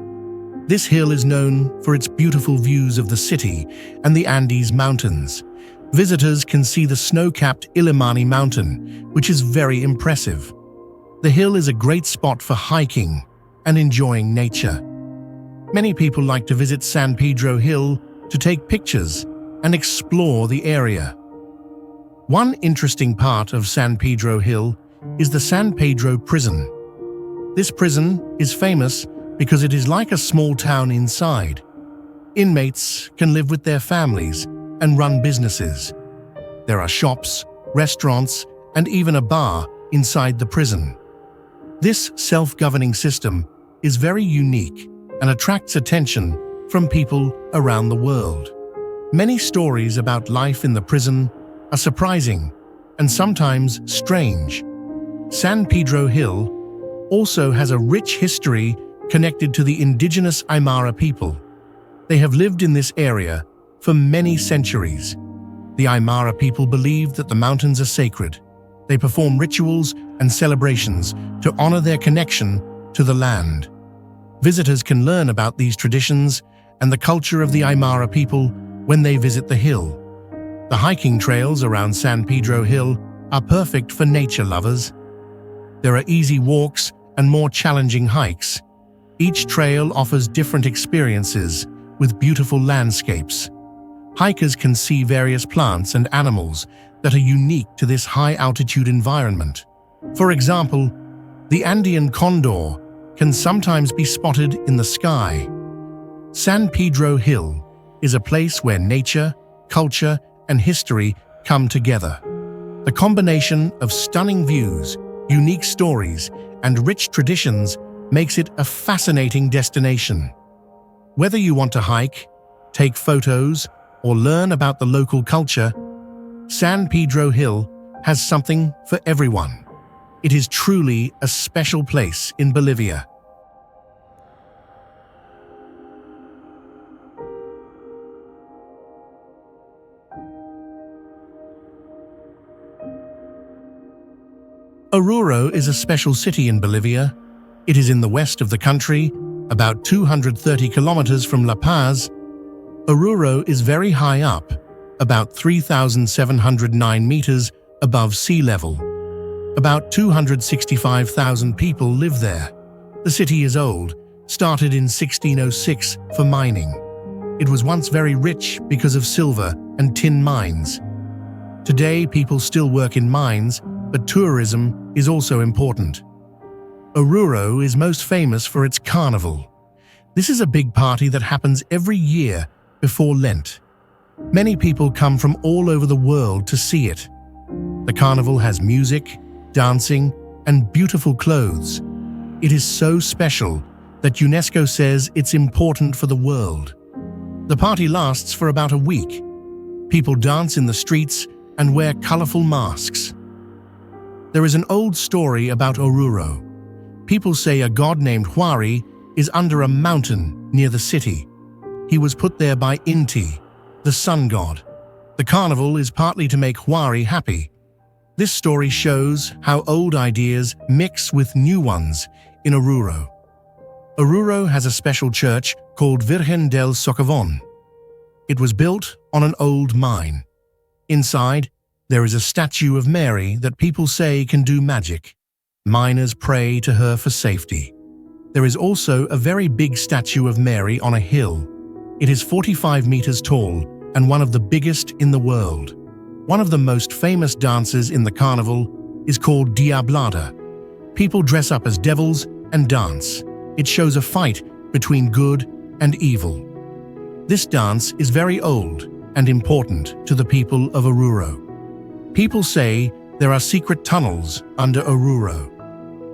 This hill is known for its beautiful views of the city and the Andes Mountains. Visitors can see the snow-capped Illimani Mountain, which is very impressive. The hill is a great spot for hiking and enjoying nature. Many people like to visit San Pedro Hill to take pictures and explore the area. One interesting part of San Pedro Hill is the San Pedro Prison. This prison is famous because it is like a small town inside. Inmates can live with their families and run businesses. There are shops, restaurants, and even a bar inside the prison. This self-governing system is very unique and attracts attention from people around the world. Many stories about life in the prison are surprising and sometimes strange. San Pedro Hill also has a rich history connected to the indigenous Aymara people. They have lived in this area for many centuries. The Aymara people believe that the mountains are sacred. They perform rituals and celebrations to honor their connection to the land. Visitors can learn about these traditions and the culture of the Aymara people when they visit the hill. The hiking trails around San Pedro Hill are perfect for nature lovers. There are easy walks and more challenging hikes. Each trail offers different experiences with beautiful landscapes. Hikers can see various plants and animals that are unique to this high-altitude environment. For example, the Andean condor can sometimes be spotted in the sky. San Pedro Hill is a place where nature, culture, and history come together. The combination of stunning views, unique stories, and rich traditions makes it a fascinating destination. Whether you want to hike, take photos, or learn about the local culture, San Pedro Hill has something for everyone. It is truly a special place in Bolivia. Oruro is a special city in Bolivia. It is in the west of the country, about 230 kilometers from La Paz. Oruro is very high up, about 3,709 meters above sea level. About 265,000 people live there. The city is old, started in 1606 for mining. It was once very rich because of silver and tin mines. Today, people still work in mines, but tourism is also important. Oruro is most famous for its carnival. This is a big party that happens every year before Lent. Many people come from all over the world to see it. The carnival has music, dancing, and beautiful clothes. It is so special that UNESCO says it's important for the world. The party lasts for about a week. People dance in the streets and wear colorful masks. There is an old story about Oruro. People say a god named Huari is under a mountain near the city. He was put there by Inti, the sun god. The carnival is partly to make Huari happy. This story shows how old ideas mix with new ones in Oruro. Oruro has a special church called Virgen del Socavón. It was built on an old mine. Inside, there is a statue of Mary that people say can do magic. Miners pray to her for safety. There is also a very big statue of Mary on a hill. It is 45 meters tall and one of the biggest in the world. One of the most famous dances in the carnival is called Diablada. People dress up as devils and dance. It shows a fight between good and evil. This dance is very old and important to the people of Oruro. People say there are secret tunnels under Oruro.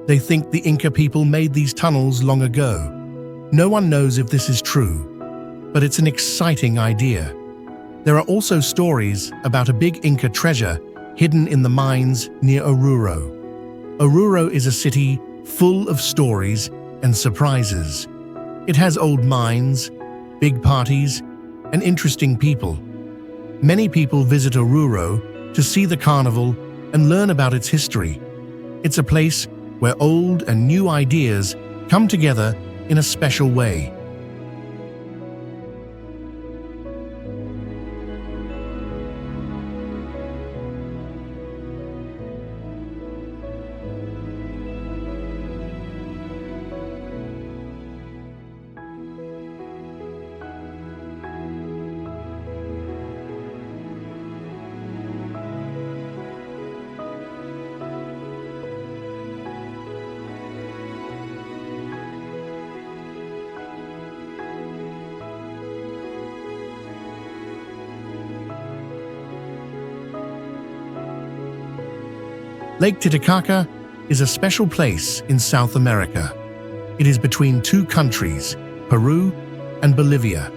They think the Inca people made these tunnels long ago. No one knows if this is true, but it's an exciting idea. There are also stories about a big Inca treasure hidden in the mines near Oruro. Oruro is a city full of stories and surprises. It has old mines, big parties, and interesting people. Many people visit Oruro to see the carnival and learn about its history. It's a place where old and new ideas come together in a special way. Lake Titicaca is a special place in South America. It is between two countries, Peru and Bolivia.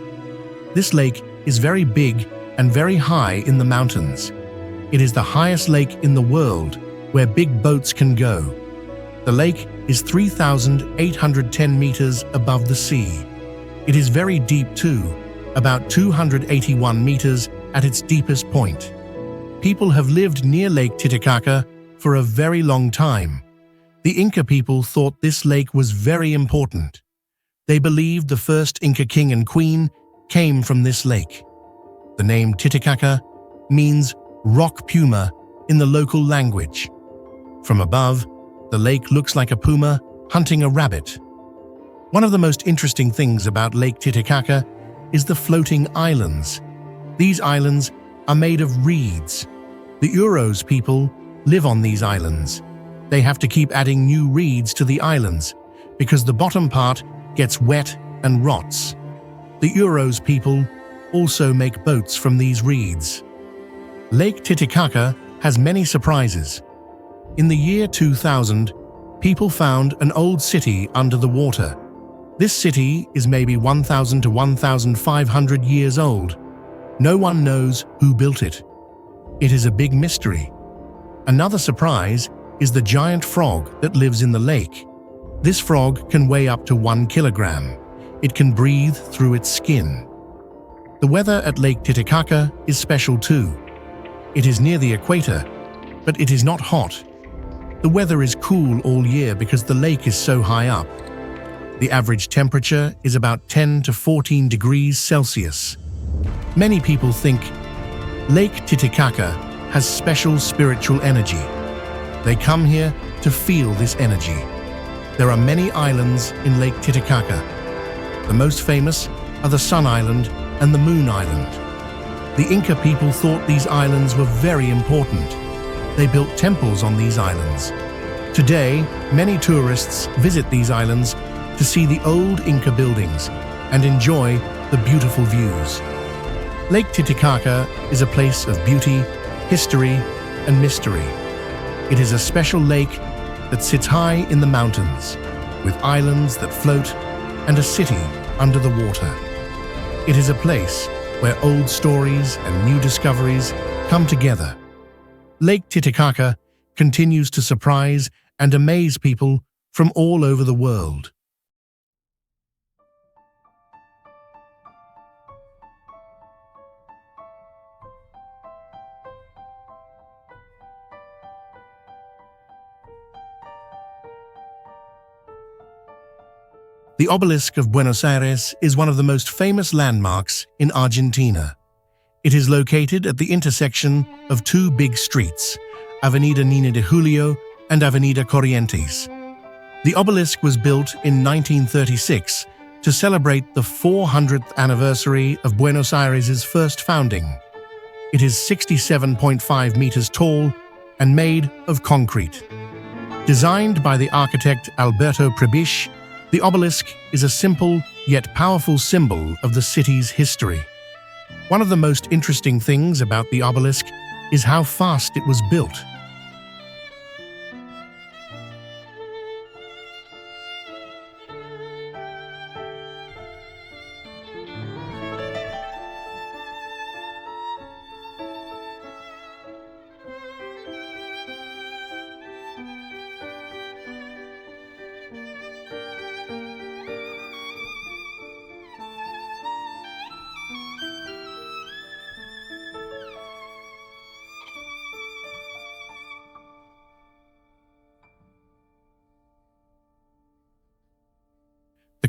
This lake is very big and very high in the mountains. It is the highest lake in the world where big boats can go. The lake is 3,810 meters above the sea. It is very deep too, about 281 meters at its deepest point. People have lived near Lake Titicaca for a very long time. The Inca people thought this lake was very important. They believed the first Inca king and queen came from this lake. The name Titicaca means rock puma in the local language. From above, the lake looks like a puma hunting a rabbit. One of the most interesting things about Lake Titicaca is the floating islands. These islands are made of reeds. The Uros people live on these islands. They have to keep adding new reeds to the islands because the bottom part gets wet and rots. The Uros people also make boats from these reeds. Lake Titicaca has many surprises. In the year 2000, people found an old city under the water. This city is maybe 1,000 to 1,500 years old. No one knows who built it. It is a big mystery. Another surprise is the giant frog that lives in the lake. This frog can weigh up to 1 kilogram. It can breathe through its skin. The weather at Lake Titicaca is special too. It is near the equator, but it is not hot. The weather is cool all year because the lake is so high up. The average temperature is about 10 to 14 degrees Celsius. Many people think Lake Titicaca has special spiritual energy. They come here to feel this energy. There are many islands in Lake Titicaca. The most famous are the Sun Island and the Moon Island. The Inca people thought these islands were very important. They built temples on these islands. Today, many tourists visit these islands to see the old Inca buildings and enjoy the beautiful views. Lake Titicaca is a place of beauty, history, and mystery. It is a special lake that sits high in the mountains, with islands that float and a city under the water. It is a place where old stories and new discoveries come together. Lake Titicaca continues to surprise and amaze people from all over the world. The obelisk of Buenos Aires is one of the most famous landmarks in Argentina. It is located at the intersection of two big streets, Avenida 9 de Julio and Avenida Corrientes. The obelisk was built in 1936 to celebrate the 400th anniversary of Buenos Aires' first founding. It is 67.5 meters tall and made of concrete. Designed by the architect Alberto Prebisch, the obelisk is a simple yet powerful symbol of the city's history. One of the most interesting things about the obelisk is how fast it was built.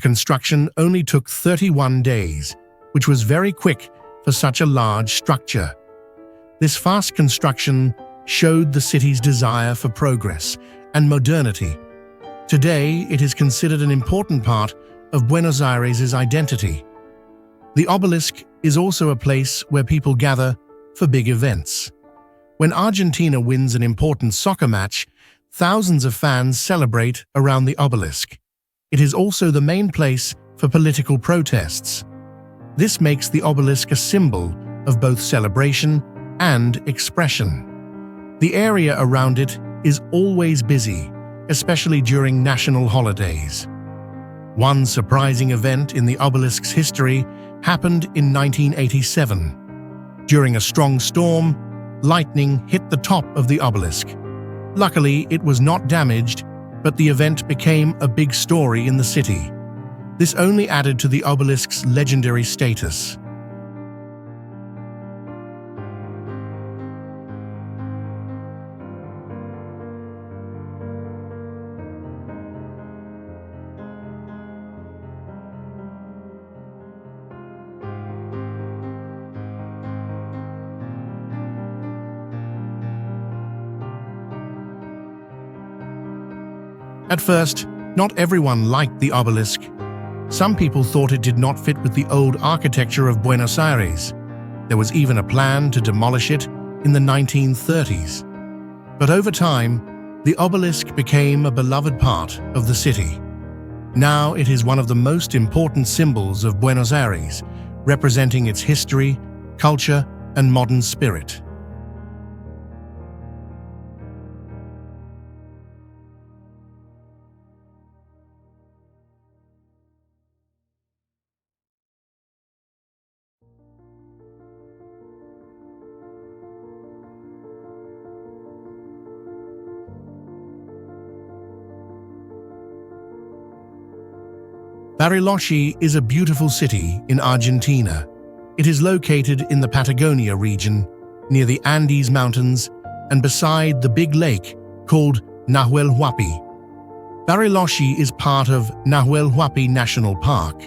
construction only took 31 days, which was very quick for such a large structure. This fast construction showed the city's desire for progress and modernity. Today, it is considered an important part of Buenos Aires' identity. The obelisk is also a place where people gather for big events. When Argentina wins an important soccer match, thousands of fans celebrate around the obelisk. It is also the main place for political protests. This makes the obelisk a symbol of both celebration and expression. The area around it is always busy, especially during national holidays. One surprising event in the obelisk's history happened in 1987. During a strong storm, lightning hit the top of the obelisk. Luckily, it was not damaged, but the event became a big story in the city. This only added to the obelisk's legendary status. At first, not everyone liked the obelisk. Some people thought it did not fit with the old architecture of Buenos Aires. There was even a plan to demolish it in the 1930s. But over time, the obelisk became a beloved part of the city. Now it is one of the most important symbols of Buenos Aires, representing its history, culture, and modern spirit. Bariloche is a beautiful city in Argentina. It is located in the Patagonia region, near the Andes Mountains and beside the big lake called Nahuel Huapi. Bariloche is part of Nahuel Huapi National Park,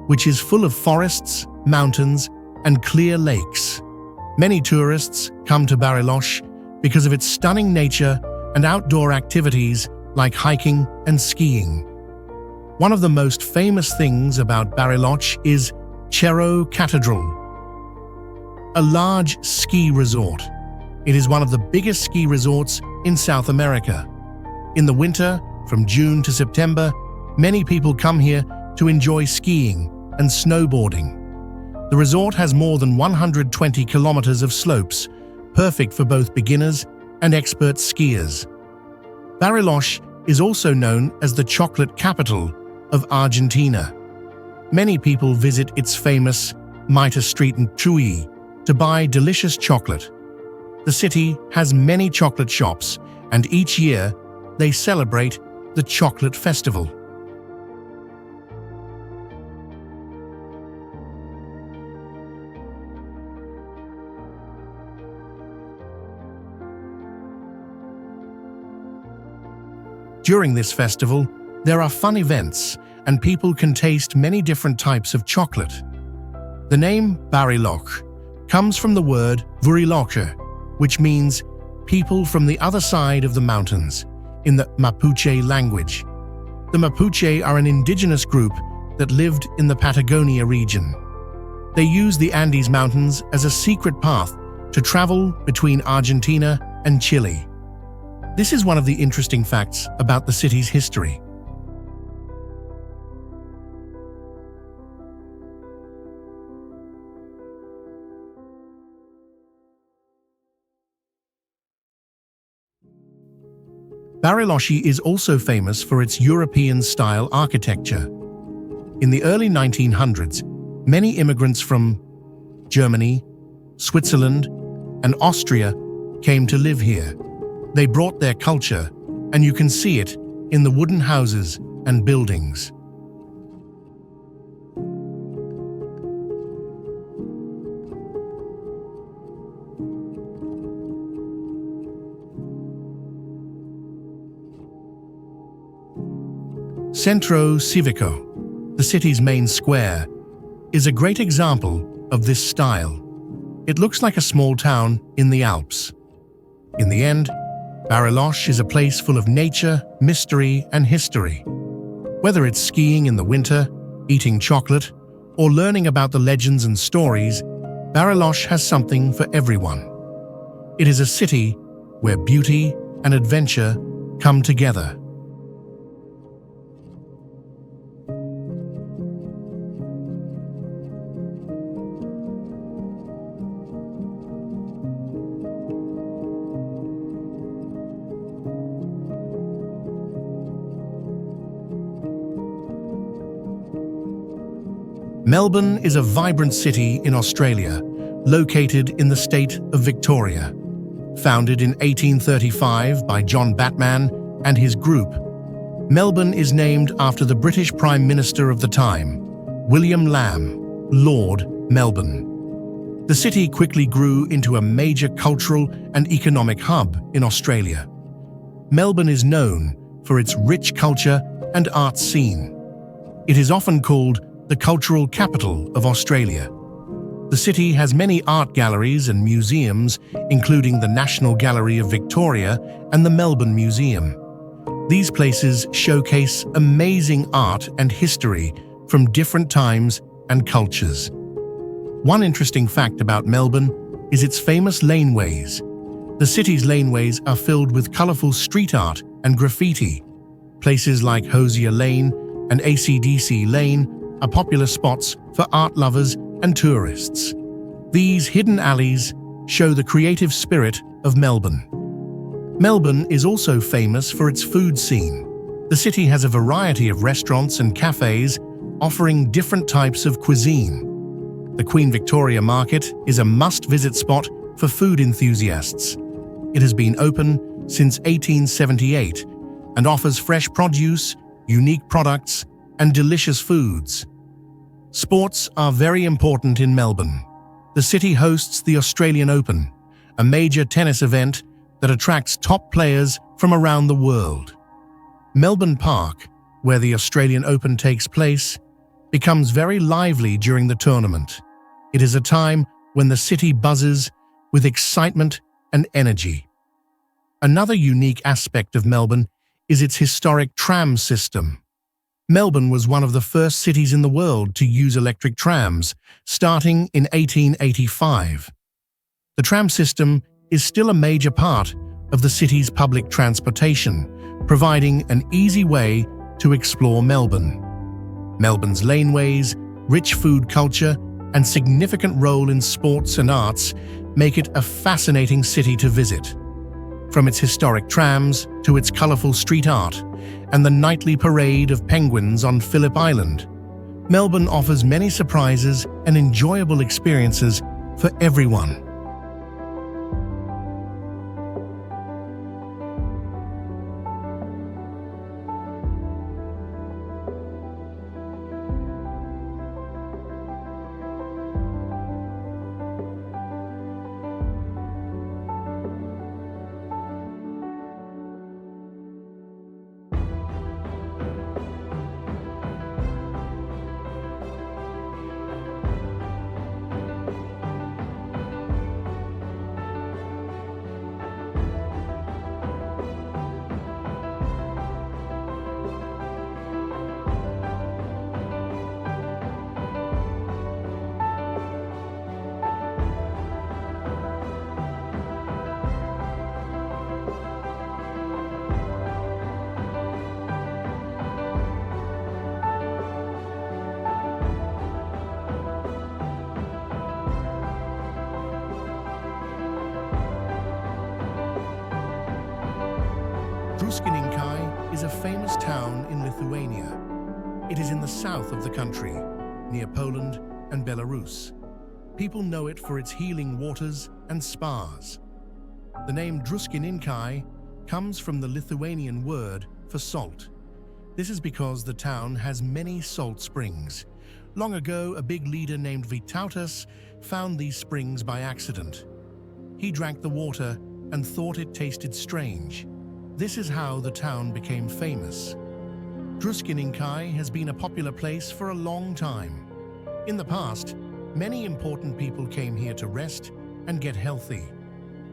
which is full of forests, mountains, and clear lakes. Many tourists come to Bariloche because of its stunning nature and outdoor activities like hiking and skiing. One of the most famous things about Bariloche is Cerro Cathedral, a large ski resort. It is one of the biggest ski resorts in South America. In the winter, from June to September, many people come here to enjoy skiing and snowboarding. The resort has more than 120 kilometers of slopes, perfect for both beginners and expert skiers. Bariloche is also known as the chocolate capital of Argentina. Many people visit its famous Maita Street in Chuy to buy delicious chocolate. The city has many chocolate shops, and each year they celebrate the Chocolate Festival. During this festival, there are fun events, and people can taste many different types of chocolate. The name Bariloche comes from the word Buriloche, which means people from the other side of the mountains, in the Mapuche language. The Mapuche are an indigenous group that lived in the Patagonia region. They use the Andes Mountains as a secret path to travel between Argentina and Chile. This is one of the interesting facts about the city's history. Bariloche is also famous for its European-style architecture. In the early 1900s, many immigrants from Germany, Switzerland, and Austria came to live here. They brought their culture, and you can see it in the wooden houses and buildings. Centro Cívico. the city's main square, is a great example of this style. It looks like a small town in the Alps. In the end, Bariloche is a place full of nature, mystery, and history. Whether it's skiing in the winter, eating chocolate, or learning about the legends and stories, Bariloche has something for everyone. It is a city where beauty and adventure come together. Melbourne is a vibrant city in Australia, located in the state of Victoria. Founded in 1835 by John Batman and his group, Melbourne is named after the British Prime Minister of the time, William Lamb, Lord Melbourne. The city quickly grew into a major cultural and economic hub in Australia. Melbourne is known for its rich culture and art scene. It is often called the cultural capital of Australia. The city has many art galleries and museums, including the National Gallery of Victoria and the Melbourne Museum. These places showcase amazing art and history from different times and cultures. One interesting fact about Melbourne is its famous laneways. The city's laneways are filled with colourful street art and graffiti. Places like Hosier Lane and AC/DC Lane are popular spots for art lovers and tourists. These hidden alleys show the creative spirit of Melbourne. Melbourne is also famous for its food scene. The city has a variety of restaurants and cafes offering different types of cuisine. The Queen Victoria Market is a must-visit spot for food enthusiasts. It has been open since 1878 and offers fresh produce, unique products, and delicious foods. Sports are very important in Melbourne. The city hosts the Australian Open, a major tennis event that attracts top players from around the world. Melbourne Park, where the Australian Open takes place, becomes very lively during the tournament. It is a time when the city buzzes with excitement and energy. Another unique aspect of Melbourne is its historic tram system. Melbourne was one of the first cities in the world to use electric trams, starting in 1885. The tram system is still a major part of the city's public transportation, providing an easy way to explore Melbourne. Melbourne's laneways, rich food culture, and significant role in sports and arts make it a fascinating city to visit. From its historic trams to its colourful street art and the nightly parade of penguins on Phillip Island, Melbourne offers many surprises and enjoyable experiences for everyone. Druskininkai is a famous town in Lithuania. It is in the south of the country, near Poland and Belarus. People know it for its healing waters and spas. The name Druskininkai comes from the Lithuanian word for salt. This is because the town has many salt springs. Long ago, a big leader named Vytautas found these springs by accident. He drank the water and thought it tasted strange. This is how the town became famous. Druzhkininkay has been a popular place for a long time. In the past, many important people came here to rest and get healthy.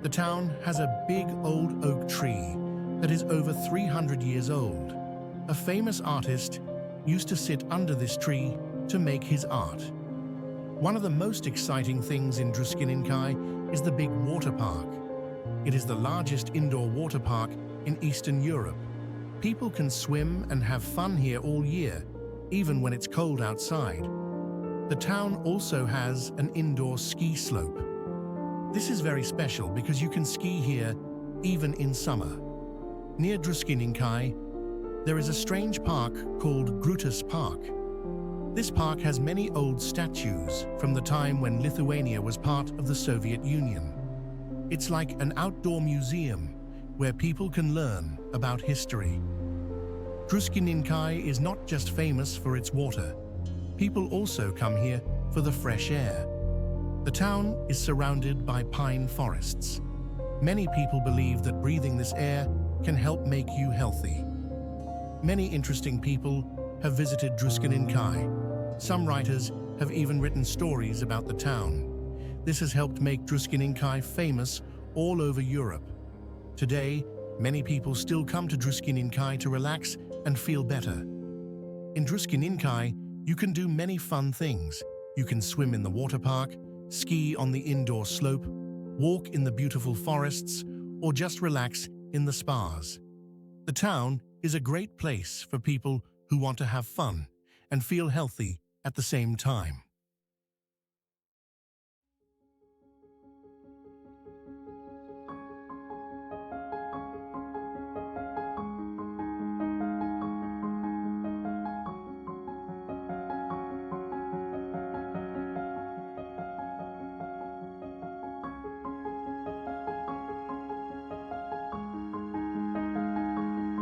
The town has a big old oak tree that is over 300 years old. A famous artist used to sit under this tree to make his art. One of the most exciting things in Druzhkininkay is the big water park. It is the largest indoor water park in Eastern Europe. People can swim and have fun here all year, even when it's cold outside. The town also has an indoor ski slope. This is very special because you can ski here even in summer. Near Druzhkininkay, there is a strange park called Grutas Park. This park has many old statues from the time when Lithuania was part of the Soviet Union. It's like an outdoor museum where people can learn about history. Druzhkininkay is not just famous for its water. People also come here for the fresh air. The town is surrounded by pine forests. Many people believe that breathing this air can help make you healthy. Many interesting people have visited Druzhkininkay. Some writers have even written stories about the town. This has helped make Druzhkininkay famous all over Europe. Today, many people still come to Druzhkininkay to relax and feel better. In Druzhkininkay, you can do many fun things. You can swim in the water park, ski on the indoor slope, walk in the beautiful forests, or just relax in the spas. The town is a great place for people who want to have fun and feel healthy at the same time.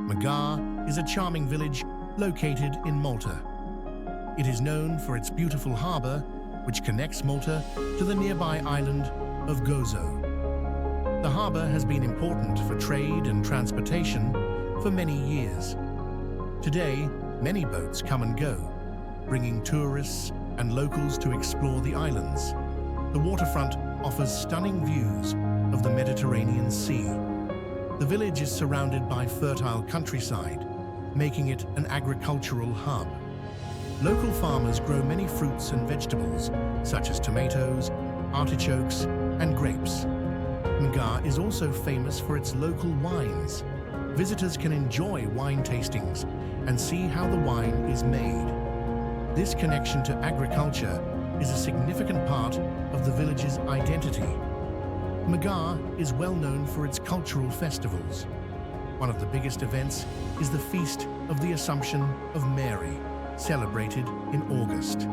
Magar is a charming village located in Malta. It is known for its beautiful harbor, which connects Malta to the nearby island of Gozo. The harbor has been important for trade and transportation for many years. Today, many boats come and go, bringing tourists and locals to explore the islands. The waterfront offers stunning views of the Mediterranean Sea. The village is surrounded by fertile countryside, making it an agricultural hub. Local farmers grow many fruits and vegetables, such as tomatoes, artichokes, and grapes. Magar is also famous for its local wines. Visitors can enjoy wine tastings and see how the wine is made. This connection to agriculture is a significant part of the village's identity. Magar is well known for its cultural festivals. One of the biggest events is the Feast of the Assumption of Mary, celebrated in August.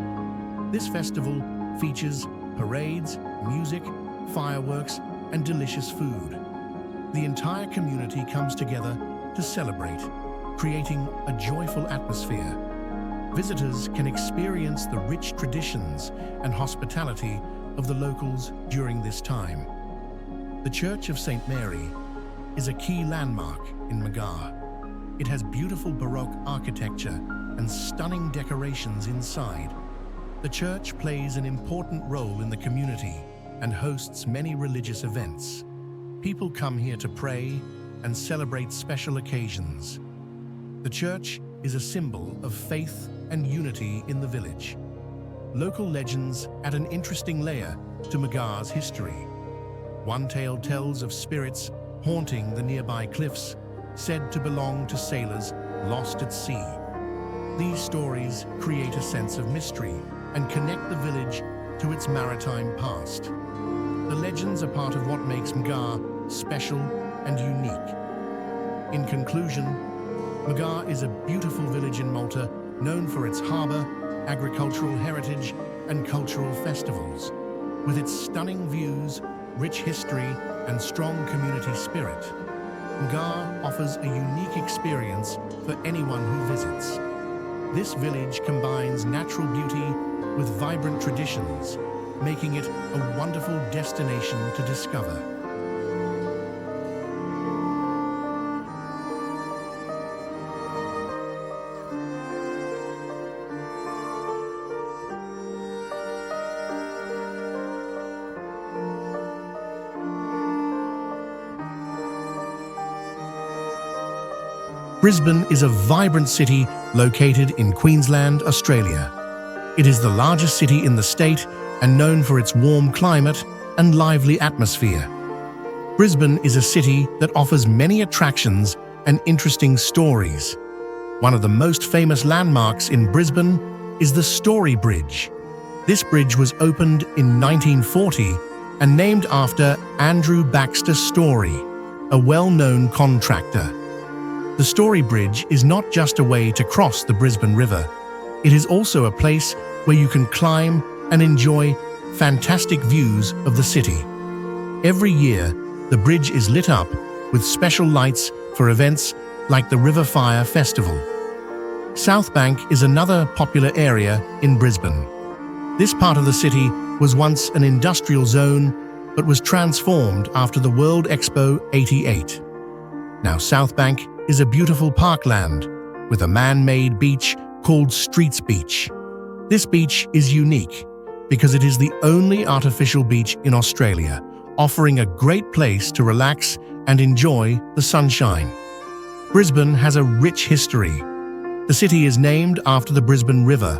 This festival features parades, music, fireworks, and delicious food. The entire community comes together to celebrate, creating a joyful atmosphere. Visitors can experience the rich traditions and hospitality of the locals during this time. The Church of St. Mary is a key landmark in Magar. It has beautiful Baroque architecture and stunning decorations inside. The church plays an important role in the community and hosts many religious events. People come here to pray and celebrate special occasions. The church is a symbol of faith and unity in the village. Local legends add an interesting layer to Magar's history. One tale tells of spirits haunting the nearby cliffs, said to belong to sailors lost at sea. These stories create a sense of mystery and connect the village to its maritime past. The legends are part of what makes Magar special and unique. In conclusion, Magar is a beautiful village in Malta, known for its harbor, agricultural heritage, and cultural festivals. With its stunning views, rich history, and strong community spirit, Magar offers a unique experience for anyone who visits. This village combines natural beauty with vibrant traditions, making it a wonderful destination to discover. Brisbane is a vibrant city located in Queensland, Australia. It is the largest city in the state and known for its warm climate and lively atmosphere. Brisbane is a city that offers many attractions and interesting stories. One of the most famous landmarks in Brisbane is the Story Bridge. This bridge was opened in 1940 and named after Andrew Baxter Story, a well-known contractor. The Story Bridge is not just a way to cross the Brisbane River. It is also a place where you can climb and enjoy fantastic views of the city. Every year, the bridge is lit up with special lights for events like the River Fire Festival. South Bank is another popular area in Brisbane. This part of the city was once an industrial zone, but was transformed after the World Expo '88. Now South Bank is a beautiful parkland with a man-made beach called Streets Beach. This beach is unique because it is the only artificial beach in Australia, offering a great place to relax and enjoy the sunshine. Brisbane has a rich history. The city is named after the Brisbane River,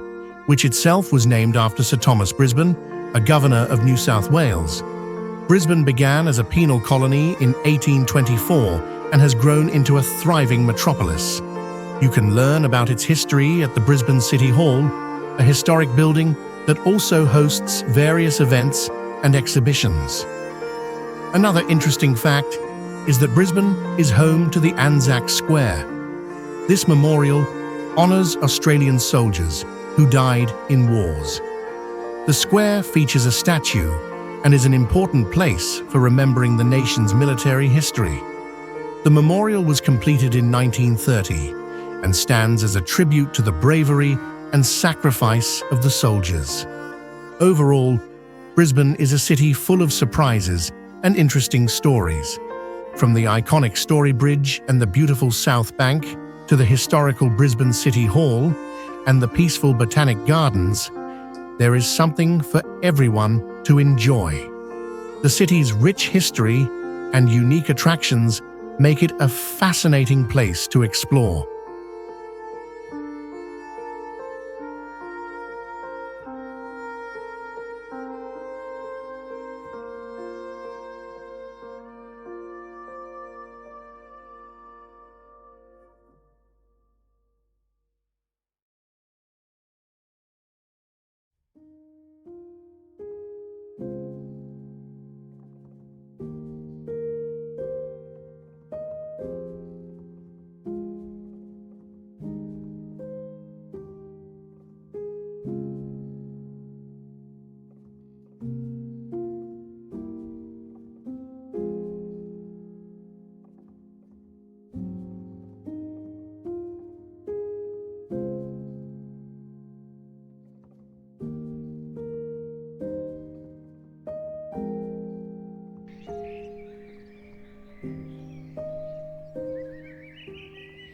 which itself was named after Sir Thomas Brisbane, a governor of New South Wales. Brisbane began as a penal colony in 1824 and has grown into a thriving metropolis. You can learn about its history at the Brisbane City Hall, a historic building that also hosts various events and exhibitions. Another interesting fact is that Brisbane is home to the Anzac Square. This memorial honours Australian soldiers who died in wars. The square features a statue and is an important place for remembering the nation's military history. The memorial was completed in 1930 and stands as a tribute to the bravery and sacrifice of the soldiers. Overall, Brisbane is a city full of surprises and interesting stories. From the iconic Story Bridge and the beautiful South Bank to the historical Brisbane City Hall and the peaceful Botanic Gardens, there is something for everyone to enjoy. The city's rich history and unique attractions make it a fascinating place to explore.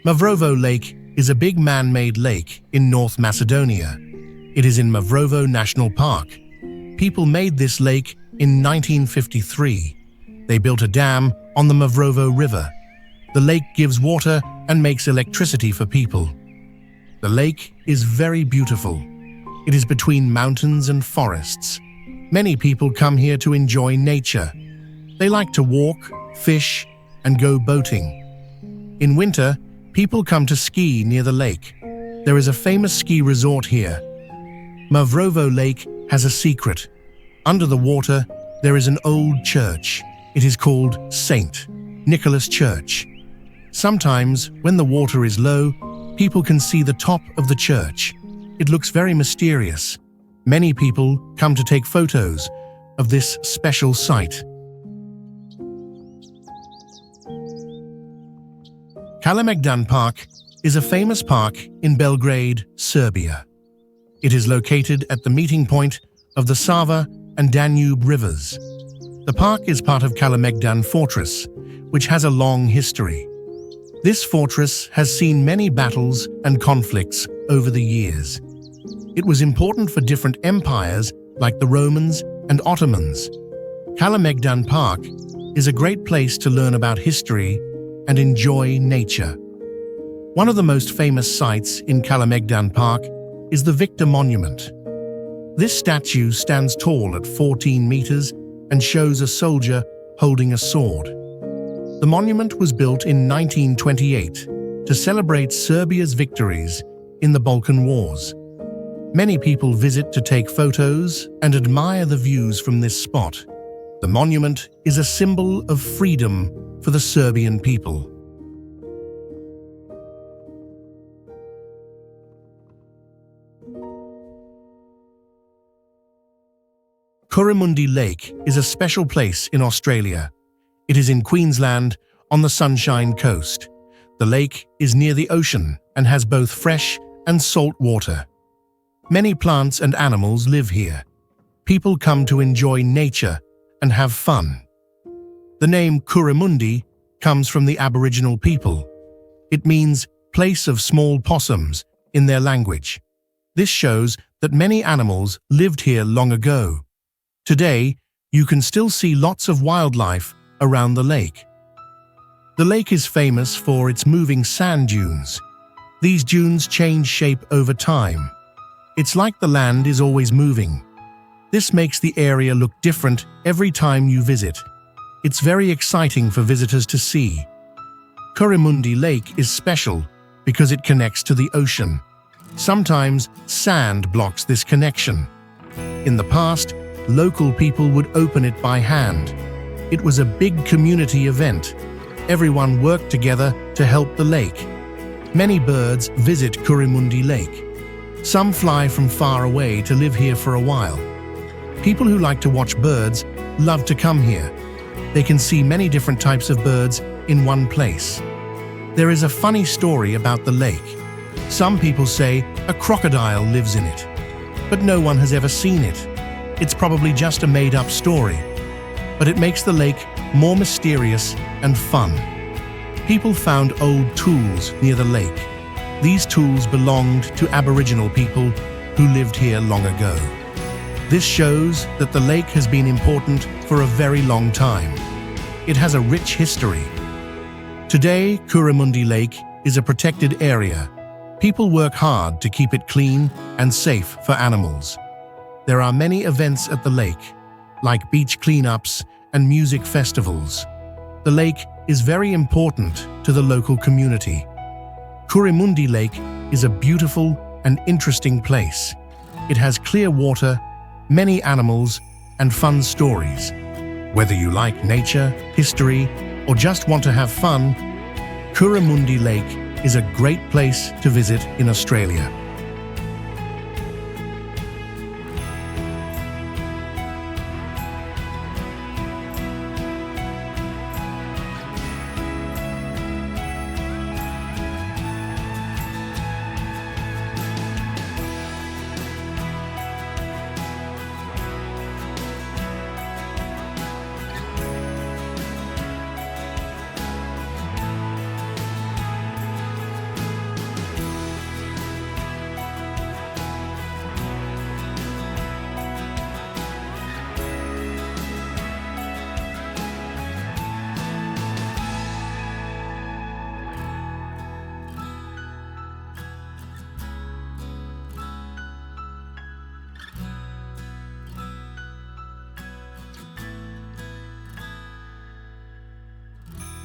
Mavrovo Lake is a big man-made lake in North Macedonia. It is in Mavrovo National Park. People made this lake in 1953. They built a dam on the Mavrovo River. The lake gives water and makes electricity for people. The lake is very beautiful. It is between mountains and forests. Many people come here to enjoy nature. They like to walk, fish, and go boating. In winter, people come to ski near the lake. There is a famous ski resort here. Mavrovo Lake has a secret. Under the water, there is an old church. It is called St. Nicholas Church. Sometimes, when the water is low, people can see the top of the church. It looks very mysterious. Many people come to take photos of this special site. Kalemegdan Park is a famous park in Belgrade, Serbia. It is located at the meeting point of the Sava and Danube rivers. The park is part of Kalemegdan Fortress, which has a long history. This fortress has seen many battles and conflicts over the years. It was important for different empires like the Romans and Ottomans. Kalemegdan Park is a great place to learn about history and enjoy nature. One of the most famous sites in Kalemegdan Park is the Victor Monument. This statue stands tall at 14 meters and shows a soldier holding a sword. The monument was built in 1928 to celebrate Serbia's victories in the Balkan Wars. Many people visit to take photos and admire the views from this spot. The monument is a symbol of freedom for the Serbian people. Currimundi Lake is a special place in Australia. It is in Queensland on the Sunshine Coast. The lake is near the ocean and has both fresh and salt water. Many plants and animals live here. People come to enjoy nature and have fun. The name Currimundi comes from the Aboriginal people. It means place of small possums in their language. This shows that many animals lived here long ago. Today, you can still see lots of wildlife around the lake. The lake is famous for its moving sand dunes. These dunes change shape over time. It's like the land is always moving. This makes the area look different every time you visit. It's very exciting for visitors to see. Currimundi Lake is special because it connects to the ocean. Sometimes sand blocks this connection. In the past, local people would open it by hand. It was a big community event. Everyone worked together to help the lake. Many birds visit Currimundi Lake. Some fly from far away to live here for a while. People who like to watch birds love to come here. They can see many different types of birds in one place. There is a funny story about the lake. Some people say a crocodile lives in it, but no one has ever seen it. It's probably just a made-up story, but it makes the lake more mysterious and fun. People found old tools near the lake. These tools belonged to Aboriginal people who lived here long ago. This shows that the lake has been important for a very long time. It has a rich history. Today, Currimundi Lake is a protected area. People work hard to keep it clean and safe for animals. There are many events at the lake, like beach cleanups and music festivals. The lake is very important to the local community. Currimundi Lake is a beautiful and interesting place. It has clear water, many animals, and fun stories. Whether you like nature, history, or just want to have fun, Currimundi Lake is a great place to visit in Australia.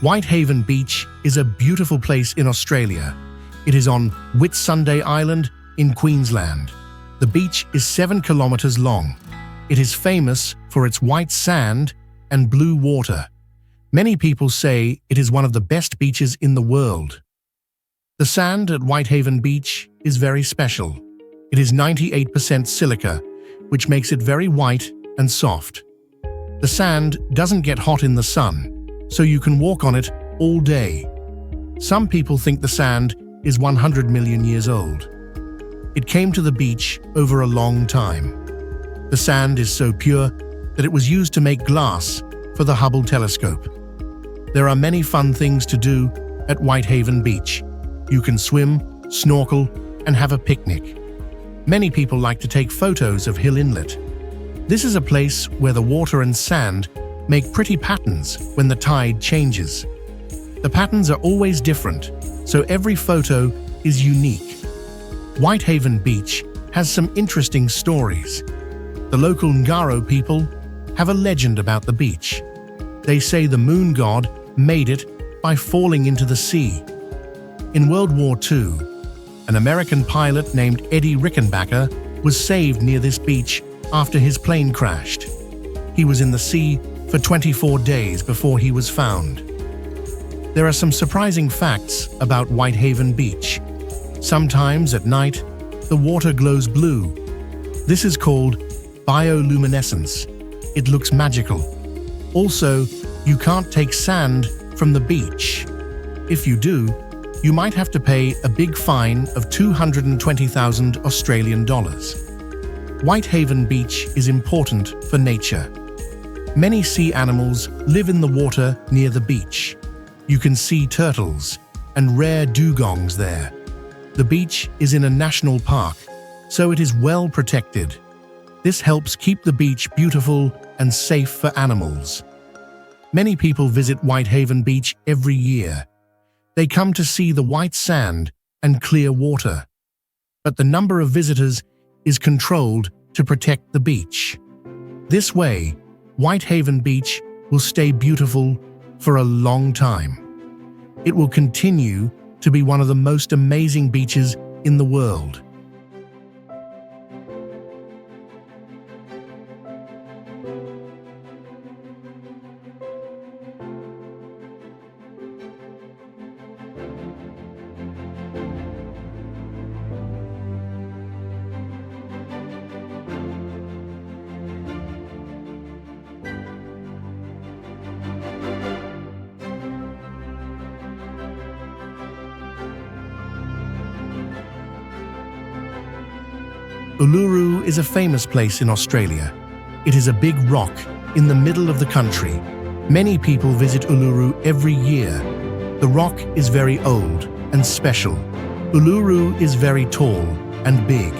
Whitehaven Beach is a beautiful place in Australia. It is on Whitsunday Island in Queensland. The beach is 7 kilometers long. It is famous for its white sand and blue water. Many people say it is one of the best beaches in the world. The sand at Whitehaven Beach is very special. It is 98% silica, which makes it very white and soft. The sand doesn't get hot in the sun, so you can walk on it all day. Some people think the sand is 100 million years old. It came to the beach over a long time. The sand is so pure that it was used to make glass for the Hubble telescope. There are many fun things to do at Whitehaven Beach. You can swim, snorkel, and have a picnic. Many people like to take photos of Hill Inlet. This is a place where the water and sand make pretty patterns when the tide changes. The patterns are always different, so every photo is unique. Whitehaven Beach has some interesting stories. The local Ngaro people have a legend about the beach. They say the moon god made it by falling into the sea. In World War II, an American pilot named Eddie Rickenbacker was saved near this beach after his plane crashed. He was in the sea for 24 days before he was found. There are some surprising facts about Whitehaven Beach. Sometimes at night, the water glows blue. This is called bioluminescence. It looks magical. Also, you can't take sand from the beach. If you do, you might have to pay a big fine of 220,000 Australian dollars. Whitehaven Beach is important for nature. Many sea animals live in the water near the beach. You can see turtles and rare dugongs there. The beach is in a national park, so it is well protected. This helps keep the beach beautiful and safe for animals. Many people visit Whitehaven Beach every year. They come to see the white sand and clear water. But the number of visitors is controlled to protect the beach. This way, Whitehaven Beach will stay beautiful for a long time. It will continue to be one of the most amazing beaches in the world. Uluru is a famous place in Australia. It is a big rock in the middle of the country. Many people visit Uluru every year. The rock is very old and special. Uluru is very tall and big.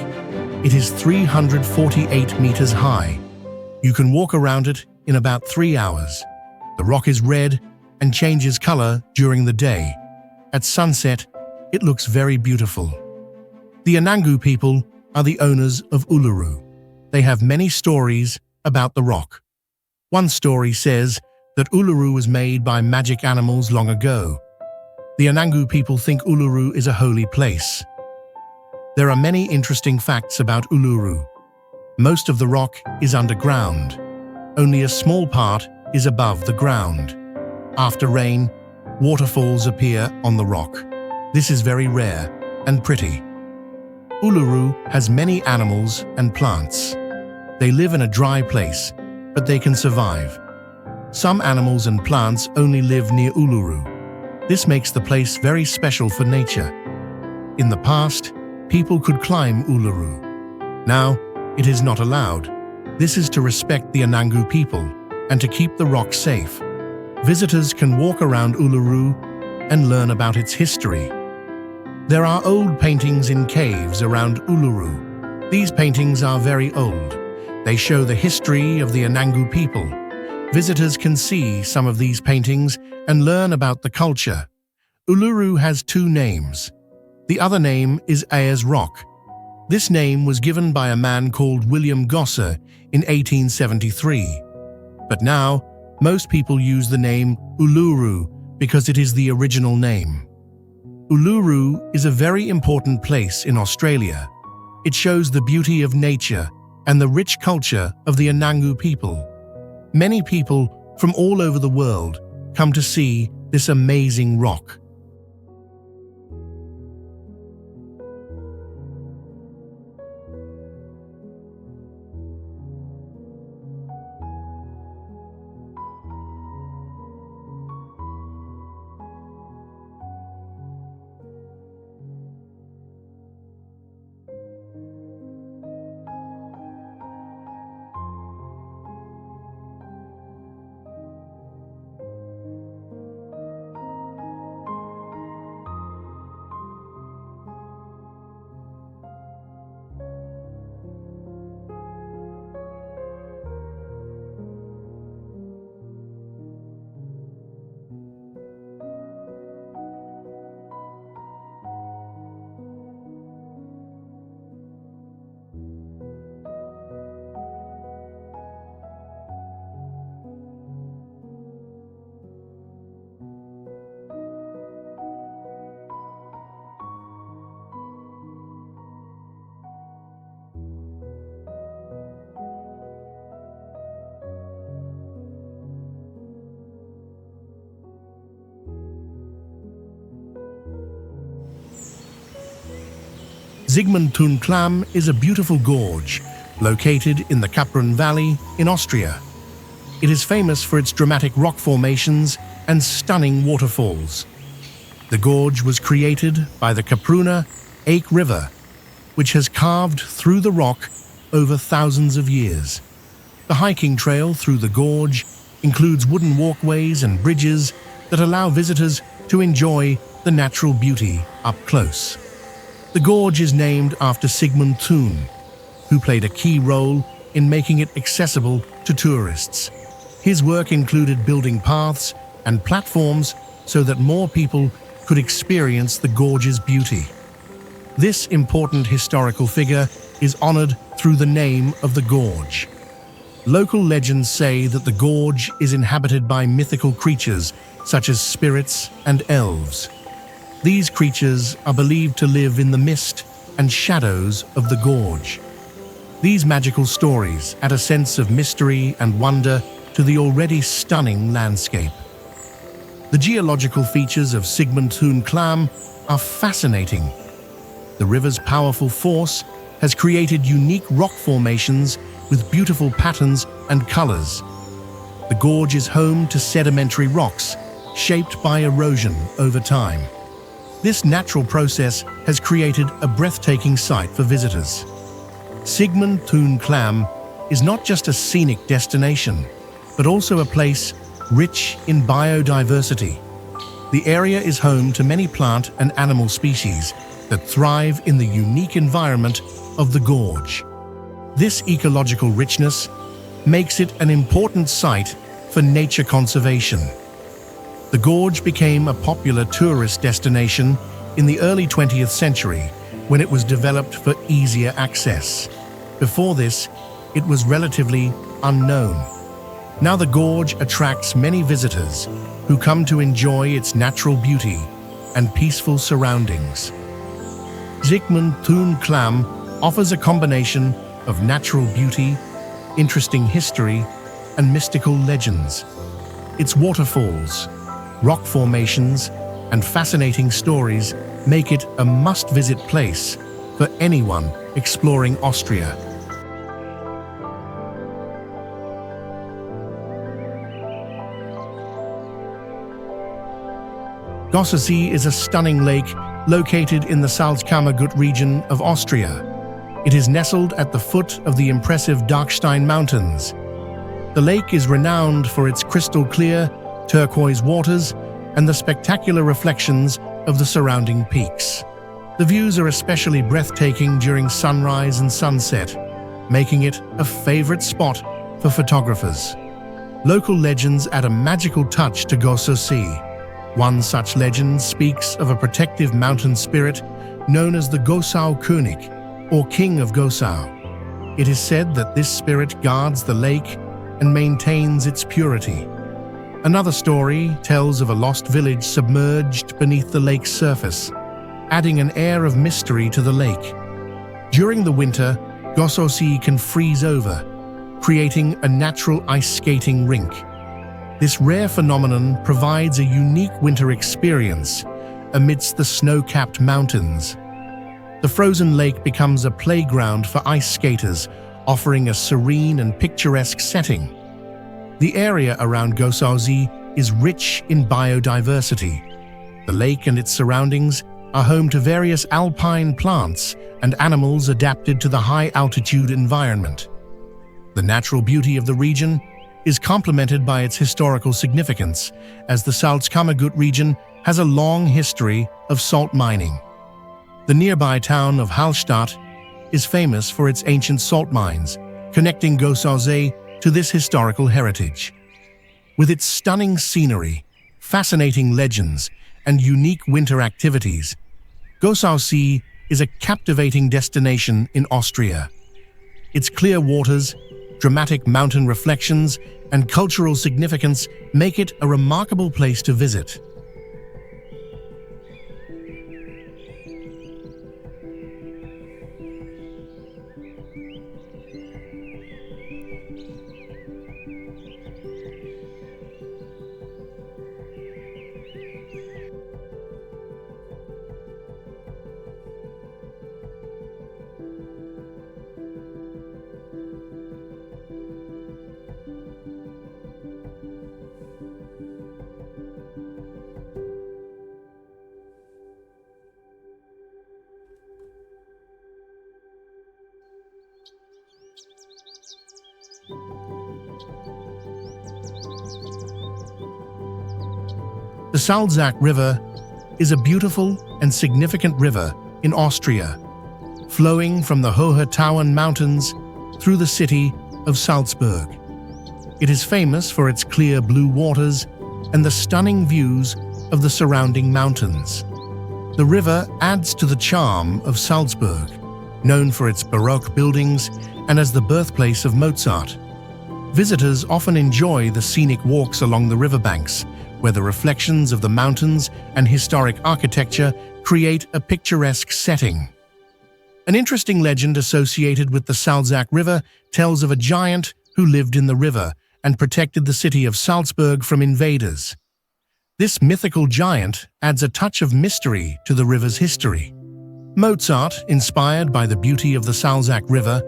It is 348 meters high. You can walk around it in about 3 hours. The rock is red and changes color during the day. At sunset, it looks very beautiful. The Anangu people are the owners of Uluru. They have many stories about the rock. One story says that Uluru was made by magic animals long ago. The Anangu people think Uluru is a holy place. There are many interesting facts about Uluru. Most of the rock is underground. Only a small part is above the ground. After rain, waterfalls appear on the rock. This is very rare and pretty. Uluru has many animals and plants. They live in a dry place, but they can survive. Some animals and plants only live near Uluru. This makes the place very special for nature. In the past, people could climb Uluru. Now, it is not allowed. This is to respect the Anangu people and to keep the rock safe. Visitors can walk around Uluru and learn about its history. There are old paintings in caves around Uluru. These paintings are very old. They show the history of the Anangu people. Visitors can see some of these paintings and learn about the culture. Uluru has two names. The other name is Ayers Rock. This name was given by a man called William Gosser in 1873. But now, most people use the name Uluru because it is the original name. Uluru is a very important place in Australia. It shows the beauty of nature and the rich culture of the Anangu people. Many people from all over the world come to see this amazing rock. Zsigmondytún is a beautiful gorge located in the Kaprun Valley in Austria. It is famous for its dramatic rock formations and stunning waterfalls. The gorge was created by the Kapruna Ake River, which has carved through the rock over thousands of years. The hiking trail through the gorge includes wooden walkways and bridges that allow visitors to enjoy the natural beauty up close. The gorge is named after Zsigmondytún, who played a key role in making it accessible to tourists. His work included building paths and platforms so that more people could experience the gorge's beauty. This important historical figure is honored through the name of the gorge. Local legends say that the gorge is inhabited by mythical creatures such as spirits and elves. These creatures are believed to live in the mist and shadows of the gorge. These magical stories add a sense of mystery and wonder to the already stunning landscape. The geological features of Zsigmondytún are fascinating. The river's powerful force has created unique rock formations with beautiful patterns and colors. The gorge is home to sedimentary rocks shaped by erosion over time. This natural process has created a breathtaking sight for visitors. Zsigmondytún is not just a scenic destination, but also a place rich in biodiversity. The area is home to many plant and animal species that thrive in the unique environment of the gorge. This ecological richness makes it an important site for nature conservation. The gorge became a popular tourist destination in the early 20th century when it was developed for easier access. Before this, it was relatively unknown. Now the gorge attracts many visitors who come to enjoy its natural beauty and peaceful surroundings. Zsigmondytún offers a combination of natural beauty, interesting history, and mystical legends. Its waterfalls, rock formations, and fascinating stories make it a must-visit place for anyone exploring Austria. Gossau is a stunning lake located in the Salzkammergut region of Austria. It is nestled at the foot of the impressive Dachstein Mountains. The lake is renowned for its crystal-clear, turquoise waters and the spectacular reflections of the surrounding peaks. The views are especially breathtaking during sunrise and sunset, making it a favorite spot for photographers. Local legends add a magical touch to Gossau. One such legend speaks of a protective mountain spirit known as the Gossau König, or King of Gossau. It is said that this spirit guards the lake and maintains its purity. Another story tells of a lost village submerged beneath the lake's surface, adding an air of mystery to the lake. During the winter, Gossau can freeze over, creating a natural ice skating rink. This rare phenomenon provides a unique winter experience amidst the snow-capped mountains. The frozen lake becomes a playground for ice skaters, offering a serene and picturesque setting. The area around Gossau is rich in biodiversity. The lake and its surroundings are home to various alpine plants and animals adapted to the high-altitude environment. The natural beauty of the region is complemented by its historical significance, as the Salzkammergut region has a long history of salt mining. The nearby town of Hallstatt is famous for its ancient salt mines, connecting Gossau to this historical heritage. With its stunning scenery, fascinating legends, and unique winter activities, Gossau is a captivating destination in Austria. Its clear waters, dramatic mountain reflections, and cultural significance make it a remarkable place to visit. Salzach River is a beautiful and significant river in Austria, flowing from the Hohe Mountains through the city of Salzburg. It is famous for its clear blue waters and the stunning views of the surrounding mountains. The river adds to the charm of Salzburg, known for its Baroque buildings and as the birthplace of Mozart. Visitors often enjoy the scenic walks along the riverbanks, where the reflections of the mountains and historic architecture create a picturesque setting. An interesting legend associated with the Salzach River tells of a giant who lived in the river and protected the city of Salzburg from invaders. This mythical giant adds a touch of mystery to the river's history. Mozart, inspired by the beauty of the Salzach River,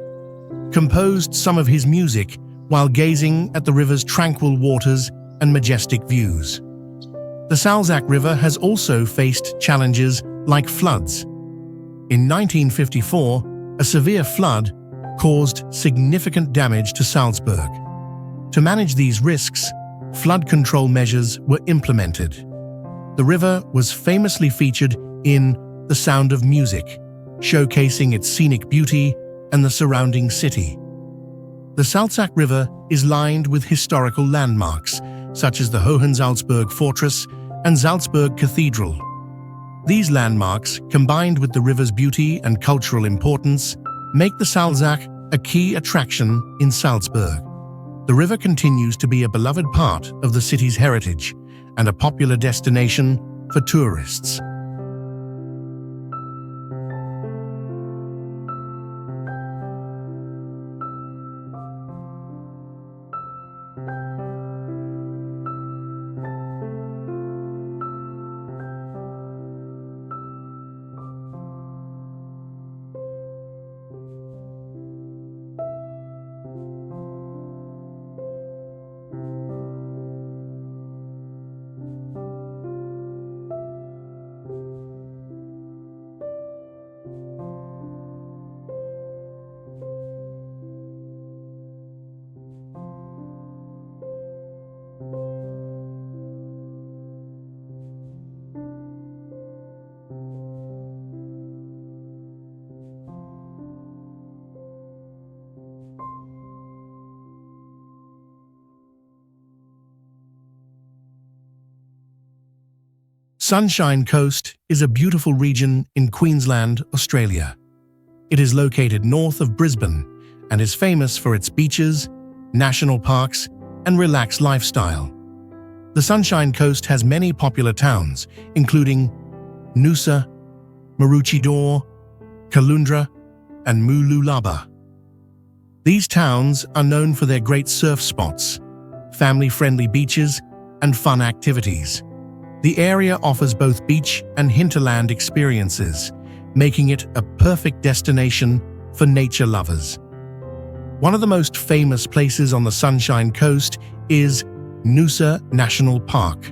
composed some of his music while gazing at the river's tranquil waters and majestic views. The Salzach River has also faced challenges like floods. In 1954, a severe flood caused significant damage to Salzburg. To manage these risks, flood control measures were implemented. The river was famously featured in The Sound of Music, showcasing its scenic beauty and the surrounding city. The Salzach River is lined with historical landmarks, such as the Hohensalzburg Fortress and Salzburg Cathedral. These landmarks, combined with the river's beauty and cultural importance, make the Salzach a key attraction in Salzburg. The river continues to be a beloved part of the city's heritage and a popular destination for tourists. Sunshine Coast is a beautiful region in Queensland, Australia. It is located north of Brisbane and is famous for its beaches, national parks, and relaxed lifestyle. The Sunshine Coast has many popular towns, including Noosa, Maroochydore, Caloundra, and Mooloolaba. These towns are known for their great surf spots, family-friendly beaches, and fun activities. The area offers both beach and hinterland experiences, making it a perfect destination for nature lovers. One of the most famous places on the Sunshine Coast is Noosa National Park.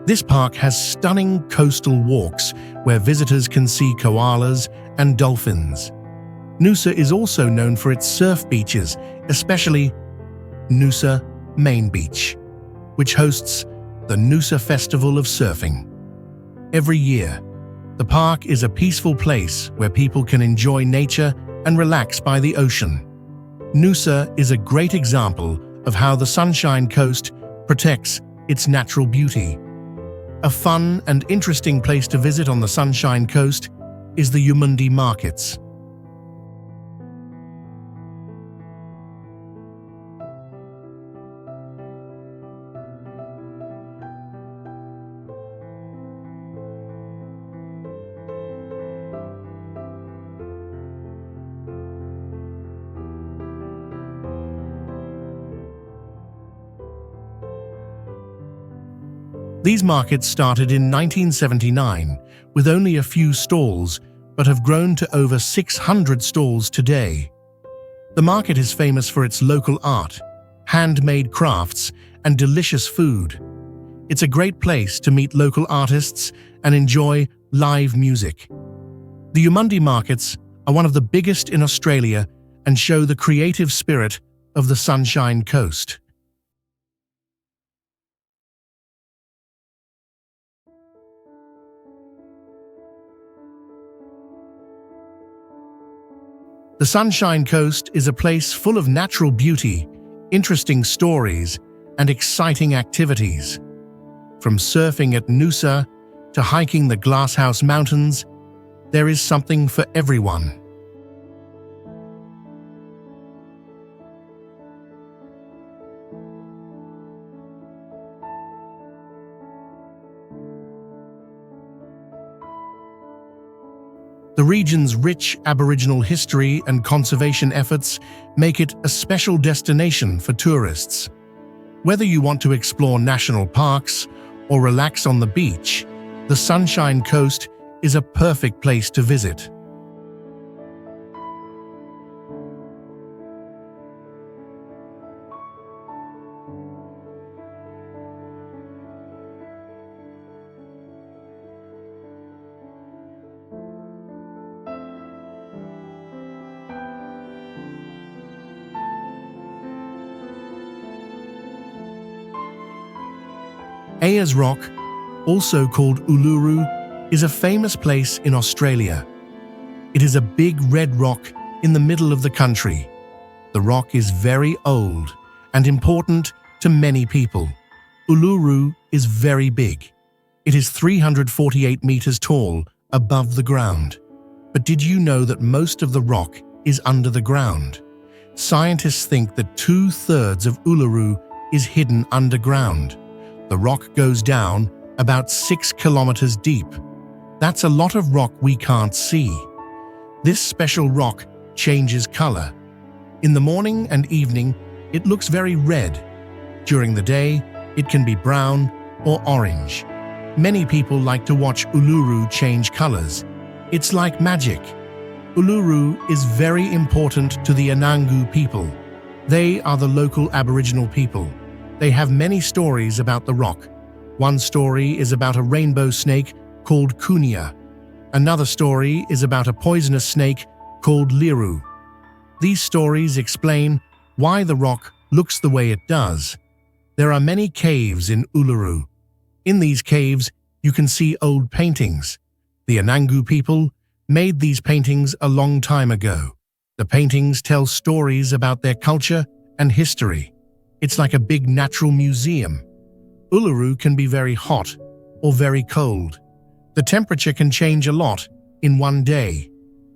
This park has stunning coastal walks where visitors can see koalas and dolphins. Noosa is also known for its surf beaches, especially Noosa Main Beach, which hosts the Noosa Festival of Surfing. Every year, the park is a peaceful place where people can enjoy nature and relax by the ocean. Noosa is a great example of how the Sunshine Coast protects its natural beauty. A fun and interesting place to visit on the Sunshine Coast is the Yamundi markets. These markets started in 1979 with only a few stalls, but have grown to over 600 stalls today. The market is famous for its local art, handmade crafts, and delicious food. It's a great place to meet local artists and enjoy live music. The Yamundi markets are one of the biggest in Australia and show the creative spirit of the Sunshine Coast. The Sunshine Coast is a place full of natural beauty, interesting stories, and exciting activities. From surfing at Noosa to hiking the Glasshouse Mountains, there is something for everyone. The region's rich Aboriginal history and conservation efforts make it a special destination for tourists. Whether you want to explore national parks or relax on the beach, the Sunshine Coast is a perfect place to visit. Ayers Rock, also called Uluru, is a famous place in Australia. It is a big red rock in the middle of the country. The rock is very old and important to many people. Uluru is very big. It is 348 meters tall above the ground. But did you know that most of the rock is under the ground? Scientists think that 2/3 of Uluru is hidden underground. The rock goes down about 6 kilometers deep. That's a lot of rock we can't see. This special rock changes color. In the morning and evening, it looks very red. During the day, it can be brown or orange. Many people like to watch Uluru change colors. It's like magic. Uluru is very important to the Anangu people. They are the local Aboriginal people. They have many stories about the rock. One story is about a rainbow snake called Kunia. Another story is about a poisonous snake called Liru. These stories explain why the rock looks the way it does. There are many caves in Uluru. In these caves, you can see old paintings. The Anangu people made these paintings a long time ago. The paintings tell stories about their culture and history. It's like a big natural museum. Uluru can be very hot or very cold. The temperature can change a lot in one day.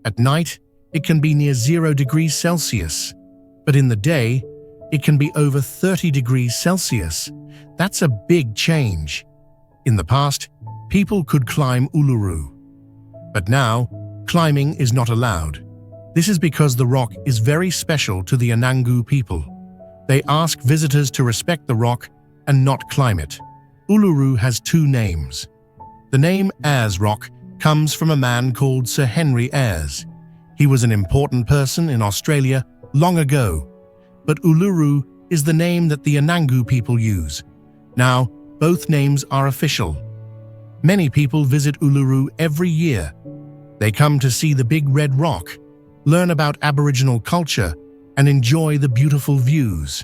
At night, it can be near 0 degrees Celsius. But in the day, it can be over 30 degrees Celsius. That's a big change. In the past, people could climb Uluru. But now, climbing is not allowed. This is because the rock is very special to the Anangu people. They ask visitors to respect the rock and not climb it. Uluru has 2 names. The name Ayers Rock comes from a man called Sir Henry Ayers. He was an important person in Australia long ago. But Uluru is the name that the Anangu people use. Now, both names are official. Many people visit Uluru every year. They come to see the big red rock, learn about Aboriginal culture, and enjoy the beautiful views.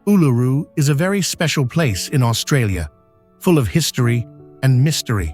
Uluru is a very special place in Australia, full of history and mystery.